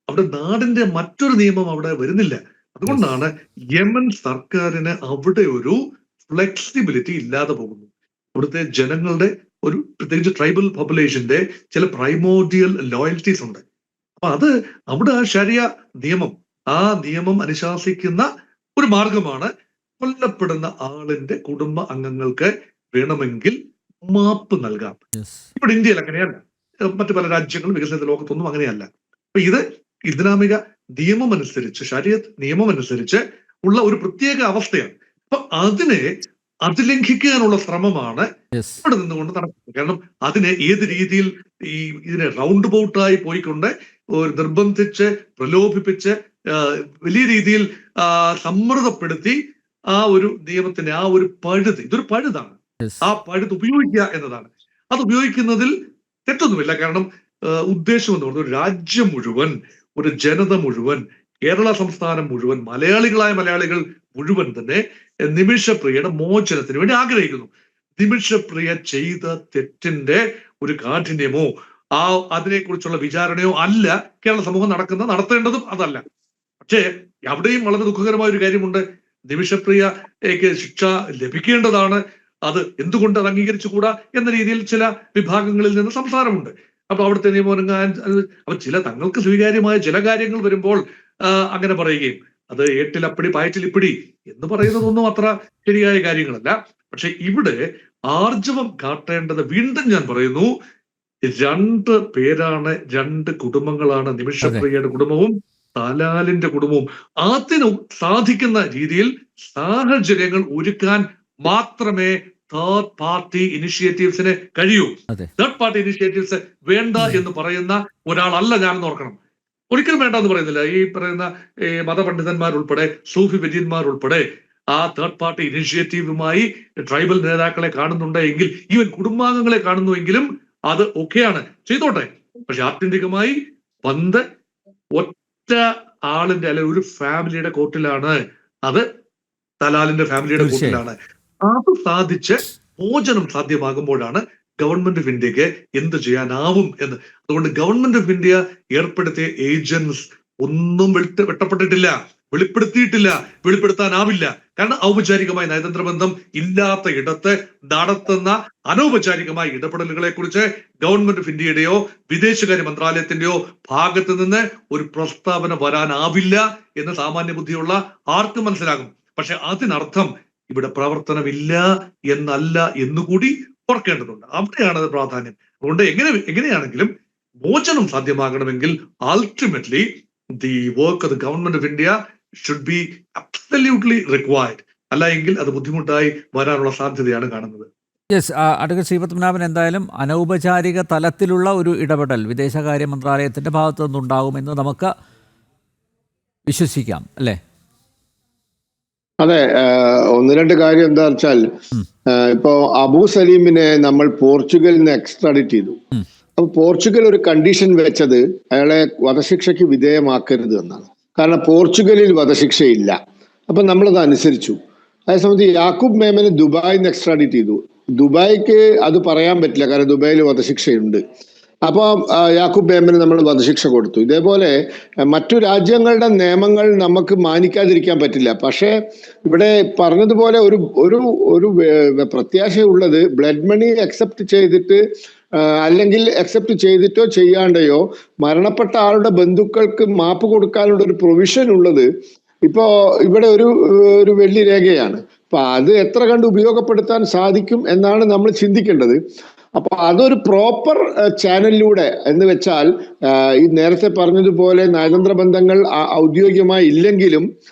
അവിടെ നാടിന്റെ മറ്റൊരു നിയമം അവിടെ വരുന്നില്ല. അതുകൊണ്ടാണ് യമൻ സർക്കാരിന് അവിടെ ഒരു ഫ്ലെക്സിബിലിറ്റി ഇല്ലാതെ പോകുന്നു. അവിടുത്തെ ജനങ്ങളുടെ ഒരു, പ്രത്യേകിച്ച് ട്രൈബൽ പോപ്പുലേഷന്റെ ചില പ്രൈമോഡിയൽ ലോയൽറ്റീസ് ഉണ്ട്. അപ്പൊ അത് അവിടെ ആ ശരിയ നിയമം, ആ നിയമം അനുശാസിക്കുന്ന ഒരു മാർഗമാണ് കൊല്ലപ്പെടുന്ന ആളിന്റെ കുടുംബ അംഗങ്ങൾക്ക് വേണമെങ്കിൽ മാപ്പ് നൽകാം. ഇവിടെ ഇന്ത്യയിൽ അങ്ങനെയല്ല, മറ്റു പല രാജ്യങ്ങളും വികസിത ലോകത്തൊന്നും അങ്ങനെയല്ല. അപ്പൊ ഇത് ഇസ്ലാമിക നിയമമനുസരിച്ച്, ശരീഅത്ത് നിയമമനുസരിച്ച് ഉള്ള ഒരു പ്രത്യേക അവസ്ഥയാണ്. അപ്പൊ അതിനെ അതിലംഘിക്കാനുള്ള ശ്രമമാണ് ഇവിടെ നിന്നുകൊണ്ട് നടക്കുന്നത്. കാരണം അതിനെ ഏത് രീതിയിൽ ഇതിനെ റൗണ്ട് ബൗട്ടായി പോയിക്കൊണ്ട് നിർബന്ധിച്ച് പ്രലോഭിപ്പിച്ച് വലിയ രീതിയിൽ സമ്മർദ്ദപ്പെടുത്തി ആ ഒരു നിയമത്തിന്റെ ആ ഒരു പഴുത്, ഇതൊരു പഴുതാണ്, ആ പഴുത് ഉപയോഗിക്കുക എന്നതാണ്. അത് ഉപയോഗിക്കുന്നതിൽ തെറ്റൊന്നുമില്ല. കാരണം ഉദ്ദേശം എന്ന് പറഞ്ഞാൽ ഒരു രാജ്യം മുഴുവൻ, ഒരു ജനത മുഴുവൻ, കേരള സംസ്ഥാനം മുഴുവൻ, മലയാളികൾ മുഴുവൻ തന്നെ നിമിഷപ്രിയയുടെ മോചനത്തിന് വേണ്ടി ആഗ്രഹിക്കുന്നു. നിമിഷപ്രിയ ചെയ്ത തെറ്റിന്റെ ഒരു കാഠിന്യമോ അതിനെക്കുറിച്ചുള്ള വിചാരണയോ അല്ല കേരള സമൂഹം നടത്തേണ്ടതും അതല്ല. പക്ഷേ അവിടെയും വളരെ ദുഃഖകരമായ ഒരു കാര്യമുണ്ട്. നിമിഷപ്രിയയ്ക്ക് ശിക്ഷ ലഭിക്കേണ്ടതാണ്, അത് എന്തുകൊണ്ട് അത് അംഗീകരിച്ചുകൂടാ എന്ന രീതിയിൽ ചില വിഭാഗങ്ങളിൽ നിന്ന് സംസാരമുണ്ട്. അപ്പൊ അവിടുത്തെ നിയമം ചില തങ്ങൾക്ക് സ്വീകാര്യമായ ചില കാര്യങ്ങൾ വരുമ്പോൾ അങ്ങനെ പറയുകയും, അത് ഏട്ടിലപ്പടി പായറ്റിലിപ്പിടി എന്ന് പറയുന്നതൊന്നും അത്ര ശരിയായ കാര്യങ്ങളല്ല. പക്ഷെ ഇവിടെ ആർജവം കാട്ടേണ്ടത്, വീണ്ടും ഞാൻ പറയുന്നു, 2 പേരാണ്, 2 കുടുംബങ്ങളാണ്, നിമിഷപ്രിയയുടെ കുടുംബവും തലാലിന്റെ കുടുംബവും. അതിന് സാധിക്കുന്ന രീതിയിൽ സാഹചര്യങ്ങൾ ഒരുക്കാൻ മാത്രമേ തേർഡ് പാർട്ടി ഇനിഷ്യേറ്റീവ്സിന് കഴിയൂ. തേർഡ് പാർട്ടി ഇനിഷ്യേറ്റീവ്സ് വേണ്ട എന്ന് പറയുന്ന ഒരാളല്ല ഞാനെന്ന് ഓർക്കണം. ഒരിക്കലും വേണ്ട എന്ന് പറയുന്നില്ല. ഈ പറയുന്ന മതപണ്ഡിതന്മാരുൾപ്പെടെ, സൂഫി വര്യന്മാരുൾപ്പെടെ ആ തേർഡ് പാർട്ടി ഇനിഷ്യേറ്റീവുമായി ട്രൈബൽ നേതാക്കളെ കാണുന്നുണ്ട് എങ്കിൽ, ഈവൻ കുടുംബാംഗങ്ങളെ കാണുന്നുവെങ്കിലും അത് ഒക്കെയാണ്, ചെയ്തോട്ടെ. പക്ഷെ ആത്യന്തികമായി പന്ത് ഒറ്റ ആളിന്റെ അല്ലെങ്കിൽ ഒരു ഫാമിലിയുടെ കോർട്ടിലാണ്, അത് തലാലിന്റെ ഫാമിലിയുടെ കോർട്ടിലാണ്. അത് സാധിച്ച് മോചനം സാധ്യമാകുമ്പോഴാണ് ഗവൺമെന്റ് ഓഫ് ഇന്ത്യക്ക് എന്ത് ചെയ്യാനാവും എന്ന്. അതുകൊണ്ട് ഗവൺമെന്റ് ഓഫ് ഇന്ത്യ ഏർപ്പെടുത്തിയ ഏജൻസ് ഒന്നും വെട്ടപ്പെട്ടിട്ടില്ല, വെളിപ്പെടുത്തിയിട്ടില്ല, വെളിപ്പെടുത്താനാവില്ല. കാരണം ഔപചാരികമായ നയതന്ത്ര ബന്ധം ഇല്ലാത്ത ഇടത്ത് നടത്തുന്ന അനൗപചാരികമായ ഇടപെടലുകളെ കുറിച്ച് ഗവൺമെന്റ് ഓഫ് ഇന്ത്യയുടെയോ വിദേശകാര്യ മന്ത്രാലയത്തിന്റെയോ ഭാഗത്ത് നിന്ന് ഒരു പ്രസ്താവന വരാനാവില്ല എന്ന് സാമാന്യ ബുദ്ധിയുള്ള ആർക്കും മനസ്സിലാകും. പക്ഷെ അതിനർത്ഥം ഇവിടെ പ്രവർത്തനമില്ല എന്നല്ല എന്നുകൂടി ഓർക്കേണ്ടതുണ്ട്. അവിടെയാണ് അത് പ്രാധാന്യം. അതുകൊണ്ട് എങ്ങനെയാണെങ്കിലും മോചനം സാധ്യമാകണമെങ്കിൽ ultimately the work of the government of India should be absolutely required. അല്ല എങ്കിൽ അത് ബുദ്ധിമുട്ടായി വരാനുള്ള സാധ്യതയാണ് കാണുന്നത്. യെസ്, അഡ്വക്കേറ്റ് ശ്രീപത്മനാഭൻ, എന്തായാലും അനൗപചാരിക തലത്തിലുള്ള ഒരു ഇടപെടൽ വിദേശകാര്യ മന്ത്രാലയത്തിന്റെ ഭാഗത്തു നിന്നുണ്ടാകുമെന്ന് നമുക്ക് വിശ്വസിക്കാം, അല്ലേ? അതെ, 1-2 കാര്യം എന്താ വെച്ചാൽ, ഇപ്പോ അബു സലീമിനെ നമ്മൾ പോർച്ചുഗലിൽ നിന്ന് എക്സ്ട്രാഡിറ്റ് ചെയ്തു. അപ്പൊ പോർച്ചുഗൽ ഒരു കണ്ടീഷൻ വെച്ചത് അയാളെ വധശിക്ഷയ്ക്ക് വിധേയമാക്കരുത് എന്നാണ്. കാരണം പോർച്ചുഗലിൽ വധശിക്ഷയില്ല. അപ്പൊ നമ്മളത് അനുസരിച്ചു. അതേസമയത്ത് യാക്കൂബ് മേമനെ ദുബായിൽ നിന്ന് എക്സ്ട്രാഡിറ്റ് ചെയ്തു. ദുബായിക്ക് അത് പറയാൻ പറ്റില്ല, കാരണം ദുബായിൽ വധശിക്ഷയുണ്ട്. അപ്പോൾ യാക്കൂബ് മേമന് നമ്മൾ വധശിക്ഷ കൊടുത്തു. ഇതേപോലെ മറ്റു രാജ്യങ്ങളുടെ നിയമങ്ങൾ നമുക്ക് മാനിക്കാതിരിക്കാൻ പറ്റില്ല. പക്ഷേ ഇവിടെ പറഞ്ഞതുപോലെ ഒരു പ്രത്യാശയുള്ളത്, ബ്ലഡ് മണി അക്സെപ്റ്റ് ചെയ്തിട്ട് അല്ലെങ്കിൽ അക്സെപ്റ്റ് ചെയ്തിട്ടോ ചെയ്യാണ്ടയോ മരണപ്പെട്ട ആളുടെ ബന്ധുക്കൾക്ക് മാപ്പ് കൊടുക്കാനുള്ള ഒരു പ്രൊവിഷൻ ഉള്ളത് ഇപ്പോ ഇവിടെ ഒരു വെള്ളി രേഖയാണ്. അപ്പൊ അത് എത്ര കണ്ട് ഉപയോഗപ്പെടുത്താൻ സാധിക്കും എന്നാണ് നമ്മൾ ചിന്തിക്കേണ്ടത്. അപ്പൊ അതൊരു പ്രോപ്പർ ചാനലിലൂടെ എന്ന് വെച്ചാൽ ഈ നേരത്തെ പറഞ്ഞതുപോലെ നയതന്ത്ര ബന്ധങ്ങൾ ഔദ്യോഗികമായി ഇല്ലെങ്കിലും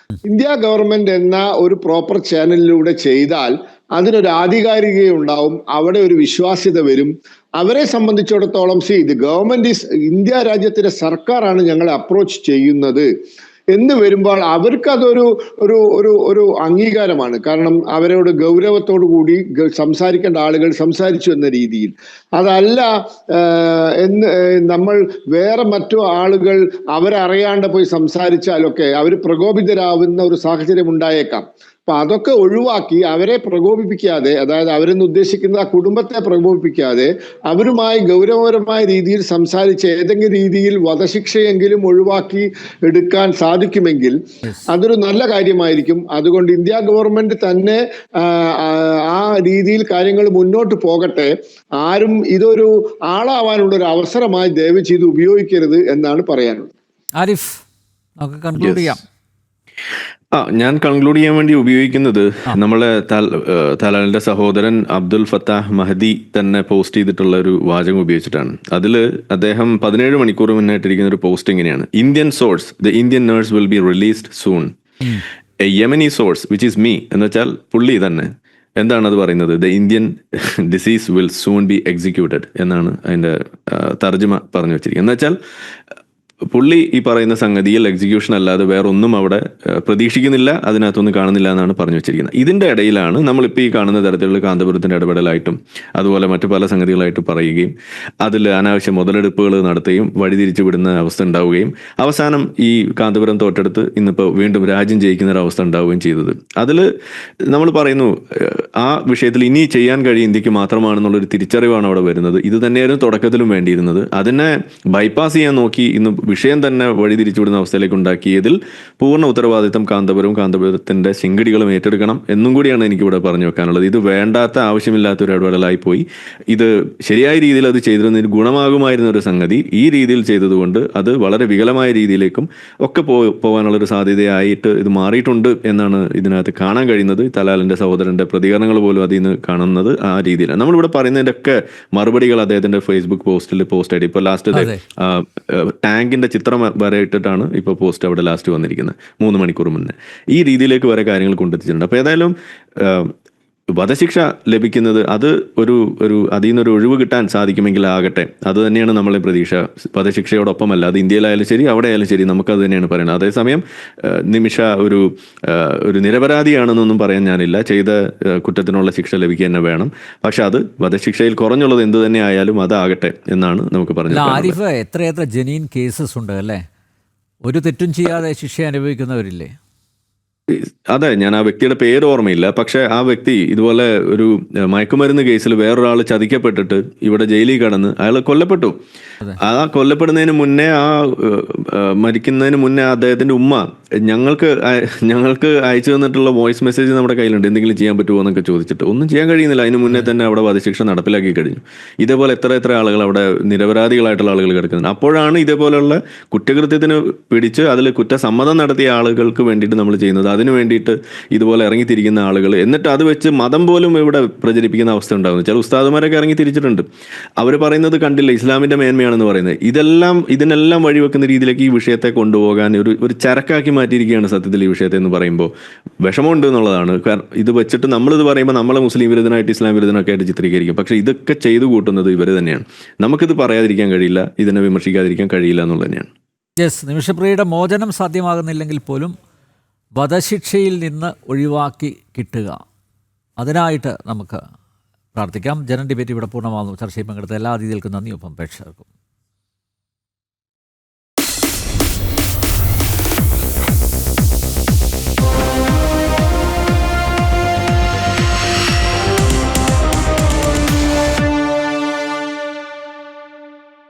ഇന്ത്യ ഗവൺമെന്റ് എന്ന ഒരു പ്രോപ്പർ ചാനലിലൂടെ ചെയ്താൽ അതിനൊരു ആധികാരികതയുണ്ടാവും, അവിടെ ഒരു വിശ്വാസ്യത വരും. അവരെ സംബന്ധിച്ചിടത്തോളം ഇത് ഗവൺമെന്റ് ഇന്ത്യ രാജ്യത്തിന്റെ സർക്കാരാണ് ഞങ്ങളെ അപ്രോച്ച് ചെയ്യുന്നത് എന്ന് വരുമ്പോൾ അവർക്ക് അതൊരു ഒരു ഒരു ഒരു അംഗീകാരമാണ്. കാരണം അവരോട് ഗൗരവത്തോടു കൂടി സംസാരിക്കേണ്ട ആളുകൾ സംസാരിച്ചു എന്ന രീതിയിൽ. അതല്ല നമ്മൾ വേറെ മറ്റു ആളുകൾ അവരറിയാണ്ട് പോയി സംസാരിച്ചാലൊക്കെ അവർ പ്രകോപിതരാവുന്ന ഒരു സാഹചര്യം ഉണ്ടായേക്കാം. അപ്പൊ അതൊക്കെ ഒഴിവാക്കി അവരെ പ്രകോപിപ്പിക്കാതെ, അതായത് അവരെന്ന് ഉദ്ദേശിക്കുന്ന ആ കുടുംബത്തെ പ്രകോപിപ്പിക്കാതെ അവരുമായി ഗൗരവപരമായ രീതിയിൽ സംസാരിച്ച് ഏതെങ്കിലും രീതിയിൽ വധശിക്ഷയെങ്കിലും ഒഴിവാക്കി എടുക്കാൻ സാധിക്കുമെങ്കിൽ അതൊരു നല്ല കാര്യമായിരിക്കും. അതുകൊണ്ട് ഇന്ത്യ ഗവൺമെന്റ് തന്നെ ആ രീതിയിൽ കാര്യങ്ങൾ മുന്നോട്ട് പോകട്ടെ. ആരും ഇതൊരു ആളാവാനുള്ള ഒരു അവസരമായി ദയവ് ചെയ്ത് ഉപയോഗിക്കരുത് എന്നാണ് പറയാനുള്ളത്. ആരിഫ്, നമുക്ക് കൺക്ലൂഡ് ചെയ്യാം. ഞാൻ കൺക്ലൂഡ് ചെയ്യാൻ വേണ്ടി ഉപയോഗിക്കുന്നത് നമ്മളെ തലാലിന്റെ സഹോദരൻ അബ്ദുൽ ഫത്താഹ് മഹദി തന്നെ പോസ്റ്റ് ചെയ്തിട്ടുള്ള ഒരു വാചകം ഉപയോഗിച്ചിട്ടാണ്. അതിൽ അദ്ദേഹം 17 മണിക്കൂർ മുന്നായിട്ടിരിക്കുന്ന ഒരു പോസ്റ്റ് ഇങ്ങനെയാണ്: Indian source, the Indian nurse will be released soon. A Yemeni source which is me, എന്ന് വെച്ചാൽ പുള്ളി തന്നെ എന്താണ് അത് പറയുന്നത്? The Indian disease will soon be executed എന്നാണ് അതിന്റെ തർജ്ജമ പറഞ്ഞു വെച്ചിരിക്കുന്നത്. എന്ന് വെച്ചാൽ പുള്ളി ഈ പറയുന്ന സംഗതിയിൽ എക്സിക്യൂഷൻ അല്ലാതെ വേറൊന്നും അവിടെ പ്രതീക്ഷിക്കുന്നില്ല, അതിനകത്തൊന്നും കാണുന്നില്ല എന്നാണ് പറഞ്ഞു വെച്ചിരിക്കുന്നത്. ഇതിന്റെ ഇടയിലാണ് നമ്മളിപ്പോൾ ഈ കാണുന്ന തരത്തിലുള്ള കാന്തപുരത്തിന്റെ ഇടപെടലായിട്ടും അതുപോലെ മറ്റു പല സംഗതികളായിട്ട് പറയുകയും അതിൽ അനാവശ്യ മുതലെടുപ്പുകൾ നടത്തുകയും വഴിതിരിച്ചു വിടുന്ന അവസ്ഥ ഉണ്ടാവുകയും അവസാനം ഈ കാന്തപുരം തോറ്റെടുത്ത് ഇന്നിപ്പോൾ വീണ്ടും രാജ്യം ജയിക്കുന്ന ഒരു അവസ്ഥ ഉണ്ടാവുകയും ചെയ്തത്. അതിൽ നമ്മൾ പറയുന്നു ആ വിഷയത്തിൽ ഇനി ചെയ്യാൻ കഴിയും ഇന്ത്യക്ക് മാത്രമാണെന്നുള്ളൊരു തിരിച്ചറിവാണ് അവിടെ വരുന്നത്. ഇത് തന്നെയായിരുന്നു തുടക്കത്തിലും വേണ്ടിയിരുന്നത്. അതിനെ ബൈപ്പാസ് ചെയ്യാൻ നോക്കി ഇന്ന് വിഷയം തന്നെ വഴിതിരിച്ചുവിടുന്ന അവസ്ഥയിലേക്ക് ഉണ്ടാക്കിയതിൽ പൂർണ്ണ ഉത്തരവാദിത്തം കാന്തപുരത്തിന്റെ ശിങ്കടികളും ഏറ്റെടുക്കണം എന്നും കൂടിയാണ് എനിക്കിവിടെ പറഞ്ഞു വെക്കാനുള്ളത്. ഇത് വേണ്ടാത്ത ആവശ്യമില്ലാത്ത ഒരു ഇടപെടലായി പോയി. ഇത് ശരിയായ രീതിയിൽ അത് ചെയ്തിരുന്നതിന് ഗുണമാകുമായിരുന്ന ഒരു സംഗതി ഈ രീതിയിൽ ചെയ്തതുകൊണ്ട് അത് വളരെ വികലമായ രീതിയിലേക്കും ഒക്കെ പോകാനുള്ളൊരു സാധ്യതയായിട്ട് ഇത് മാറിയിട്ടുണ്ട് എന്നാണ് ഇതിനകത്ത് കാണാൻ കഴിയുന്നത്. തലാലിന്റെ സഹോദരന്റെ പ്രതികരണങ്ങൾ പോലും അതിൽ നിന്ന് കാണുന്നത് ആ രീതിയിലാണ്. നമ്മളിവിടെ പറയുന്നതിന്റെ ഒക്കെ മറുപടികൾ അദ്ദേഹത്തിന്റെ ഫേസ്ബുക്ക് പോസ്റ്റിൽ പോസ്റ്റ് ആയിട്ട് ഇപ്പോൾ ലാസ്റ്റ് ടാങ്കിന്റെ ചിത്രം വരെ ഇട്ടിട്ടാണ് ഇപ്പോൾ പോസ്റ്റ് അവിടെ ലാസ്റ്റ് വന്നിരിക്കുന്നത് 3 മണിക്കൂർ മുന്നേ. ഈ രീതിയിലേക്ക് വരെ കാര്യങ്ങൾ കൊണ്ടെത്തിച്ചിട്ടുണ്ട്. അപ്പോൾ ഏതായാലും വധശിക്ഷ ലഭിക്കുന്നത് അത് ഒരു അതിൽ നിന്നൊരു ഒഴിവ് കിട്ടാൻ സാധിക്കുമെങ്കിൽ ആകട്ടെ, അത് തന്നെയാണ് നമ്മളെ പ്രതീക്ഷ. വധശിക്ഷയോടൊപ്പമല്ല, അത് ഇന്ത്യയിലായാലും ശരി അവിടെ ആയാലും ശരി, നമുക്കത് തന്നെയാണ് പറയുന്നത്. അതേസമയം നിമിഷ ഒരു നിരപരാധിയാണെന്നൊന്നും പറയാൻ ഞാനില്ല. ചെയ്ത കുറ്റത്തിനുള്ള ശിക്ഷ ലഭിക്കുക തന്നെ വേണം. പക്ഷെ അത് വധശിക്ഷയിൽ കുറഞ്ഞുള്ളത് എന്ത് തന്നെ ആയാലും അതാകട്ടെ എന്നാണ് നമുക്ക് പറഞ്ഞത്. ആരിഫ്, എത്രയെത്ര ജെന്യൂൻ കേസസ് ഉണ്ട് അല്ലേ? ഒരു തെറ്റും ചെയ്യാതെ ശിക്ഷ അനുഭവിക്കുന്നവരില്ലേ? അതെ, ഞാൻ ആ വ്യക്തിയുടെ പേര് ഓർമ്മയില്ല. പക്ഷെ ആ വ്യക്തി ഇതുപോലെ ഒരു മയക്കുമരുന്ന് കേസിൽ വേറൊരാൾ ചതിക്കപ്പെട്ടിട്ട് ഇവിടെ ജയിലിൽ കടന്ന് അയാൾ കൊല്ലപ്പെട്ടു. ആ കൊല്ലപ്പെടുന്നതിന് മുന്നേ, മരിക്കുന്നതിന് മുന്നേ അദ്ദേഹത്തിന്റെ ഉമ്മ ഞങ്ങൾക്ക് അയച്ചു തന്നിട്ടുള്ള വോയിസ് മെസ്സേജ് നമ്മുടെ കയ്യിലുണ്ട്, എന്തെങ്കിലും ചെയ്യാൻ പറ്റുമോ എന്നൊക്കെ ചോദിച്ചിട്ട് ഒന്നും ചെയ്യാൻ കഴിയുന്നില്ല. അതിന് മുന്നേ തന്നെ അവിടെ വധശിക്ഷ നടപ്പിലാക്കി കഴിഞ്ഞു. ഇതേപോലെ എത്ര ആളുകൾ അവിടെ നിരപരാധികളായിട്ടുള്ള ആളുകൾ കിടക്കുന്നുണ്ട്. അപ്പോഴാണ് ഇതേപോലെയുള്ള കുറ്റകൃത്യത്തിന് പിടിച്ച് അതിൽ കുറ്റസമ്മതം നടത്തിയ ആളുകൾക്ക് വേണ്ടിയിട്ട് നമ്മൾ ചെയ്യുന്നത്. അതിനു വേണ്ടിയിട്ട് ഇതുപോലെ ഇറങ്ങിത്തിരിക്കുന്ന ആളുകൾ, എന്നിട്ട് അത് വെച്ച് മതം പോലും ഇവിടെ പ്രചരിപ്പിക്കുന്ന അവസ്ഥ ഉണ്ടാകുന്നു. ചില ഉസ്താദുമാരൊക്കെ ഇറങ്ങി തിരിച്ചിട്ടുണ്ട്. അവർ പറയുന്നത് കണ്ടില്ല, ഇസ്ലാമിന്റെ മേന്മയാണെന്ന് പറയുന്നത്. ഇതിനെല്ലാം വഴിവെക്കുന്ന രീതിയിലേക്ക് ഈ വിഷയത്തെ കൊണ്ടുപോകാൻ ഒരു ചരക്കാക്കി മാറ്റിയിരിക്കുകയാണ് സത്യത്തിൽ ഈ വിഷയത്തെ എന്ന് പറയുമ്പോൾ വിഷമമുണ്ട് എന്നുള്ളതാണ്. കാരണം ഇത് വെച്ചിട്ട് നമ്മളിത് പറയുമ്പോൾ നമ്മളെ മുസ്ലിം വിരുദ്ധനായിട്ട് ഇസ്ലാം വിരുദ്ധനൊക്കെ ആയിട്ട് ചിത്രീകരിക്കും. പക്ഷെ ഇതൊക്കെ ചെയ്തു കൂട്ടുന്നത് ഇവർ തന്നെയാണ്. നമുക്കിത് പറയാതിരിക്കാൻ കഴിയില്ല, ഇതിനെ വിമർശിക്കാതിരിക്കാൻ കഴിയില്ല എന്നുള്ളത് തന്നെയാണ്. യെസ്, നിമിഷപ്രിയയുടെ മോചനം സാധ്യമാകുന്നില്ലെങ്കിൽ പോലും വധശിക്ഷയിൽ നിന്ന് ഒഴിവാക്കി കിട്ടുക, അതിനായിട്ട് നമുക്ക് പ്രാർത്ഥിക്കാം. ജനൻ ഡിബേറ്റ് ഇവിടെ പൂർണ്ണമാകുന്നു. ചർച്ചയിൽ പങ്കെടുത്ത എല്ലാ അതിഥികൾക്കും നന്ദി. ഒപ്പം പ്രേക്ഷകർക്കും